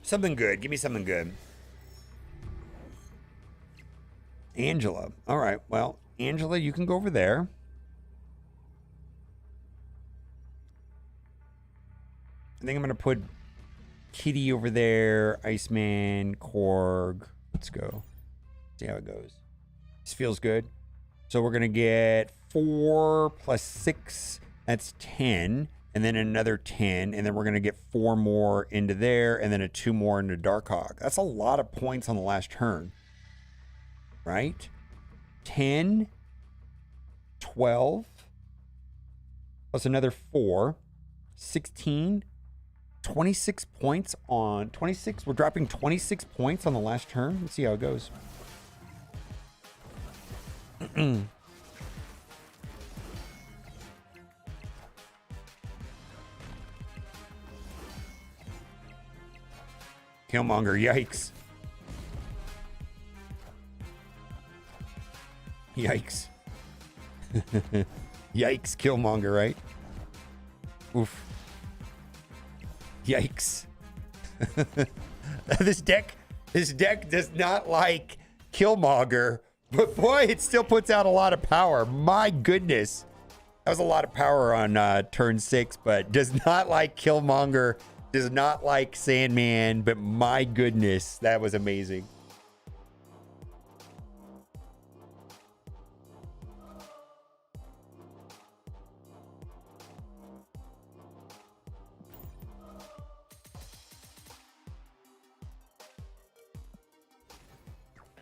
Something good. Give me something good. Angela. All right. Well, Angela, you can go over there. I think I'm going to put Kitty over there. Iceman, Korg. Let's go. See how it goes. This feels good. So we're going to get 4 plus 6. That's 10. And then another 10, and then we're going to get 4 more into there, and then a 2 more into Darkhawk. That's a lot of points on the last turn, right? 10, 12, plus another 4, 16, 26 points on 26. We're dropping 26 points on the last turn. Let's see how it goes. Killmonger, yikes. Yikes. Yikes, Killmonger, right? Oof. Yikes. This deck does not like Killmonger, but boy, it still puts out a lot of power. My goodness. That was a lot of power on turn 6, but does not like Killmonger. Does not like Sandman, but my goodness, that was amazing.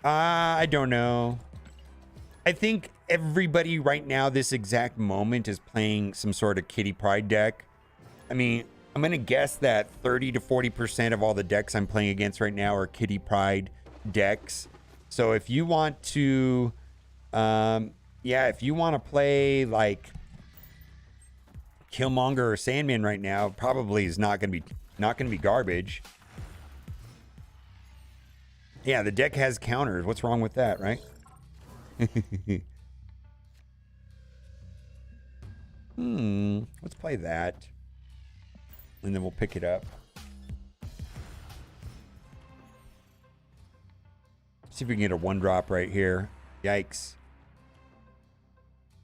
I don't know. I think everybody right now, this exact moment, is playing some sort of Kitty Pryde deck. I mean, I'm going to guess that 30 to 40% of all the decks I'm playing against right now are Kitty Pryde decks. So if you want to, yeah, if you want to play like Killmonger or Sandman right now, probably is not going to be garbage. Yeah, the deck has counters. What's wrong with that, right? Let's play that. And then we'll pick it up. See if we can get a 1-drop right here. Yikes.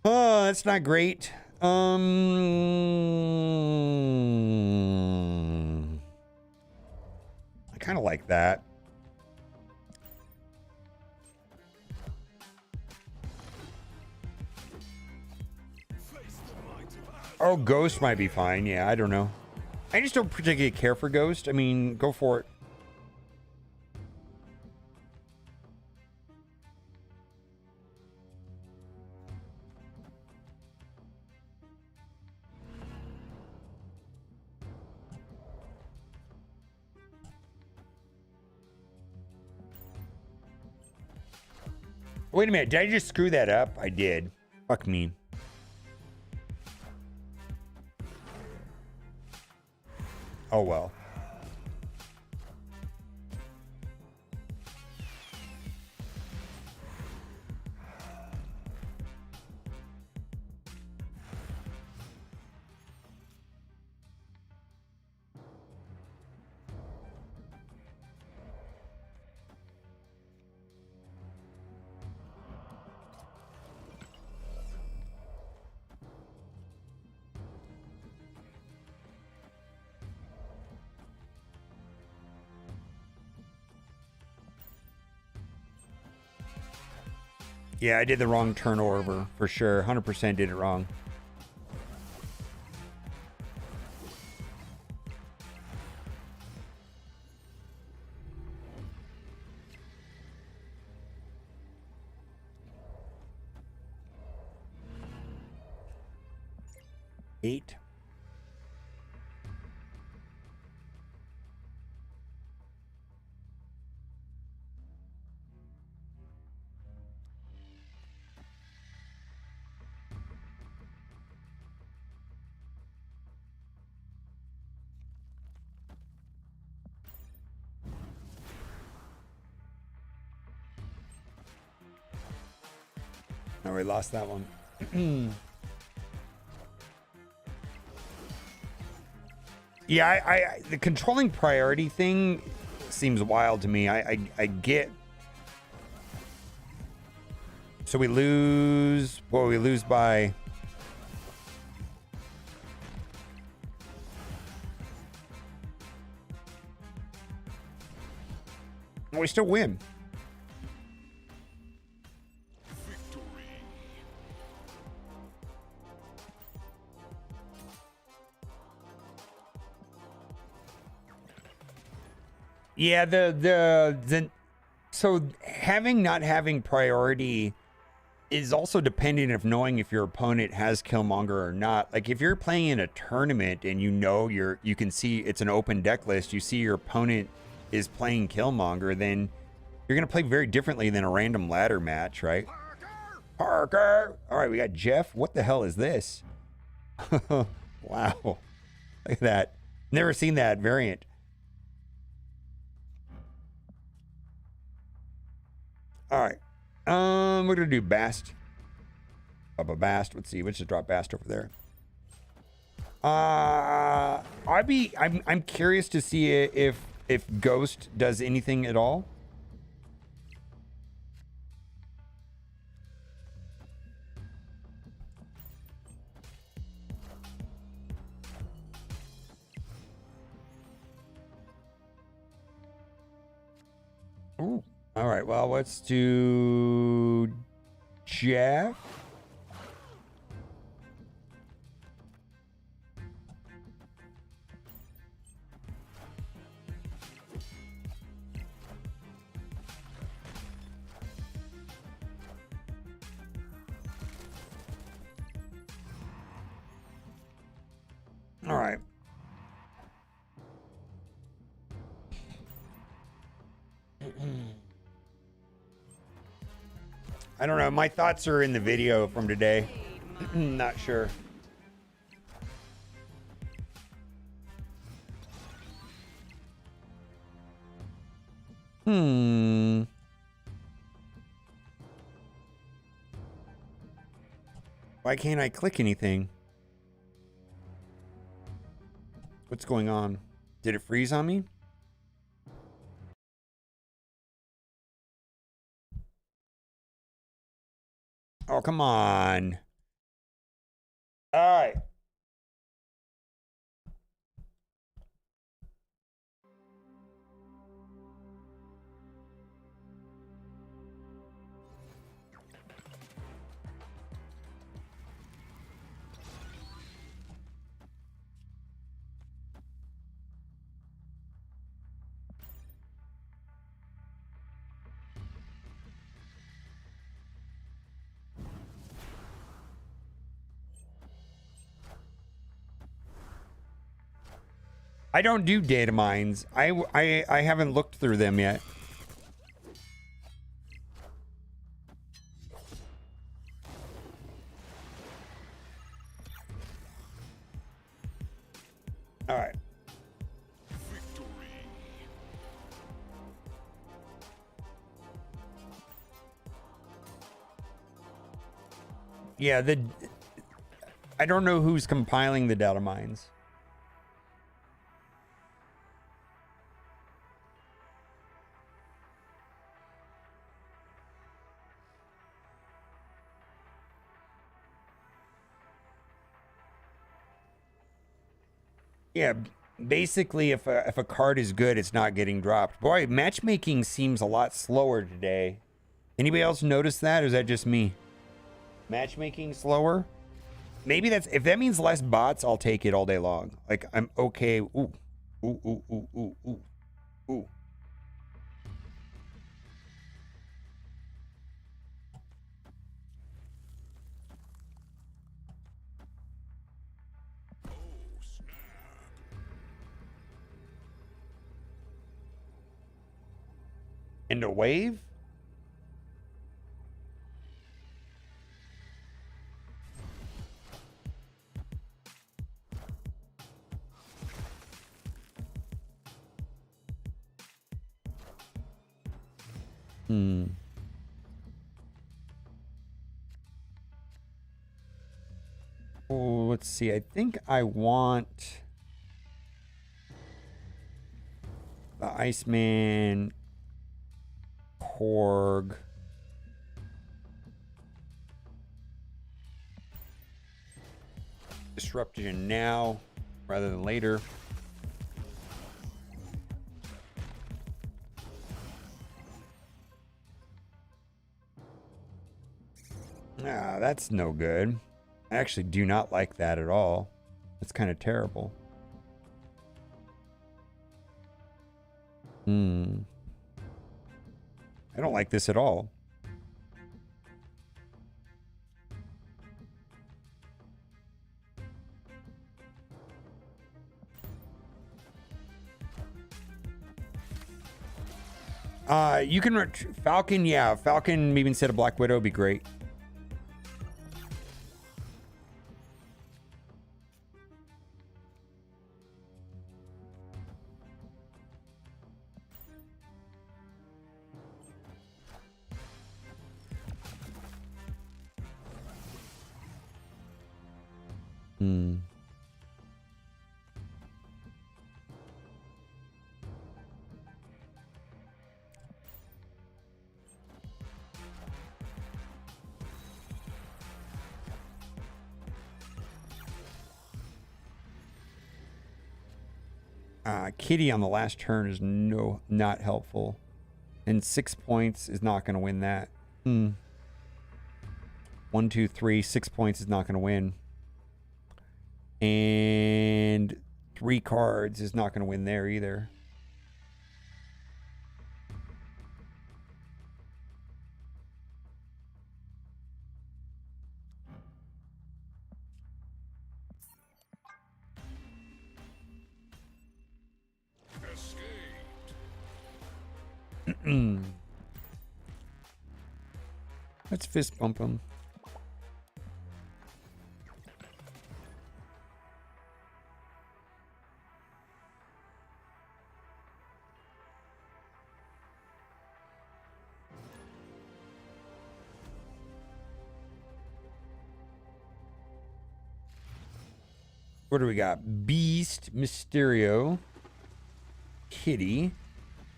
Oh, that's not great. I kind of like that. Oh, Ghost might be fine. Yeah, I don't know. I just don't particularly care for Ghost. I mean, go for it. Wait a minute. Did I just screw that up? I did. Fuck me. Oh, well. Yeah, I did the wrong turnover for sure. 100% did it wrong. Eight. Oh, we lost that one. Yeah, I the controlling priority thing seems wild to me. I get. So we lose. Well, we lose by. Well, we still win. Yeah, so not having priority is also dependent of knowing if your opponent has Killmonger or not. Like if you're playing in a tournament and you know you can see it's an open deck list, you see your opponent is playing Killmonger, then you're gonna play very differently than a random ladder match, right? Parker! All right, we got Jeff. What the hell is this? Wow. Look at that. Never seen that variant. All right. We're gonna do Bast. Up a Bast. Let's see. Let's just drop Bast over there. I'm curious to see if Ghost does anything at all. Ooh. All right, well, let's do Jeff. All right. I don't know. My thoughts are in the video from today. Not sure. Why can't I click anything? What's going on? Did it freeze on me? Oh, come on. All right. I don't do data mines. I haven't looked through them yet. All right. Yeah, I don't know who's compiling the data mines. Yeah, basically, if a card is good, it's not getting dropped. Boy, matchmaking seems a lot slower today. Anybody else notice that, or is that just me? Matchmaking slower? Maybe that's, if that means less bots, I'll take it all day long. Like, I'm okay. Ooh, ooh, ooh, ooh, ooh, ooh, ooh. And a wave? Oh, let's see. I think I want the Iceman, Korg. Disruption now rather than later. Ah, that's no good. I actually do not like that at all. That's kind of terrible. I don't like this at all. You can Falcon, yeah, Falcon maybe instead of Black Widow would be great. Kitty on the last turn is not helpful. And 6 points is not going to win that. 1, 2, 3, 6 points is not going to win. And 3 cards is not going to win there either. Let's fist bump him. What do we got? Beast, Mysterio, Kitty.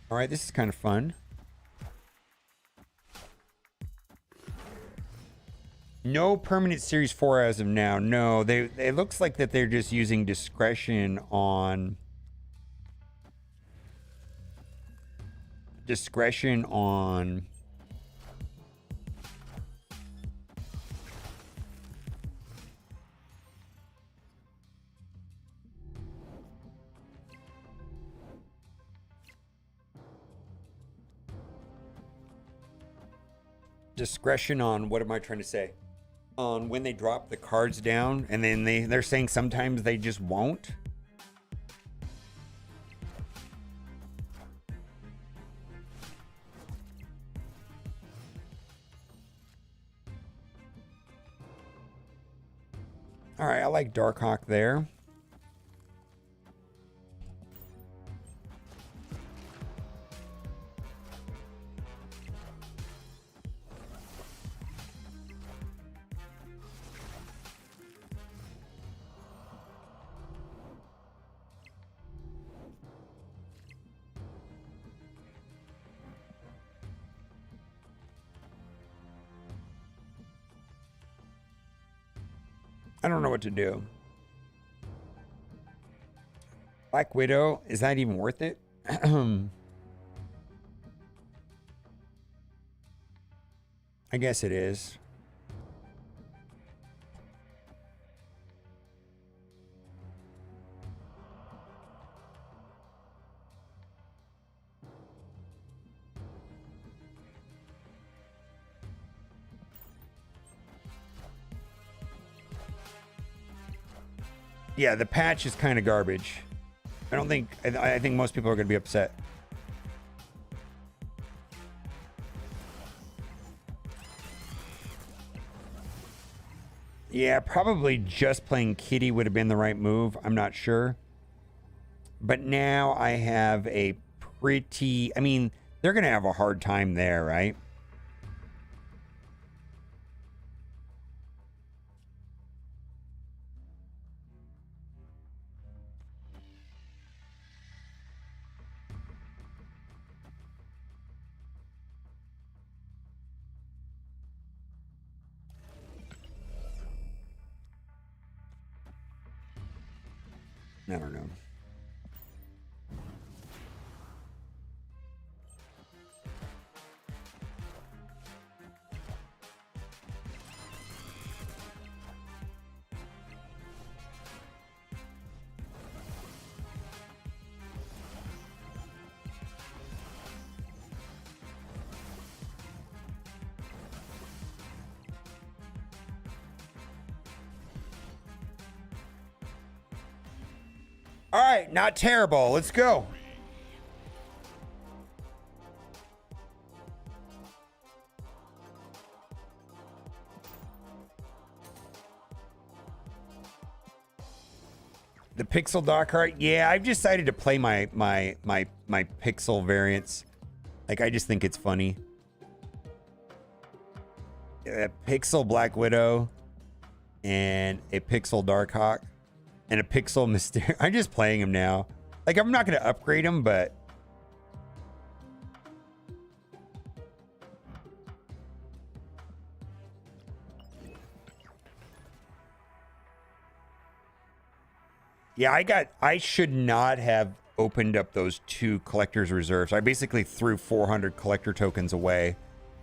All right, this is kind of fun. No permanent Series 4 as of now. No, it looks like that they're just using discretion on what am I trying to say? On when they drop the cards down, and then they're saying sometimes they just won't. All right, I like Darkhawk there. I don't know what to do. Black Widow, is that even worth it? I guess it is. Yeah, the patch is kind of garbage. I think most people are going to be upset. Yeah, probably just playing Kitty would have been the right move. I'm not sure. But now I have a pretty... I mean, they're going to have a hard time there, right? I don't know. All right, not terrible. Let's go. The Pixel Dark Heart. Yeah, I've decided to play my Pixel variants. Like, I just think it's funny. A Pixel Black Widow and a Pixel Darkhawk and a Pixel Mysterio. I'm just playing him now. Like, I'm not going to upgrade him, but... Yeah, I should not have opened up those 2 collector's reserves. I basically threw 400 collector tokens away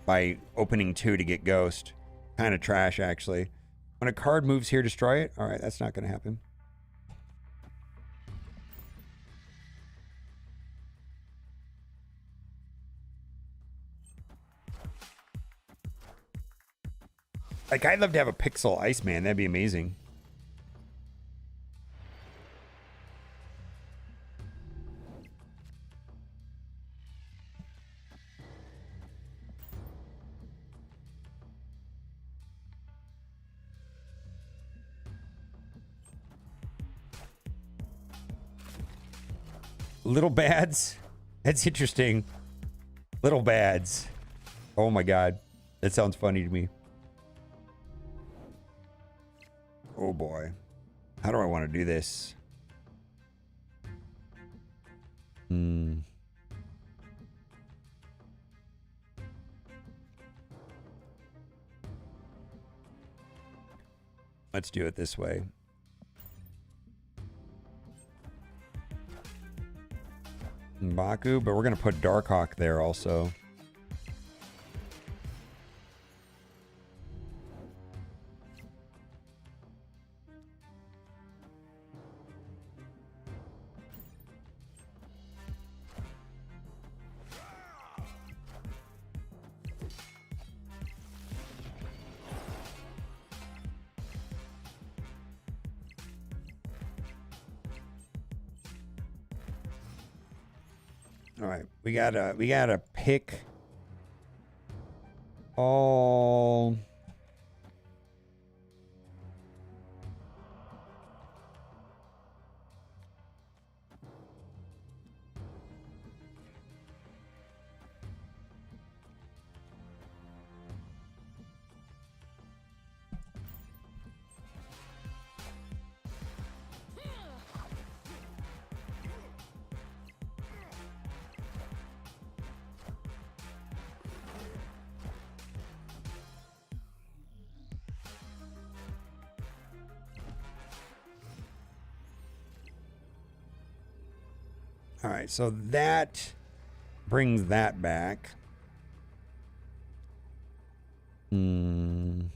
by opening 2 to get Ghost. Kind of trash, actually. When a card moves here, destroy it? All right, that's not going to happen. Like, I'd love to have a Pixel Iceman. That'd be amazing. Little bads? That's interesting. Little bads. Oh my god. That sounds funny to me. Oh boy. How do I want to do this? Let's do it this way. M'Baku, but we're going to put Darkhawk there also. All right, we gotta pick all. All right, so that brings that back. 3-3.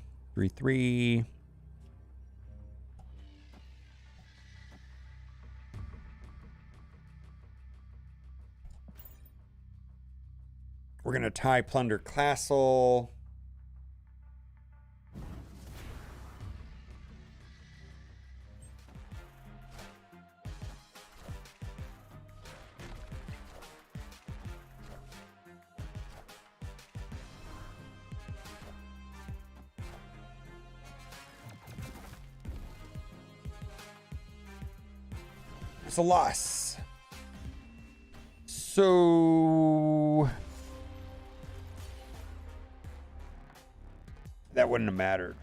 We're gonna tie Plunder Castle. It's a loss. So that wouldn't have mattered.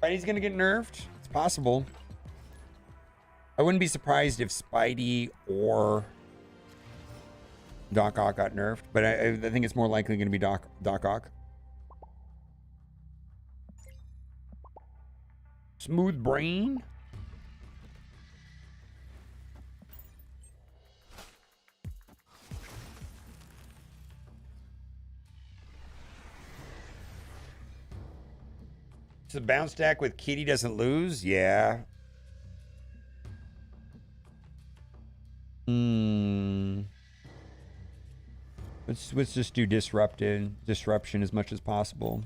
Spidey's gonna get nerfed. It's possible. I wouldn't be surprised if Spidey or Doc Ock got nerfed, but I think it's more likely going to be Doc Ock. Smooth brain. It's a bounce stack with Kitty doesn't lose. Yeah. Let's just do disruption as much as possible.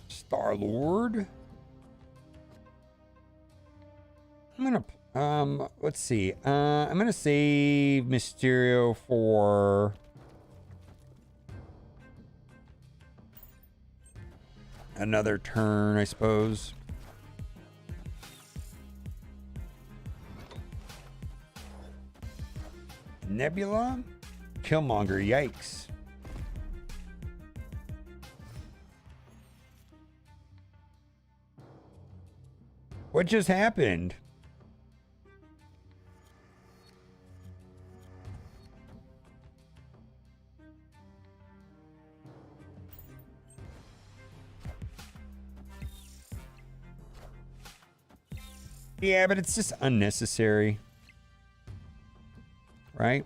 Star-Lord. I'm gonna let's see. I'm gonna save Mysterio for another turn, I suppose. Nebula? Killmonger, yikes. What just happened? Yeah, but it's just unnecessary. Right?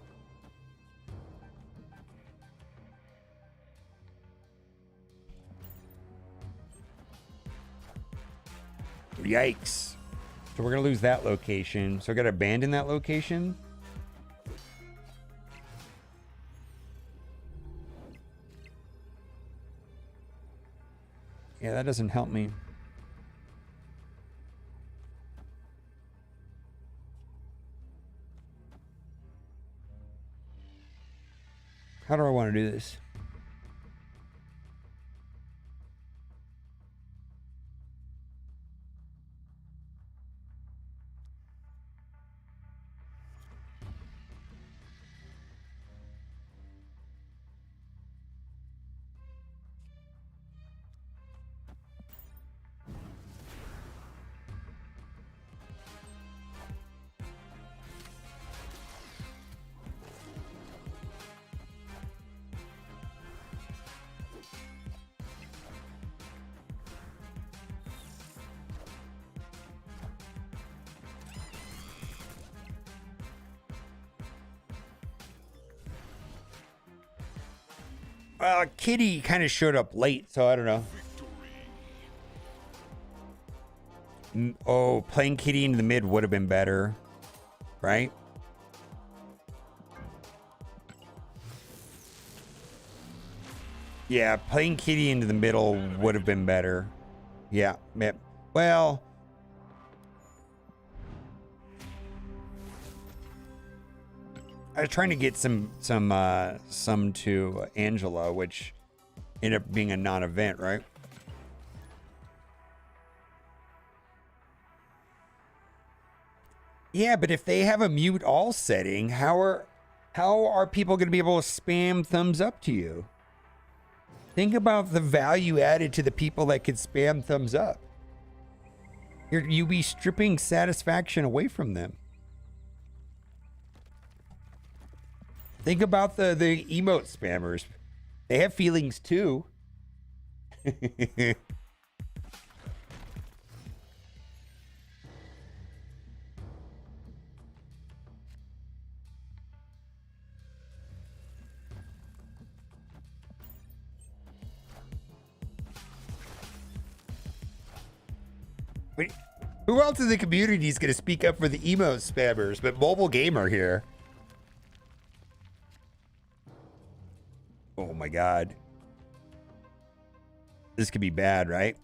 Yikes. So we're going to lose that location. So I got to abandon that location. Yeah, that doesn't help me. How do I want to do this? Kitty kind of showed up late, so I don't know. Oh, playing Kitty into the mid would have been better, right? Yeah, playing Kitty into the middle would have been better. Yeah, well, I was trying to get some to Angela, which ended up being a non-event, right? Yeah, but if they have a mute all setting, how are people going to be able to spam thumbs up to you? Think about the value added to the people that could spam thumbs up. You'll be stripping satisfaction away from them. Think about the emote spammers. They have feelings too. Who else in the community is going to speak up for the emote spammers but Mobile Gamer here? Oh my god. This could be bad, right?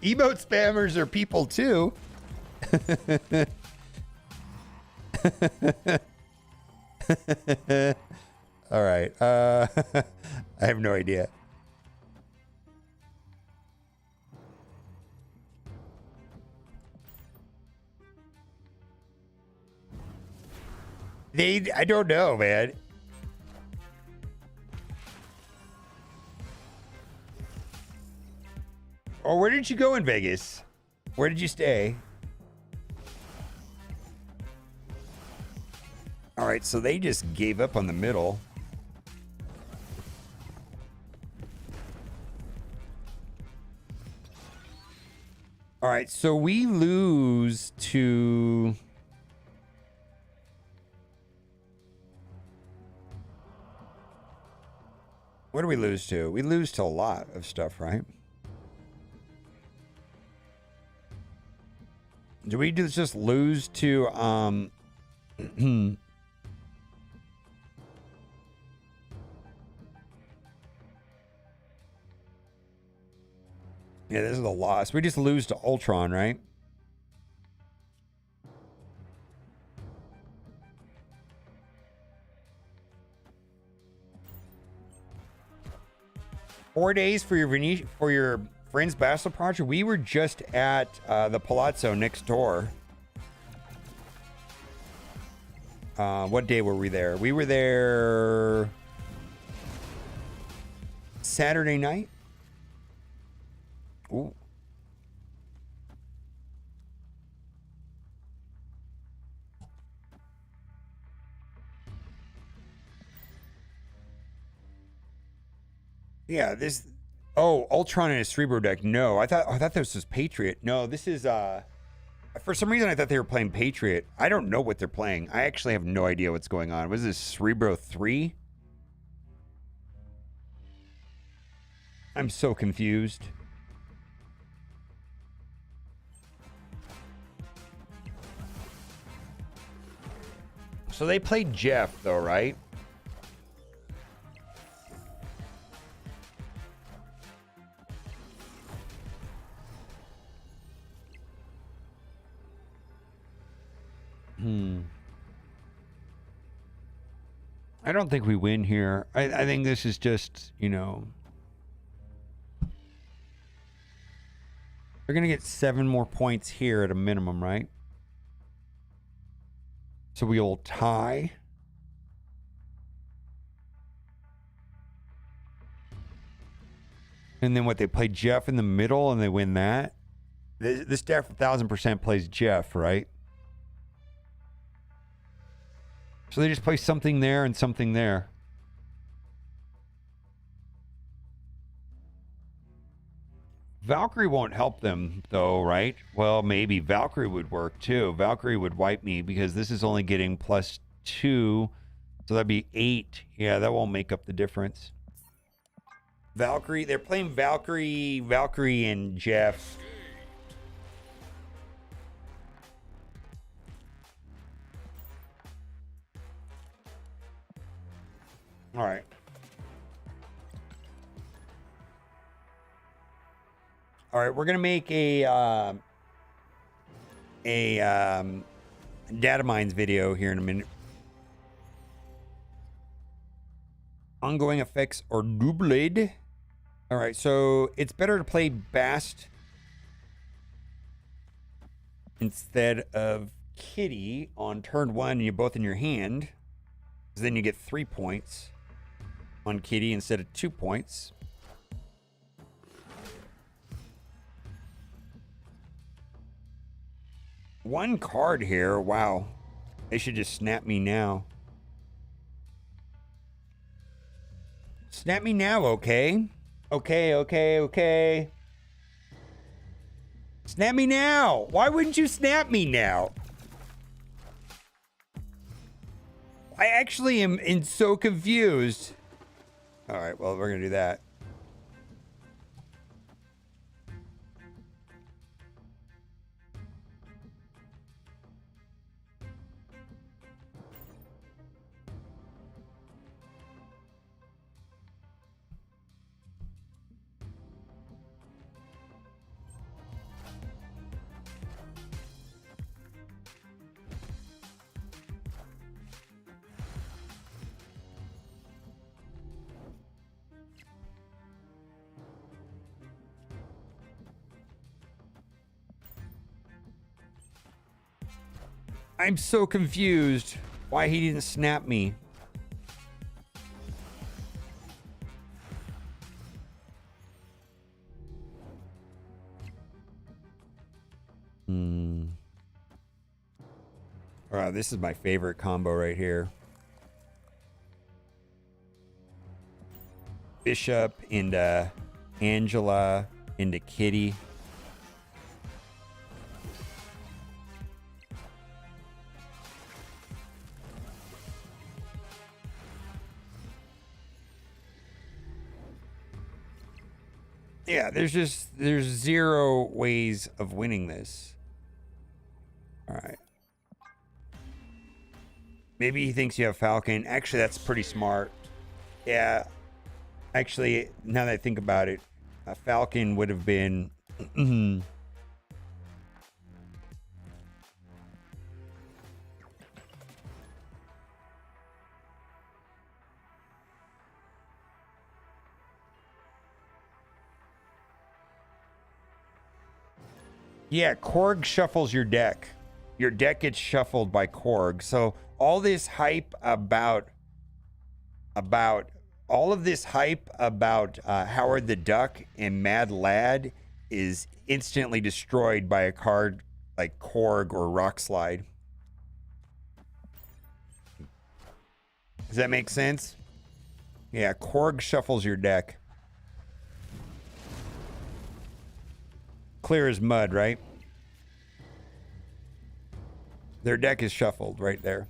Emote spammers are people too. All right. I have no idea. I don't know, man. Oh, where did you go in Vegas? Where did you stay? All right, so they just gave up on the middle. All right, so we lose to... What do we lose to? We lose to a lot of stuff, right? Do we just lose to yeah, this is a loss. We just lose to Ultron, right? Four days for your friend's bachelor project. We were just at the Palazzo next door. What day were we there? We were there Saturday night. Ooh. Yeah, this... Oh, Ultron and his Cerebro deck. No, I thought this was Patriot. No, this is... For some reason, I thought they were playing Patriot. I don't know what they're playing. I actually have no idea what's going on. What is this, Cerebro 3? I'm so confused. So they played Jeff, though, right? I don't think we win here. I think this is just, you know... They're going to get 7 more points here at a minimum, right? So we'll tie. And then what, they play Jeff in the middle and they win that? This deck 1000% plays Jeff, right? So they just play something there and something there. Valkyrie won't help them, though, right? Well, maybe Valkyrie would work, too. Valkyrie would wipe me because this is only getting +2. So that'd be 8. Yeah, that won't make up the difference. Valkyrie, they're playing Valkyrie and Jeff. All right. All right, we're gonna make a data mines video here in a minute. Ongoing effects or doubled. All right, so it's better to play Bast instead of Kitty on turn 1, and you're both in your hand. Because then you get 3 points on Kitty instead of 2 points. One card here. Wow. They should just snap me now. Snap me now, okay? Okay. Snap me now. Why wouldn't you snap me now? I actually am so confused. All right, well, we're going to do that. I'm so confused why he didn't snap me. All right, this is my favorite combo right here. Bishop into Angela into Kitty. Yeah, there's 0 ways of winning this. All right. Maybe he thinks you have Falcon. Actually, that's pretty smart. Yeah. Actually, now that I think about it, a Falcon would have been... Yeah, Korg shuffles your deck. Your deck gets shuffled by Korg. So all this hype about Howard the Duck and Mad Lad is instantly destroyed by a card like Korg or Rockslide. Does that make sense? Yeah, Korg shuffles your deck. Clear as mud, right? Their deck is shuffled right there.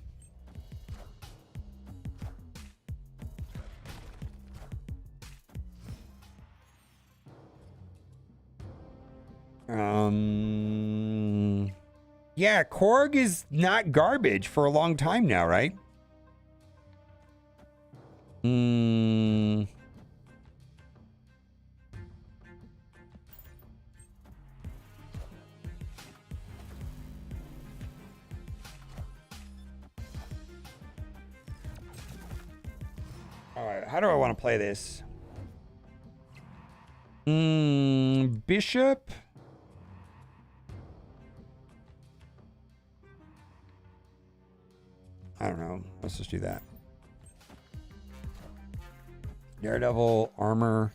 Yeah, Korg is not garbage for a long time now, right? How do I want to play this? Bishop. I don't know. Let's just do that. Daredevil, armor.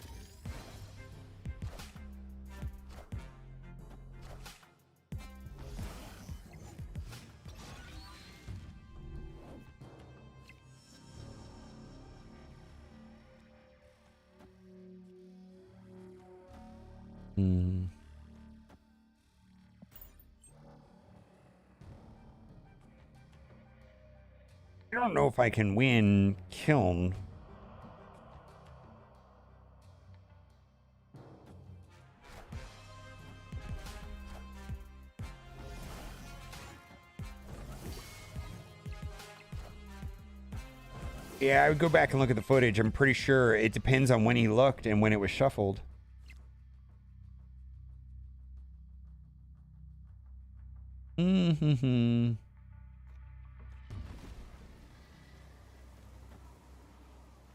I don't know if I can win Kiln. Yeah, I would go back and look at the footage. I'm pretty sure it depends on when he looked and when it was shuffled.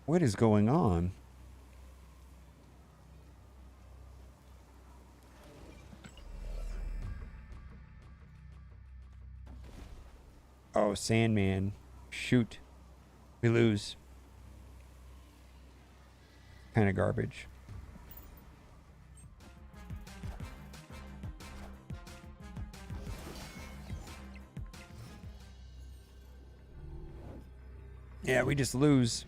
What is going on? Oh, Sandman. Shoot. We lose. Kind of garbage. Yeah, we just lose.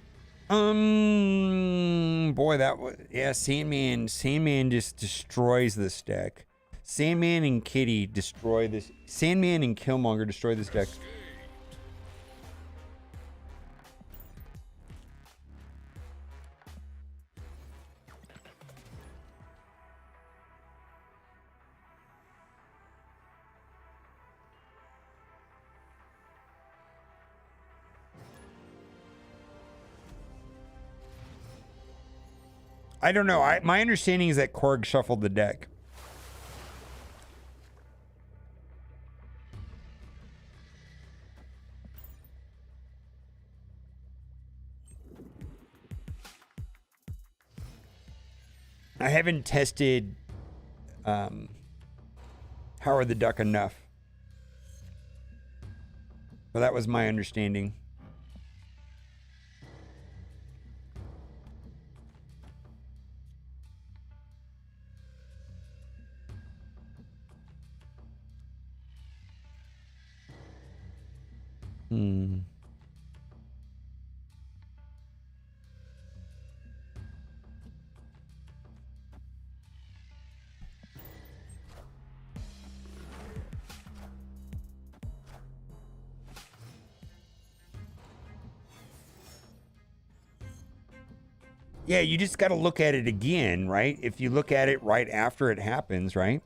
Boy, that was, yeah, Sandman just destroys this deck. Sandman and Kitty destroy this. Sandman and Killmonger destroy this deck. I don't know. My understanding is that Korg shuffled the deck. I haven't tested Howard the Duck enough. But that was my understanding. Yeah, you just got to look at it again, right? If you look at it right after it happens, right?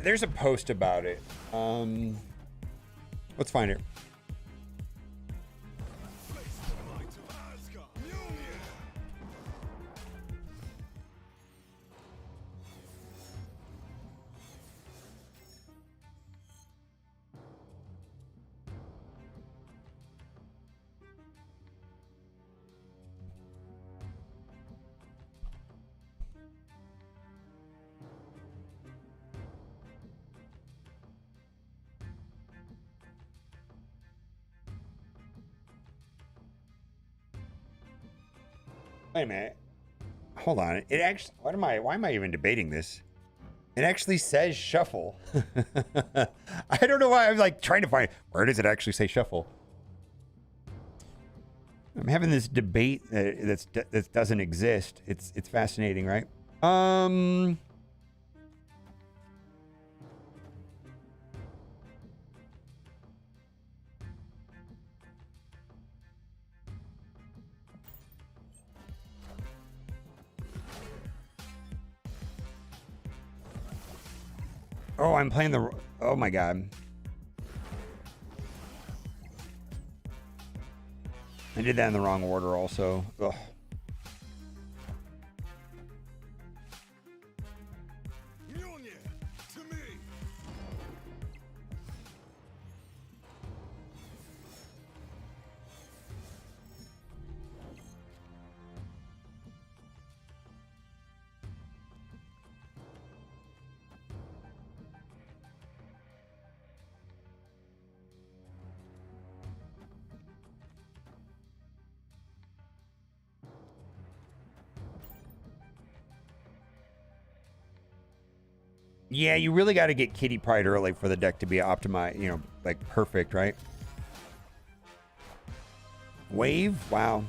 There's a post about it. Let's find it. Wait a minute. Hold on. It actually, why am I even debating this? It actually says shuffle. I don't know why I'm like trying to find, where does it actually say shuffle? I'm having this debate that doesn't exist. It's fascinating, right? Oh, I'm playing the... Oh, my God. I did that in the wrong order also. Ugh. Yeah, you really got to get Kitty Pryde early for the deck to be optimized, you know, like perfect, right? Wave? Wow.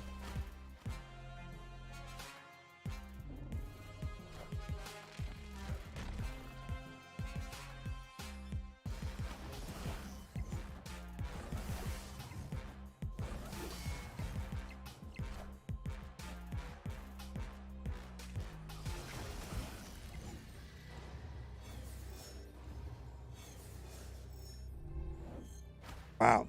Wow.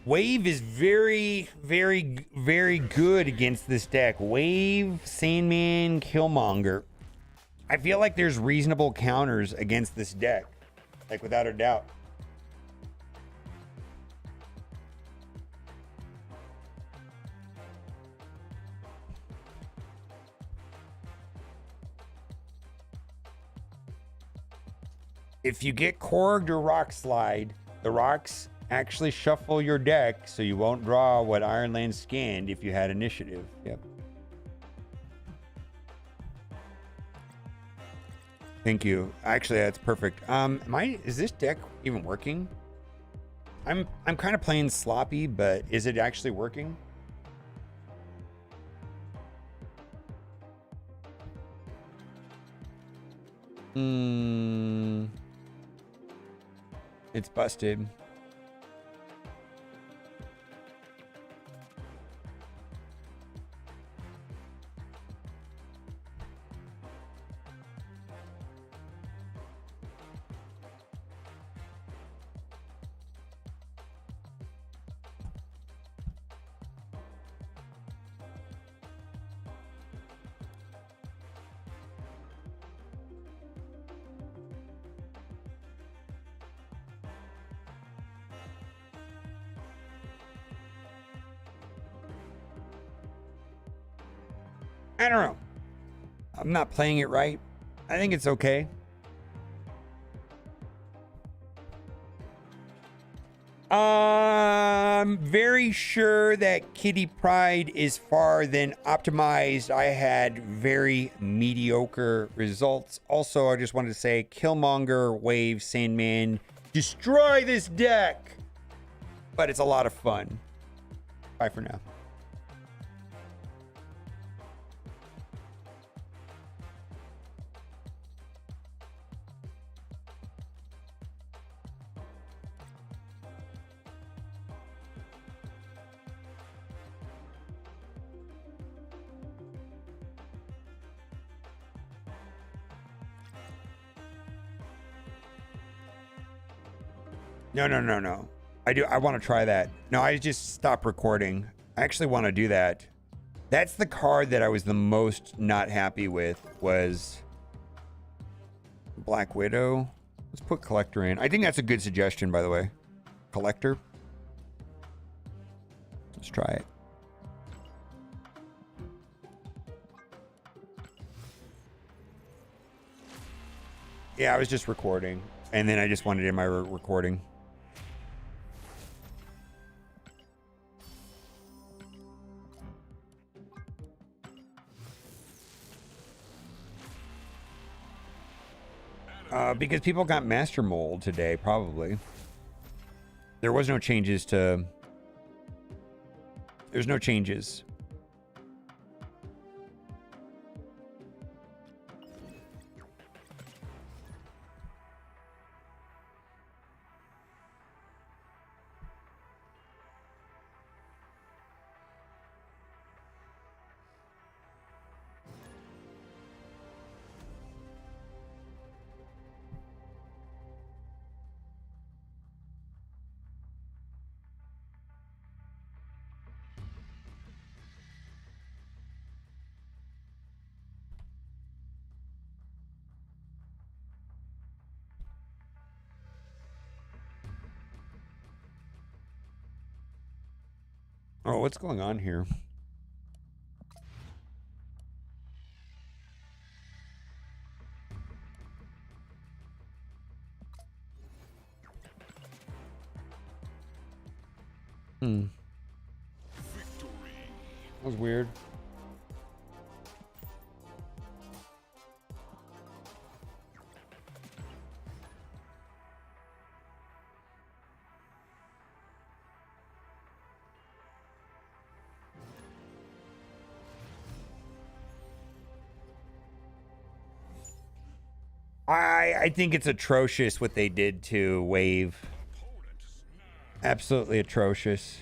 Wave is very, very, very good against this deck. Wave, Sandman, Killmonger. I feel like there's reasonable counters against this deck. Like, without a doubt. If you get Korged or Rock Slide, the rocks actually shuffle your deck so you won't draw what Ironland scanned if you had initiative. Yep. Thank you. Actually, that's perfect. Is this deck even working? I'm kind of playing sloppy, but is it actually working? It's busted. I don't know. I'm not playing it right. I think it's okay. I'm very sure that Kitty Pryde is far than optimized. I had very mediocre results. Also, I just wanted to say Killmonger, Wave, Sandman, destroy this deck. But it's a lot of fun. Bye for now. No. I want to try that. No, I just stopped recording. I actually want to do that. That's the card that I was the most not happy with was Black Widow. Let's put Collector in. I think that's a good suggestion, by the way. Collector. Let's try it. Yeah, I was just recording. And then I just wanted in my recording. Because people got Master Mold today, probably. There was no changes to... There's no changes. Oh, what's going on here? That was weird. I think it's atrocious what they did to Wave. Absolutely atrocious.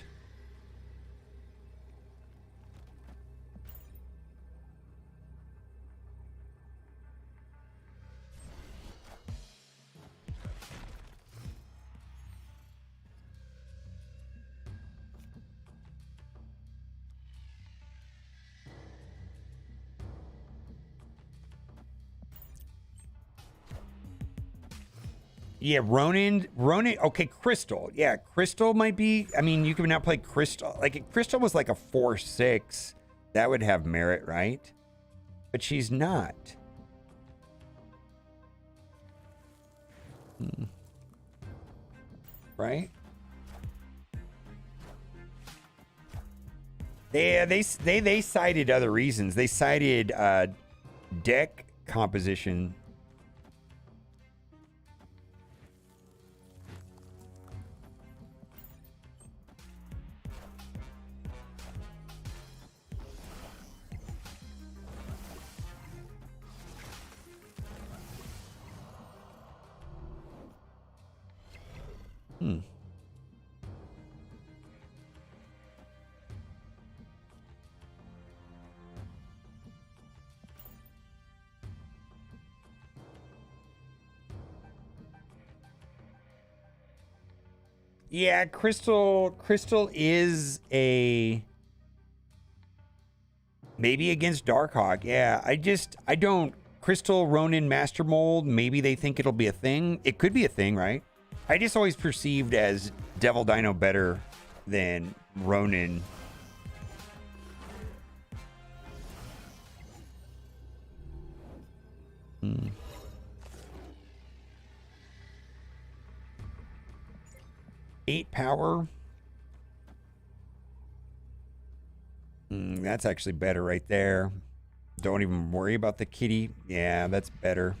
Yeah, Ronin. Okay, Crystal. Yeah, Crystal might be. I mean, you can now play Crystal. Like, if Crystal was like a 4/6, that would have merit, right? But she's not. Right? They cited other reasons. They cited deck composition. Yeah, Crystal is a maybe against Darkhawk. Yeah, I don't Crystal Ronin Master Mold, maybe they think it'll be a thing. It could be a thing, right? I just always perceived as Devil Dino better than Ronin. Hmm. 8 power. That's actually better right there. Don't even worry about the kitty. Yeah, that's better.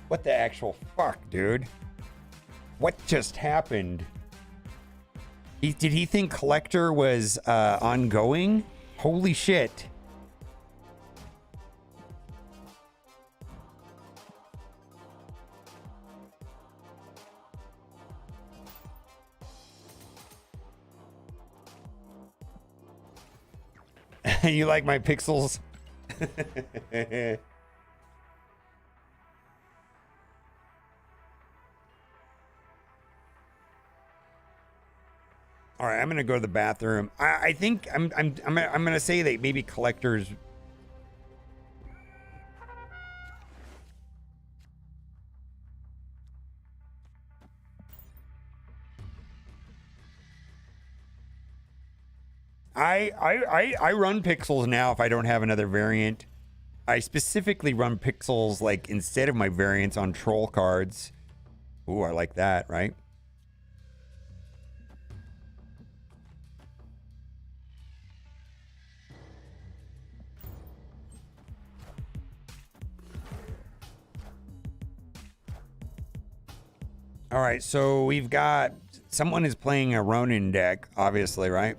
What the actual fuck, dude? What just happened? Did he think Collector was ongoing? Holy shit. You like my pixels? All right, I'm gonna go to the bathroom. I think I'm gonna say that maybe Collectors. I run pixels now if I don't have another variant. I specifically run pixels like instead of my variants on troll cards. Ooh, I like that, right? All right, so we've got someone is playing a Ronin deck, obviously, right?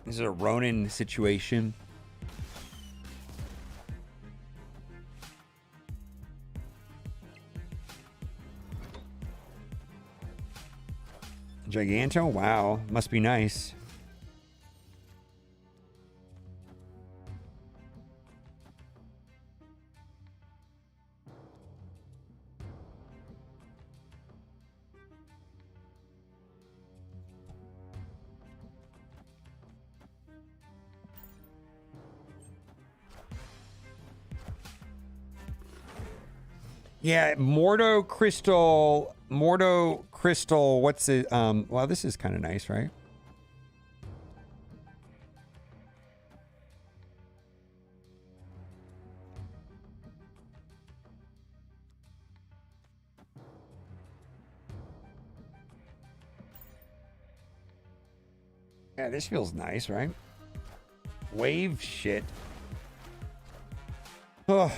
This is a Ronin situation. Giganto? Wow. Must be nice. Yeah, Mordo Crystal, what's it? Well, this is kind of nice, right? Yeah, this feels nice, right? Wave shit. Oh.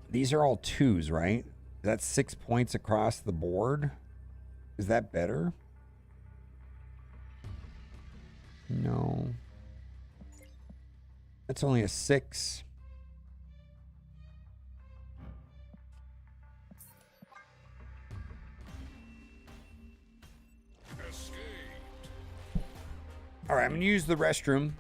These are all twos, right? That's 6 points across the board. Is that better? No. That's only a 6. All right, I'm going to use the restroom.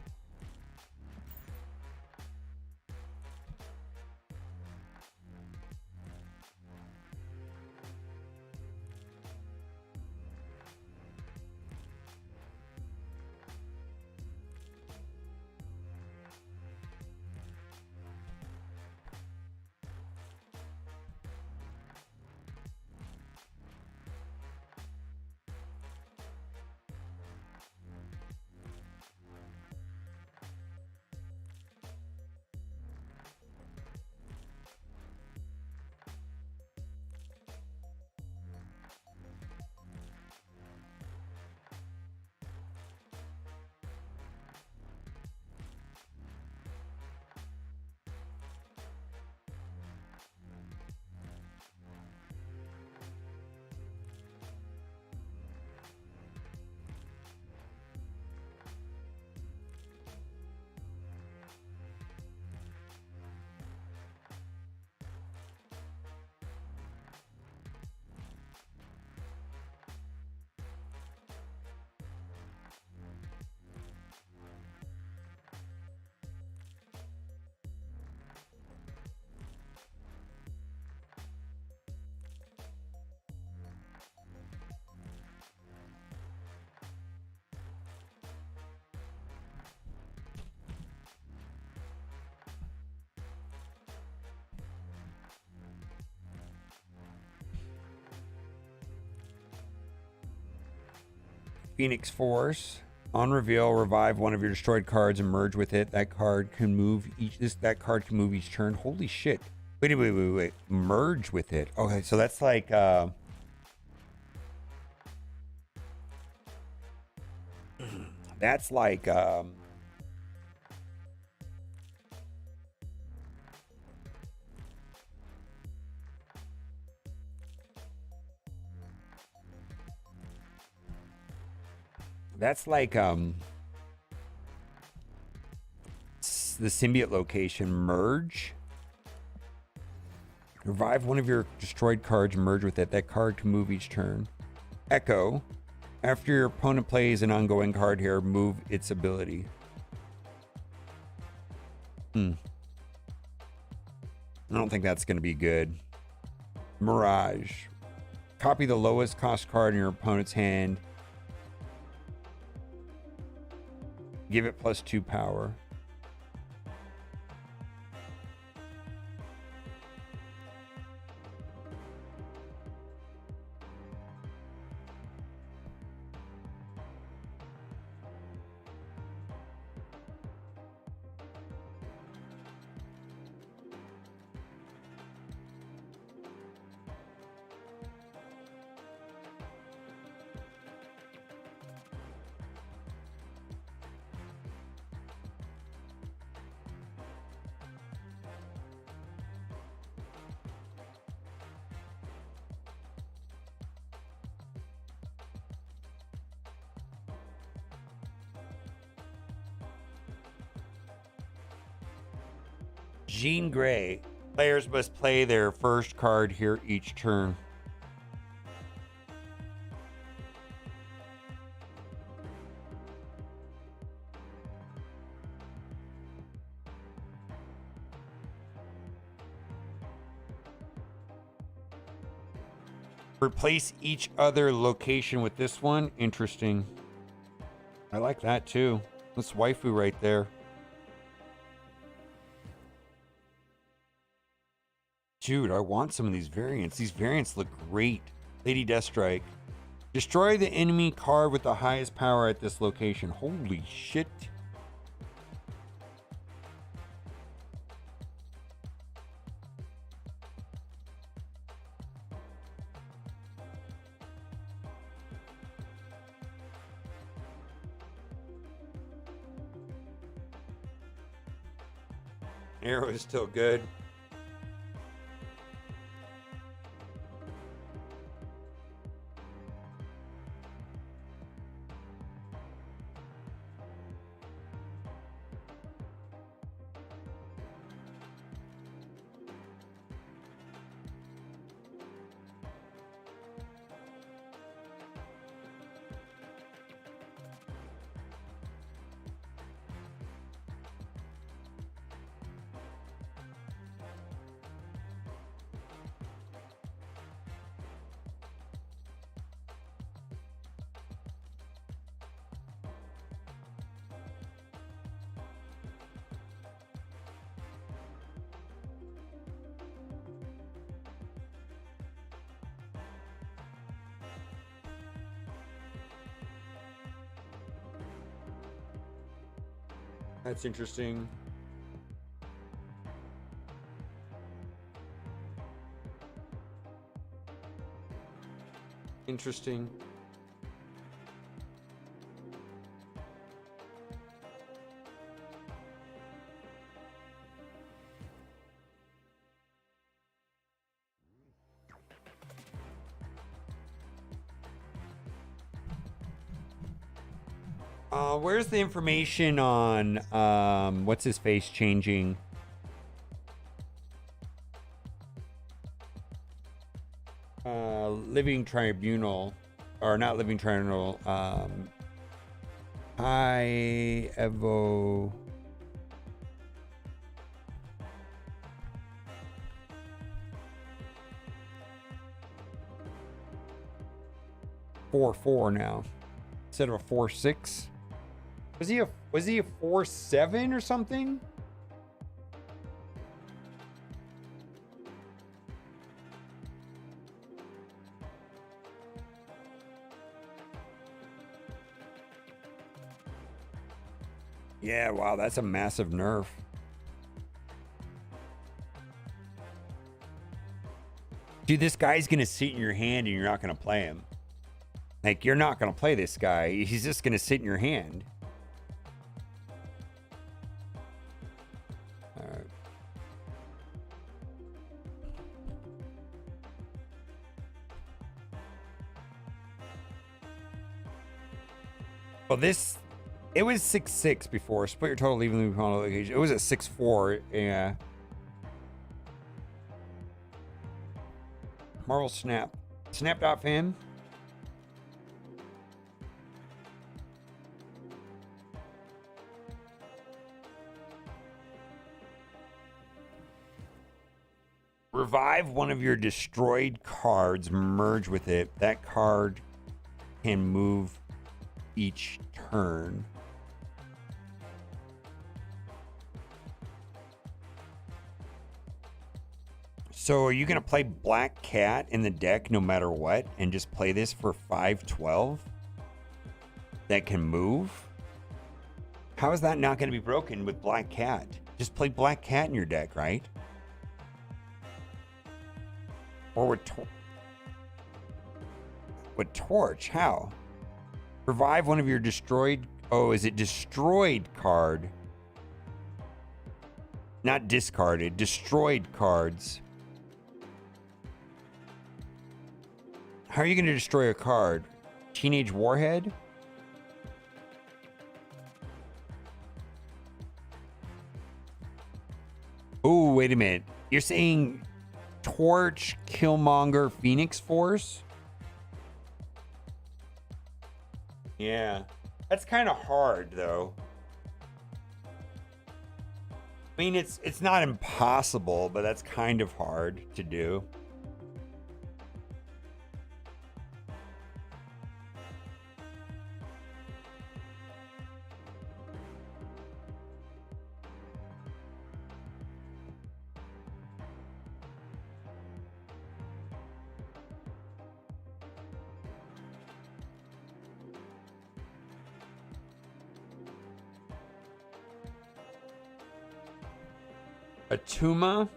Phoenix Force. On reveal, revive one of your destroyed cards and merge with it. That card can move each turn. Holy shit. Wait. Merge with it. Okay, so that's like that's like the symbiote location merge. Revive one of your destroyed cards, merge with it. That card can move each turn. Echo. After your opponent plays an ongoing card here, move its ability. I don't think that's going to be good. Mirage. Copy the lowest cost card in your opponent's hand. Give it +2 power. Jean Grey. Players must play their first card here each turn. Replace each other location with this one. Interesting. I like that too. That's waifu right there. Dude, I want some of these variants. These variants look great. Lady Deathstrike. Destroy the enemy card with the highest power at this location. Holy shit. Arrow is still good. That's interesting. Interesting. Where's the information on what's his face changing? Living Tribunal, or not Living Tribunal. High Evo. Four now instead of a 4-6. Was he a 4-7 or something? Yeah, wow, that's a massive nerf. Dude, this guy's gonna sit in your hand and you're not gonna play him. Like, you're not gonna play this guy. He's just gonna sit in your hand. Alright. Well, this... It was 6-6 before. Split your total, leaving the location. It was at 6-4. Yeah. Marvel Snap. Snap.fan. Revive one of your destroyed cards. Merge with it. That card can move each turn. So are you going to play Black Cat in the deck no matter what and just play this for 5/12 that can move? How is that not going to be broken with Black Cat? Just play Black Cat in your deck, right? Or with Torch, how? Revive one of your destroyed... Oh, is it destroyed card? Not discarded, destroyed cards. How are you going to destroy a card? Teenage Warhead? Ooh, wait a minute. You're saying Torch, Killmonger, Phoenix Force? Yeah. That's kind of hard, though. I mean, it's not impossible, but that's kind of hard to do. Atuma?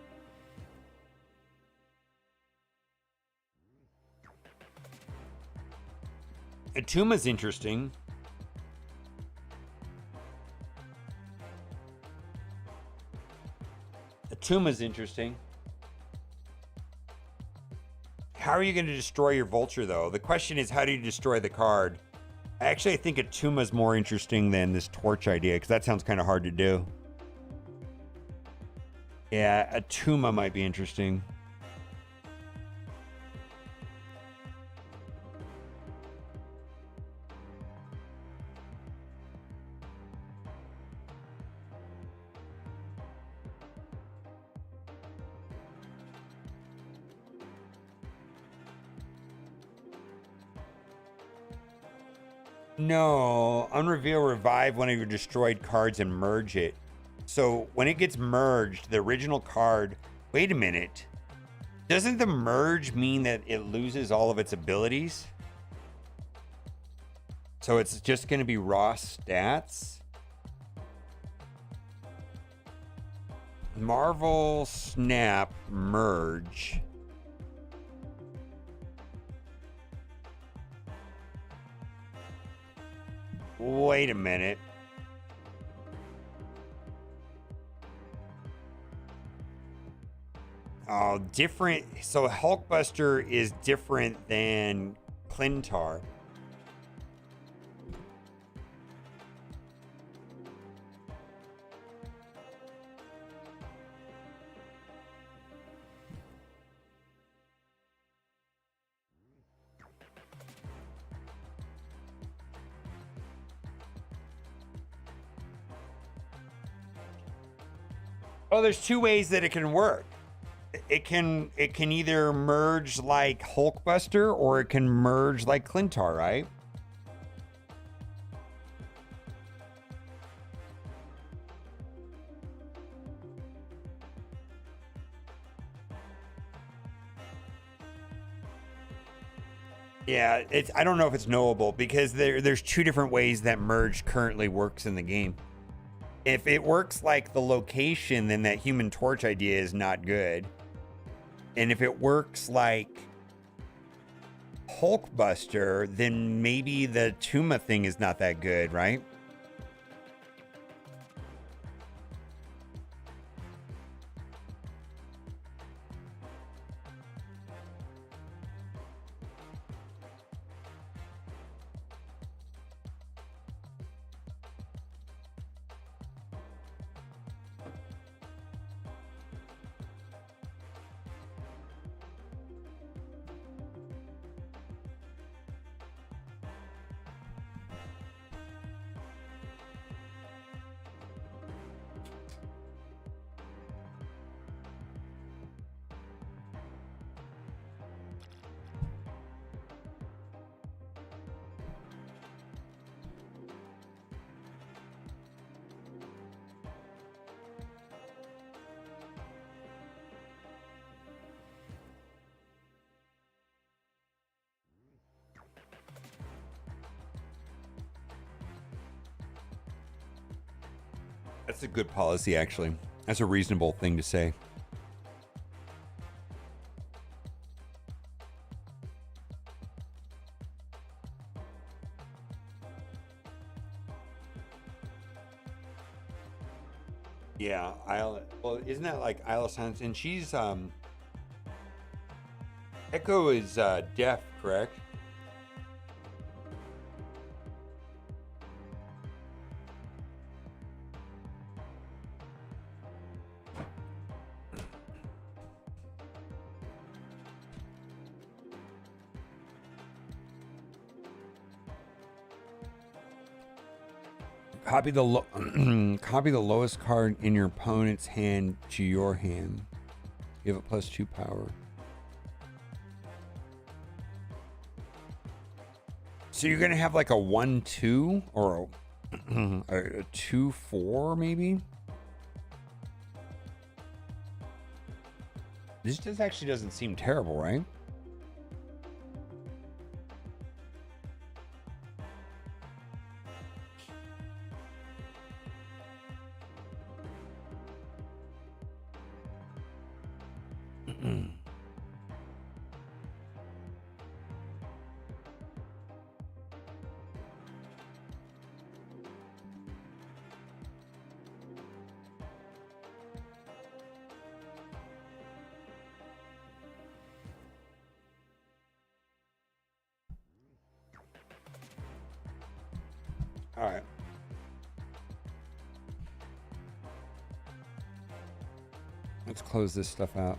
Atuma's interesting. Atuma's interesting. How are you going to destroy your vulture, though? The question is, how do you destroy the card? Actually, I think Atuma's more interesting than this torch idea, because that sounds kind of hard to do. Yeah, Atuma might be interesting. No, unreveal, revive one of your destroyed cards and merge it. So when it gets merged, the original card, wait a minute. Doesn't the merge mean that it loses all of its abilities? So it's just going to be raw stats? Marvel Snap merge. Wait a minute. Oh, different. So Hulkbuster is different than Clintar. Oh, there's two ways that it can work. It can either merge like Hulkbuster or it can merge like Clintar, right? Yeah, I don't know if it's knowable because there's two different ways that merge currently works in the game. If it works like the location, then that Human Torch idea is not good. And if it works like Hulkbuster, then maybe the Tuma thing is not that good, right? That's a good policy, actually. That's a reasonable thing to say. Yeah, well, isn't that like Isla Sans? And she's Echo is deaf, correct? Copy the copy the lowest card in your opponent's hand to your hand. Give it +2 power. So you're gonna have like a 1/2 or a 2/4 maybe. This just actually doesn't seem terrible, right? All right. Let's close this stuff out.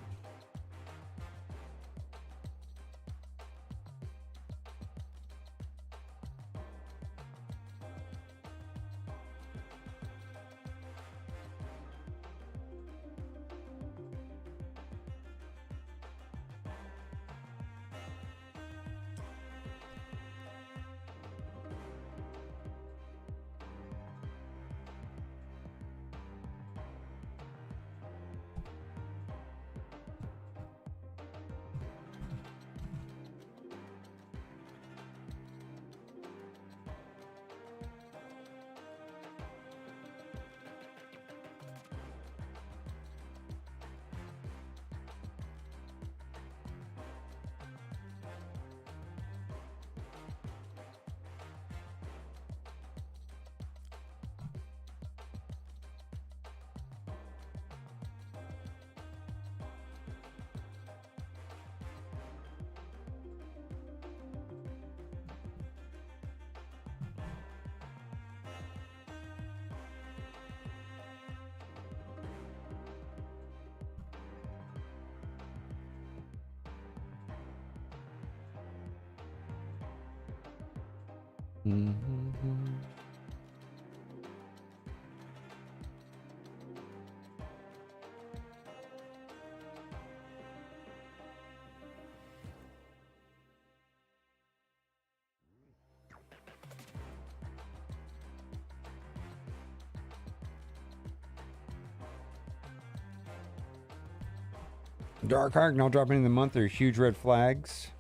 Dark Arc, now dropping in the month are huge red flags.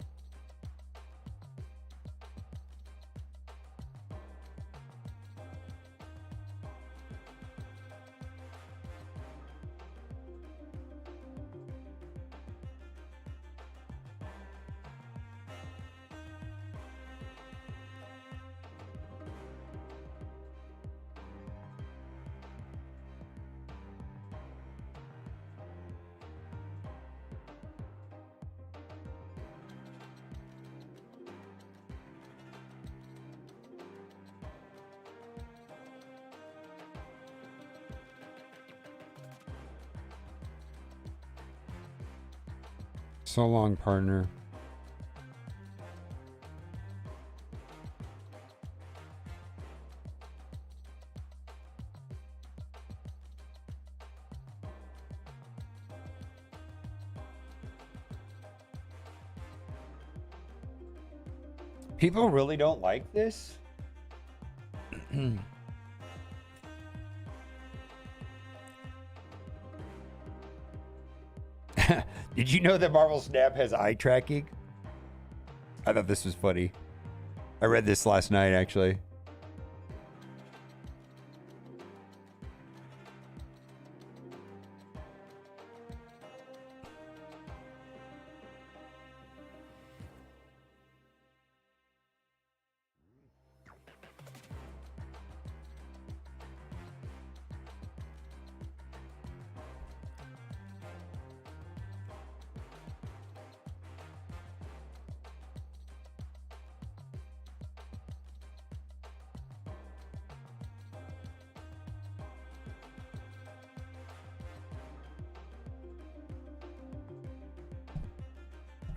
So long, partner. People really don't like this? Did you know that Marvel Snap has eye tracking? I thought this was funny. I read this last night, actually.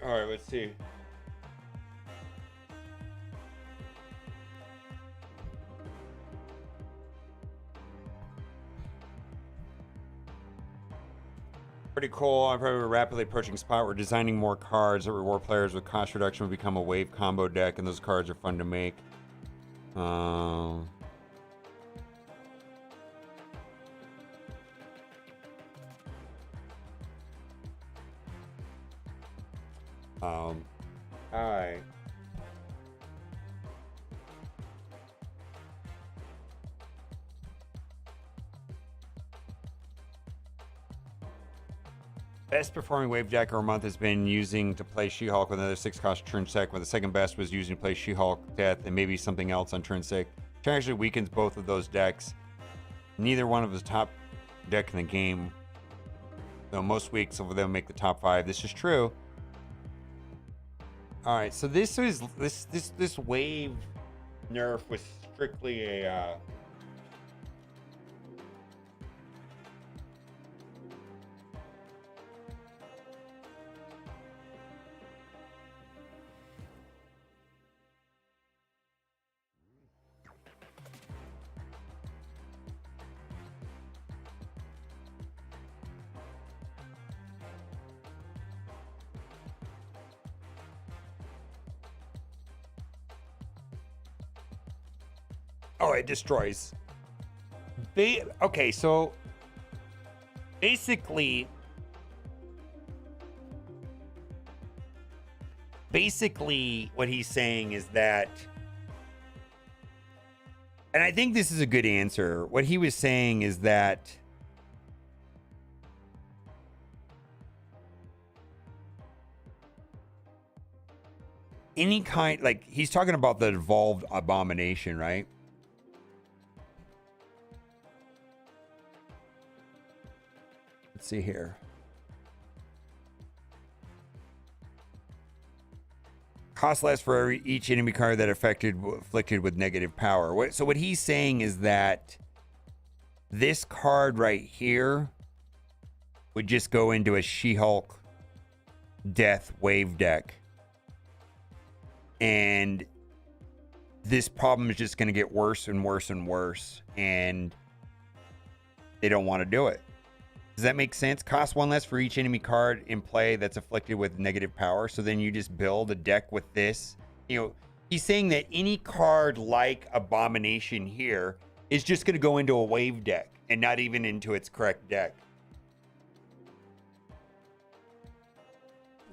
All right, let's see. Pretty cool. I'm probably rapidly approaching spot. We're designing more cards that reward players with cost reduction will become a wave combo deck, and those cards are fun to make. Alright. Best performing wave deck of a month has been using to play She-Hulk with another 6-cost turn sec, but the second best was using to play She-Hulk Death and maybe something else on turn 6. Which actually weakens both of those decks. Neither one of the top deck in the game, though most weeks of them make the top 5. This is true. All right, so this wave nerf was strictly a oh, it destroys. Okay, so basically what he's saying is that, and I think this is a good answer. What he was saying is that any kind, like he's talking about the evolved abomination, right? Let's see here. Cost less for each enemy card that afflicted with negative power. So what he's saying is that this card right here would just go into a She-Hulk Death wave deck. And this problem is just going to get worse and worse and worse. And they don't want to do it. Does that make sense? Cost 1 less for each enemy card in play that's afflicted with negative power. So then you just build a deck with this. You know, he's saying that any card like Abomination here is just going to go into a wave deck and not even into its correct deck.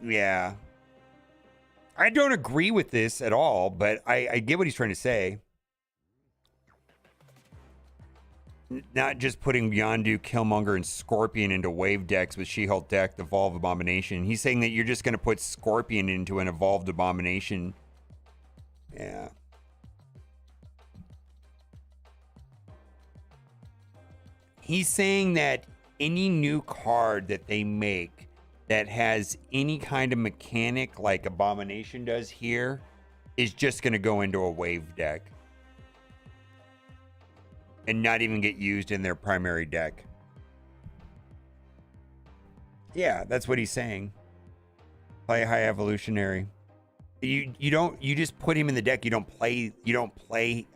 Yeah. I don't agree with this at all, but I get what he's trying to say. Not just putting Yondu, Killmonger, and Scorpion into wave decks with She-Hulk deck, the Evolved Abomination. He's saying that you're just going to put Scorpion into an Evolved Abomination. Yeah. He's saying that any new card that they make that has any kind of mechanic like Abomination does here is just going to go into a wave deck and not even get used in their primary deck. Yeah, that's what he's saying. Play High Evolutionary. You just put him in the deck. You don't play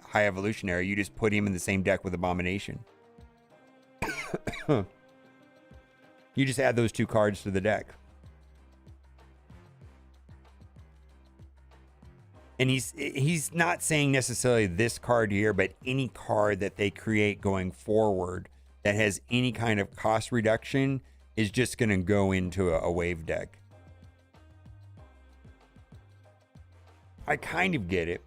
High Evolutionary. You just put him in the same deck with Abomination. You just add those two cards to the deck. And he's not saying necessarily this card here, but any card that they create going forward that has any kind of cost reduction is just going to go into a wave deck. I kind of get it.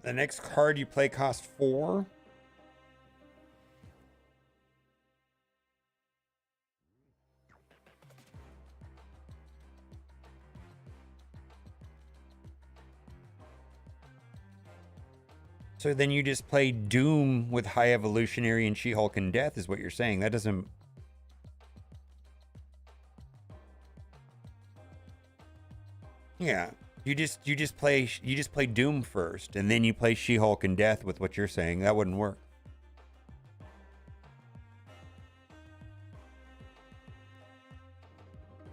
The next card you play costs 4. So then you just play Doom with High Evolutionary and She-Hulk and Death is what you're saying. That doesn't... Yeah. You just play Doom first, and then you play She-Hulk and Death with what you're saying. That wouldn't work.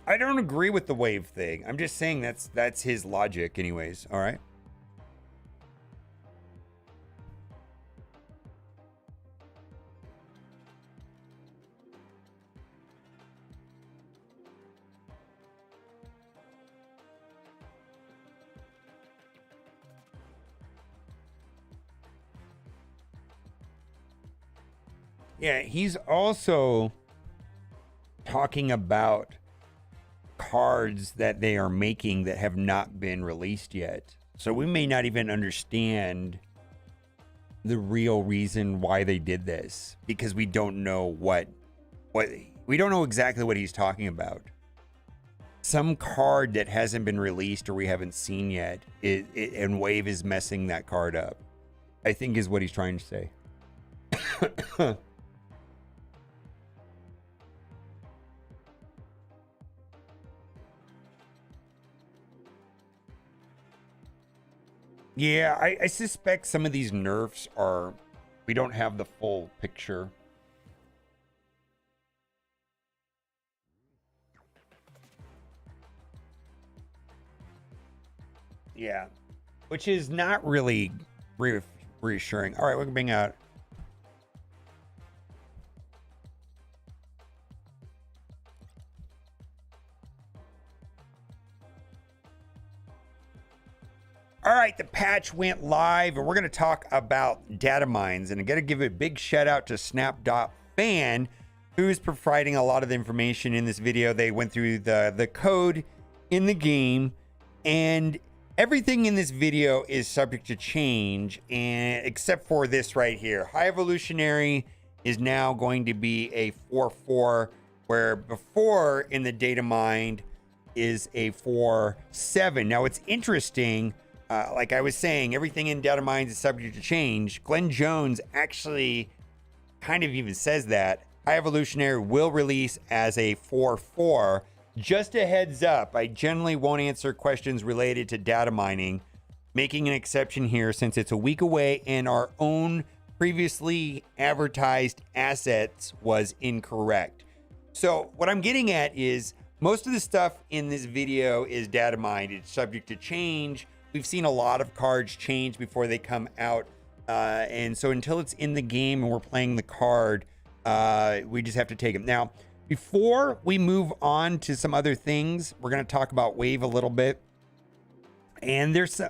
I don't agree with the wave thing. I'm just saying that's his logic anyways, all right? Yeah, he's also talking about cards that they are making that have not been released yet. So we may not even understand the real reason why they did this, because we don't know what we don't know exactly what he's talking about. Some card that hasn't been released or we haven't seen yet, and Wave is messing that card up, I think is what he's trying to say. Yeah, I suspect some of these nerfs are, we don't have the full picture. Yeah, which is not really reassuring. All right, we're being out. All right, the patch went live, and we're going to talk about data mines. And I got to give a big shout out to Snap.fan, who's providing a lot of the information in this video. They went through the code in the game, and everything in this video is subject to change, and except for this right here. High Evolutionary is now going to be a 4/4, where before in the data mine is a 4/7. Now it's interesting. Like I was saying, everything in data mines is subject to change. Glenn Jones actually kind of even says that. High Evolutionary will release as a 4/4. Just a heads up, I generally won't answer questions related to data mining, making an exception here since it's a week away and our own previously advertised assets was incorrect. So what I'm getting at is most of the stuff in this video is data mined. It's subject to change. We've seen a lot of cards change before they come out. And so until it's in the game and we're playing the card, we just have to take them. Now, before we move on to some other things, we're going to talk about Wave a little bit. And there's,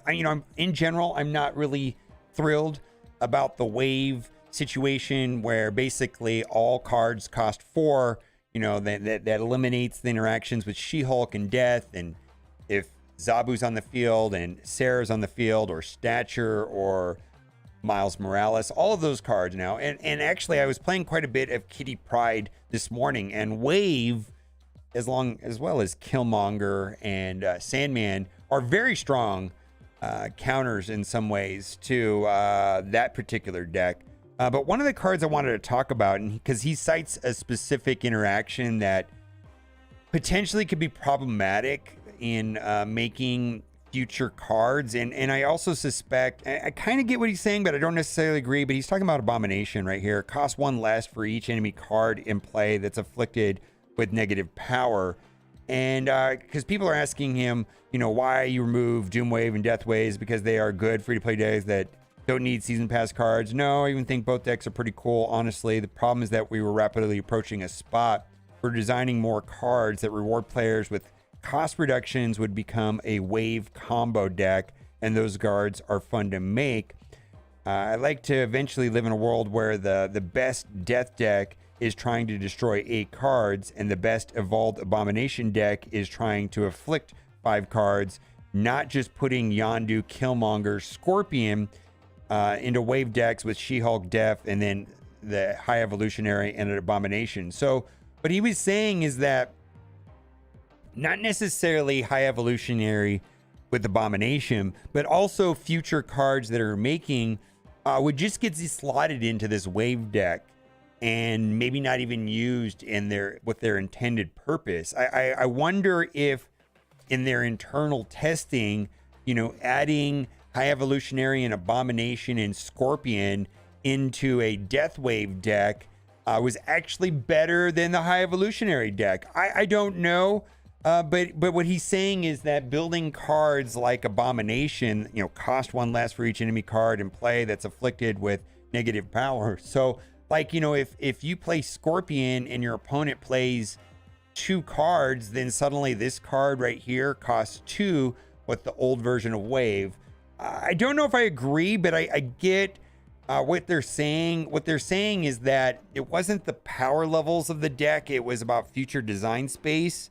in general, I'm not really thrilled about the Wave situation where basically all cards cost 4. That eliminates the interactions with She-Hulk and Death. And if Zabu's on the field and Sarah's on the field, or Stature or Miles Morales, all of those cards now. And actually, I was playing quite a bit of Kitty Pryde this morning, and Wave, as well as Killmonger and Sandman, are very strong counters in some ways to that particular deck. But one of the cards I wanted to talk about, and because he cites a specific interaction that potentially could be problematic in making future cards, and I also suspect, I kind of get what he's saying, but I don't necessarily agree. But he's talking about Abomination right here. It costs 1 less for each enemy card in play that's afflicted with negative power. And because people are asking him, why you remove Doom Wave and Death Waves, because they are good free-to-play decks that don't need season pass cards. No, I even think both decks are pretty cool, honestly. The problem is that we were rapidly approaching a spot where designing more cards that reward players with cost reductions would become a Wave combo deck, and those cards are fun to make. I'd like to eventually live in a world where the best Death deck is trying to destroy 8 cards, and the best Evolved Abomination deck is trying to afflict 5 cards, not just putting Yondu, Killmonger, Scorpion into Wave decks with She-Hulk, Death, and then the High Evolutionary and an Abomination. So what he was saying is that not necessarily High Evolutionary with Abomination, but also future cards that are making would just get slotted into this Wave deck and maybe not even used in their intended purpose. I wonder if in their internal testing adding High Evolutionary and Abomination and Scorpion into a Death Wave deck was actually better than the High Evolutionary deck. I don't know, but what he's saying is that building cards like Abomination, cost 1 less for each enemy card in play that's afflicted with negative power. So, if you play Scorpion and your opponent plays 2 cards, then suddenly this card right here costs 2 with the old version of Wave. I don't know if I agree, but I get what they're saying. What they're saying is that it wasn't the power levels of the deck, it was about future design space.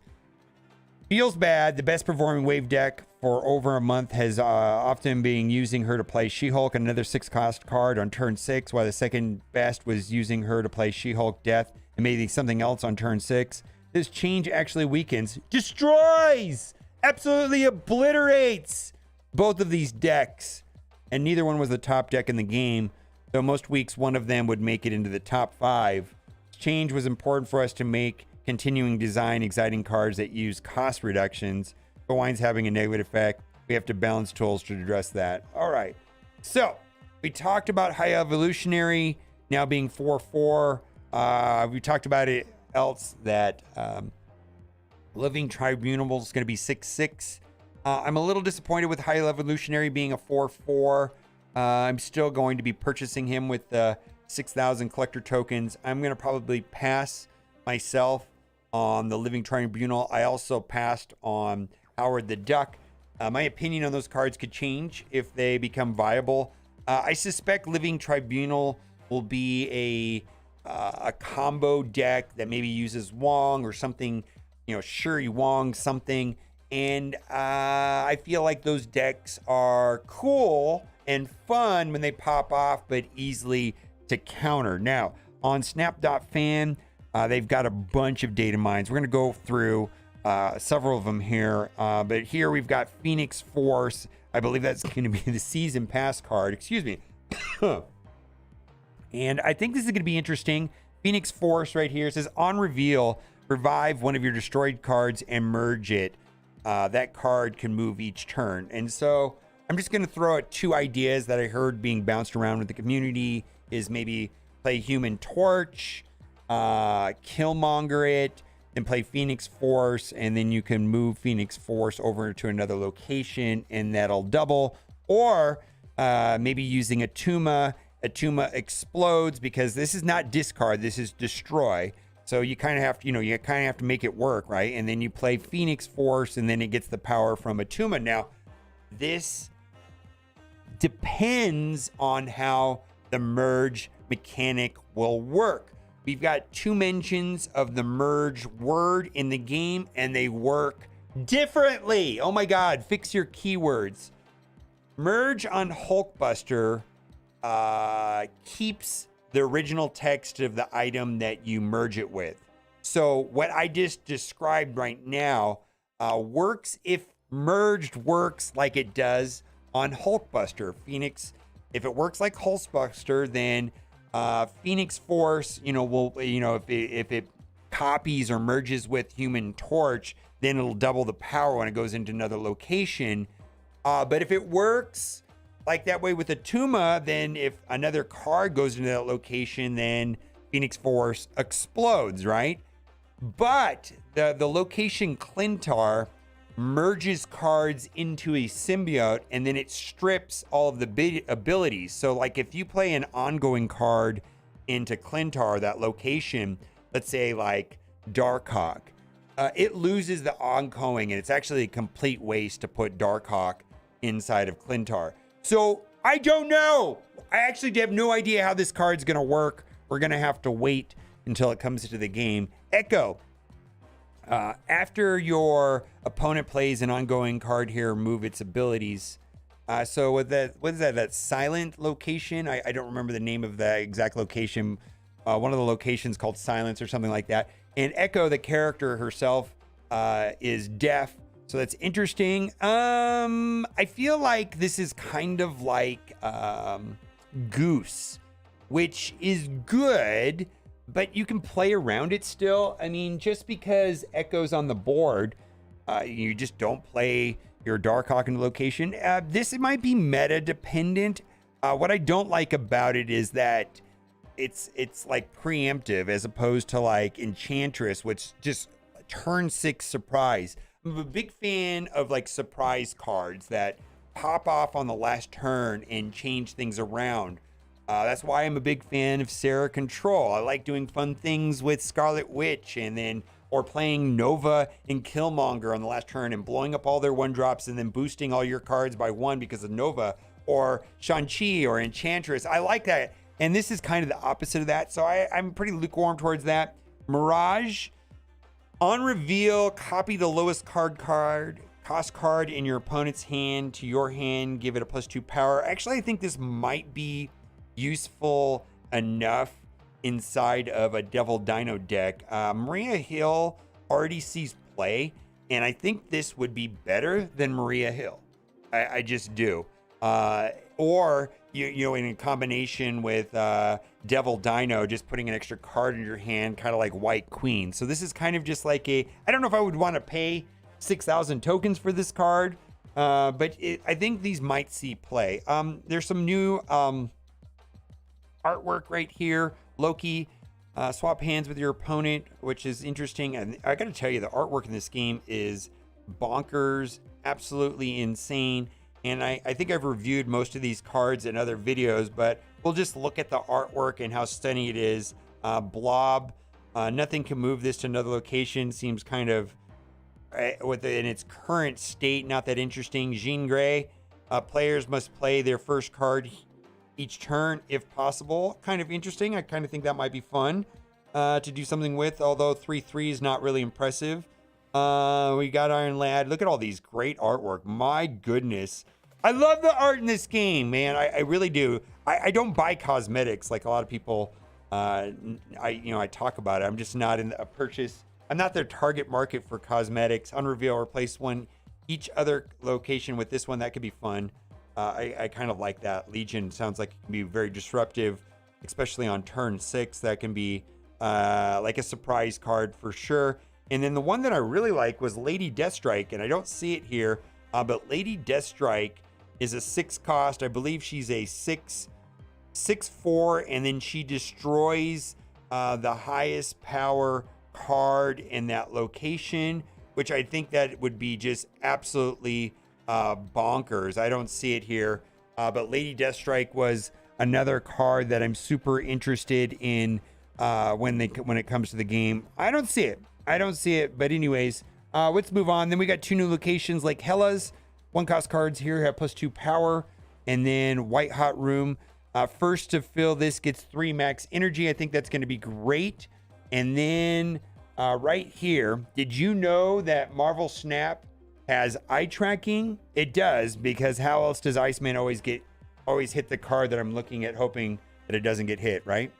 Feels bad. The best performing Wave deck for over a month has often been using her to play She-Hulk, another 6-cost card on turn 6, while the second best was using her to play She-Hulk Death and maybe something else on turn 6. This change actually weakens, destroys, absolutely obliterates both of these decks, and neither one was the top deck in the game, though most weeks one of them would make it into the top 5. This change was important for us to make continuing design exciting cards that use cost reductions, but winds having a negative effect. We have to balance tools to address that. All right, so we talked about High Evolutionary now being 4/4. We talked about it else that Living Tribunal is going to be 6/6. I'm a little disappointed with High Evolutionary being a 4/4. I'm still going to be purchasing him with the 6,000 collector tokens. I'm going to probably pass myself on the Living Tribunal. I also passed on Howard the Duck. My opinion on those cards could change if they become viable. I suspect Living Tribunal will be a combo deck that maybe uses Wong or something, Shuri Wong something. And I feel like those decks are cool and fun when they pop off, but easily to counter. Now, on Snap.fan, they've got a bunch of data mines. We're going to go through several of them here. But here we've got Phoenix Force. I believe that's going to be the season pass card. Excuse me. And I think this is going to be interesting. Phoenix Force right here says, on reveal, revive one of your destroyed cards and merge it. That card can move each turn. And so I'm just going to throw out 2 ideas that I heard being bounced around with the community is maybe play Human Torch, Killmonger it, then play Phoenix Force, and then you can move Phoenix Force over to another location and that'll double. Or maybe using Atuma. Atuma explodes because this is not discard, this is destroy. So you kind of have to, make it work, right? And then you play Phoenix Force and then it gets the power from Atuma. Now, this depends on how the merge mechanic will work. We've got 2 mentions of the merge word in the game and they work differently. Oh my God, fix your keywords. Merge on Hulkbuster keeps the original text of the item that you merge it with. So what I just described right now works if merged works like it does on Hulkbuster. Phoenix, if it works like Hulkbuster, then Phoenix Force, will, if it copies or merges with Human Torch, then it'll double the power when it goes into another location. But if it works like that way with Atuma, then if another card goes into that location, then Phoenix Force explodes, right? But the location Clintar merges cards into a symbiote and then it strips all of the abilities. So like if you play an ongoing card into Clintar, that location, let's say like Darkhawk, it loses the ongoing and it's actually a complete waste to put Darkhawk inside of Clintar. So I don't know. I actually have no idea how this card's going to work. We're going to have to wait until it comes into the game. Echo. After your opponent plays an ongoing card here, move its abilities. So with that, what is that? That silent location? I don't remember the name of the exact location. One of the locations called Silence or something like that. And Echo, the character herself, is deaf. So that's interesting. I feel like this is kind of like Goose, which is good, but you can play around it still. I mean, just because Echo's on the board, you just don't play your Darkhawk into location. This might be meta dependent. What I don't like about it is that it's like preemptive as opposed to like Enchantress, which just turn 6 surprise. I'm a big fan of like surprise cards that pop off on the last turn and change things around. That's why I'm a big fan of Sarah Control. I like doing fun things with Scarlet Witch or playing Nova and Killmonger on the last turn and blowing up all their 1-drops and then boosting all your cards by 1 because of Nova, or Shang-Chi or Enchantress. I like that. And this is kind of the opposite of that. So I'm pretty lukewarm towards that. Mirage, on reveal, copy the lowest cost card in your opponent's hand to your hand, give it a +2 power. Actually, I think this might be useful enough inside of a Devil Dino deck. Maria Hill already sees play, and I think this would be better than Maria Hill. I just do. Or you know, in combination with Devil Dino, just putting an extra card in your hand, kind of like White Queen. So this is kind of just like I don't know if I would want to pay 6,000 tokens for this card, but I think these might see play. There's some new artwork right here. Loki, swap hands with your opponent, which is interesting. And I got to tell you, the artwork in this game is bonkers, absolutely insane. And I think I've reviewed most of these cards in other videos, but we'll just look at the artwork and how stunning it is. Blob, nothing can move this to another location. Seems kind of, in its current state, not that interesting. Jean Grey, players must play their first card each turn if possible. Kind of interesting. I kind of think that might be fun to do something with, although 3/3 is not really impressive. We got Iron Lad. Look at all these great artwork. My goodness. I love the art in this game, man. I really do. I don't buy cosmetics like a lot of people. I talk about it. I'm just not in a purchase. I'm not their target market for cosmetics. Unreveal, replace one each other location with this one. That could be fun. I kind of like that. Legion sounds like it can be very disruptive, especially on turn 6. That can be like a surprise card for sure. And then the one that I really like was Lady Deathstrike, and I don't see it here, but Lady Deathstrike is a 6 cost. I believe she's a 6/4, and then she destroys the highest power card in that location, which I think that would be just absolutely bonkers. I don't see it here, but Lady Deathstrike was another card that I'm super interested in when it comes to the game. I don't see it, but anyways, let's move on. Then we got 2 new locations like Hella's 1-cost cards here have +2 power, and then White Hot Room. First to fill this gets 3 max energy. I think that's going to be great. And then right here, did you know that Marvel Snap has eye tracking? It does, because how else does Iceman always hit the card that I'm looking at, hoping that it doesn't get hit, right?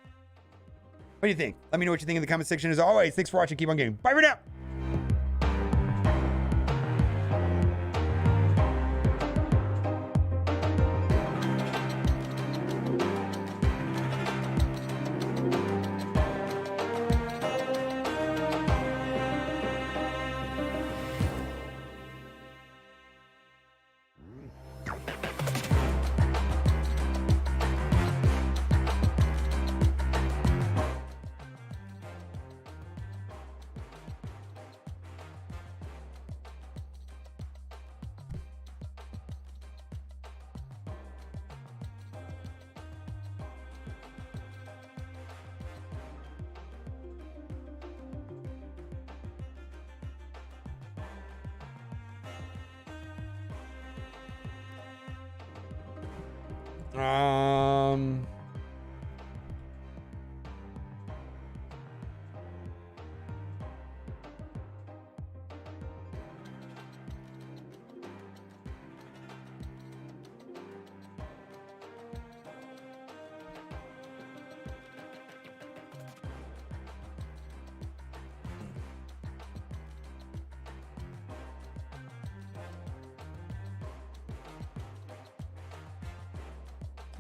What do you think? Let me know what you think in the comment section. As always, thanks for watching. Keep on gaming. Bye for now.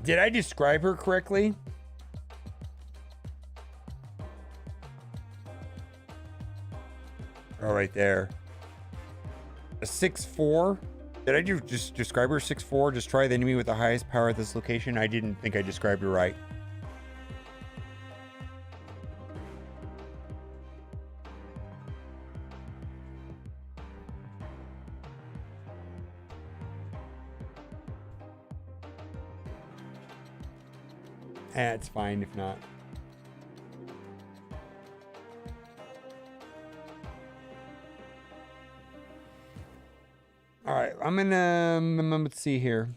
Did I describe her correctly? Oh, right there. A 6/4 Did I just describe her 6'4"? Just try the enemy with the highest power at this location. I didn't think I described her right. It's fine if not. All right, I'm gonna let's see here.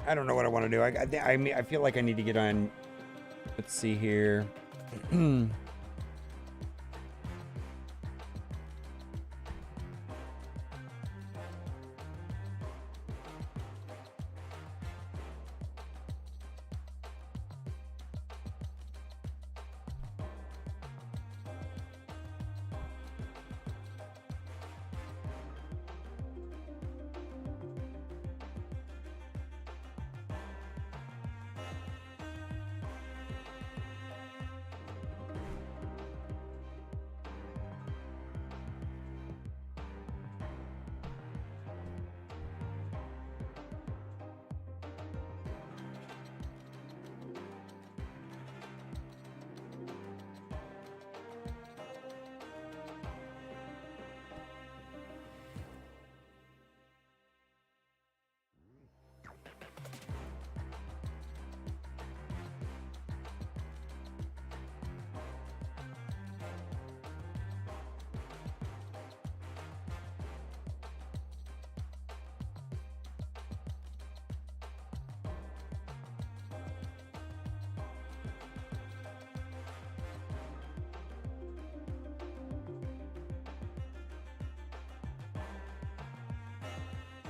I don't know what I want to do. I feel like I need to get on. Let's see here.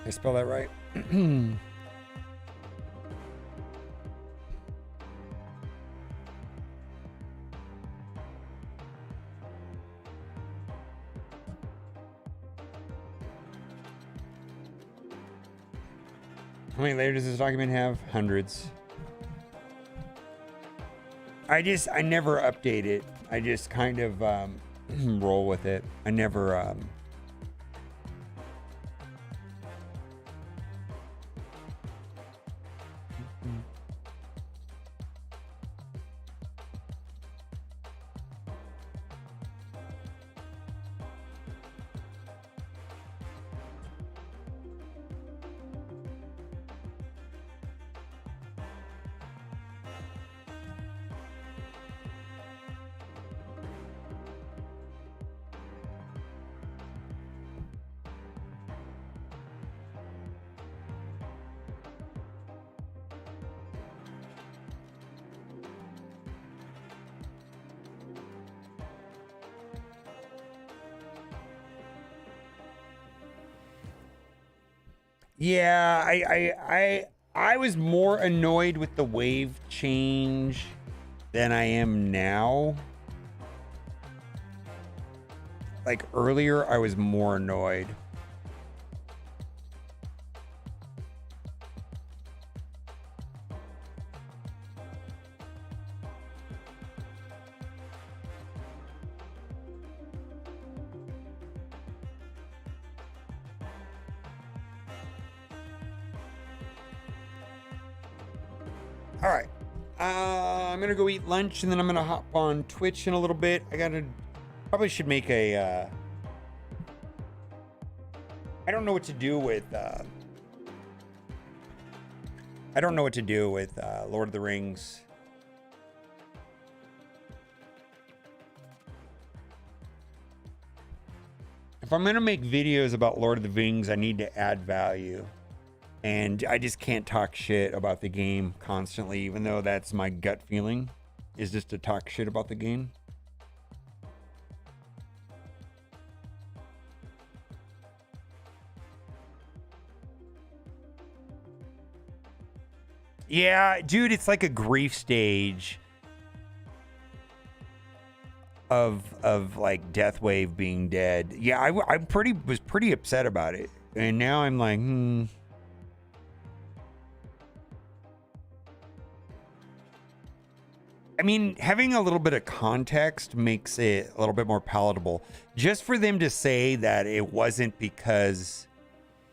I spell that right? How many layers does this document have? Hundreds. I never update it. I just kind of roll with it. I never Yeah, I was more annoyed with the wave change than I am now. Like earlier, I was more annoyed. All right, I'm gonna go eat lunch and then I'm gonna hop on Twitch in a little bit. Probably should make a, I don't know what to do with, Lord of the Rings. If I'm gonna make videos about Lord of the Rings, I need to add value. And I just can't talk shit about the game constantly, even though that's my gut feeling, is just to talk shit about the game. Yeah, dude, it's like a grief stage of like Deathwave being dead. Yeah, I was pretty upset about it, and now I'm like, I mean, having a little bit of context makes it a little bit more palatable. Just for them to say that it wasn't because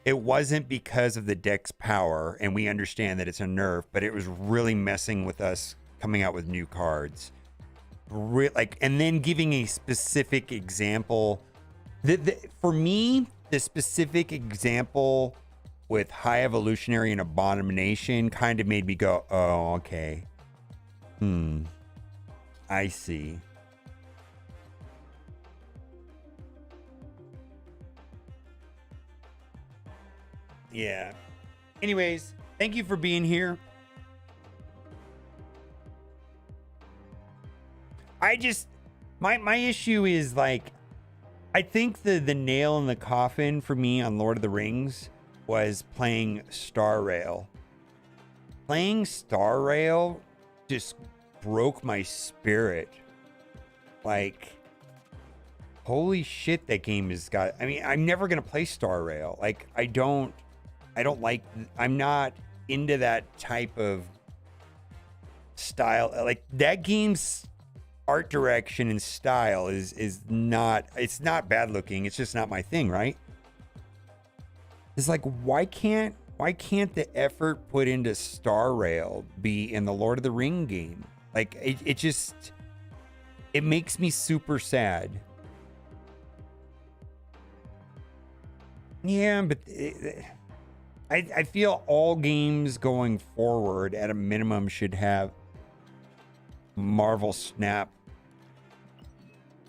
of the deck's power, and we understand that it's a nerf, but it was really messing with us coming out with new cards. And then giving a specific example. For me, the specific example with High Evolutionary and Abomination kind of made me go, oh, okay. I see. Yeah. Anyways, thank you for being here. My issue is like, I think the nail in the coffin for me on Lord of the Rings was playing Star Rail. Playing Star Rail just broke my spirit. Like, holy shit, that game has got, I mean, I'm never gonna play Star Rail. Like, I'm not into that type of style. Like, that game's art direction and style is not, it's not bad looking, it's just not my thing, right? It's like, why can't the effort put into Star Rail be in the Lord of the Ring game? Like, it makes me super sad. Yeah, but I feel all games going forward at a minimum should have Marvel Snap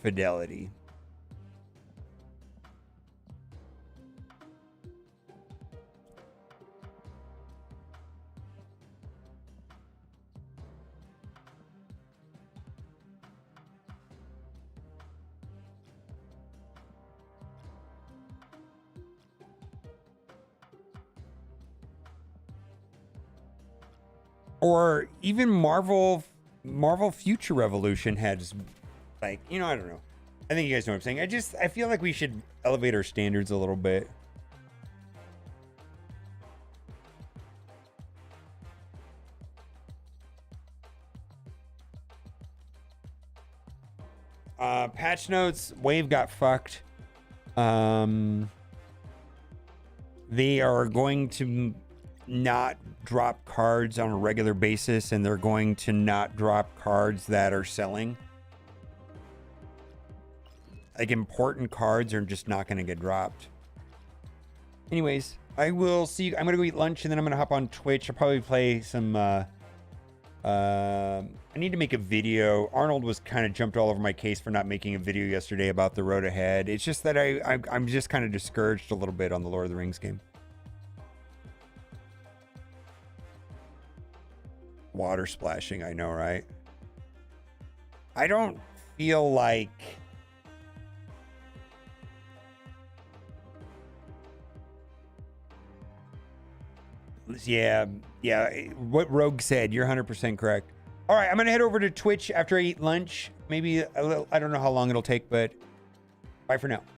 fidelity. Or even Marvel Future Revolution has, like, you know, I don't know. I think you guys know what I'm saying. I feel like we should elevate our standards a little bit. Patch notes, Wave got fucked. They are going to not drop cards on a regular basis, and they're going to not drop cards that are selling. Like, important cards are just not going to get dropped. Anyways, I will see you. I'm going to go eat lunch, and then I'm going to hop on Twitch. I'll probably play some I need to make a video. Arnold was kind of jumped all over my case for not making a video yesterday about the road ahead. It's just that I'm just kind of discouraged a little bit on the Lord of the Rings game. Water splashing, I know, right? I don't feel like... Yeah, what Rogue said, you're 100% correct. All right, I'm going to head over to Twitch after I eat lunch. Maybe a little, I don't know how long it'll take, but bye for now.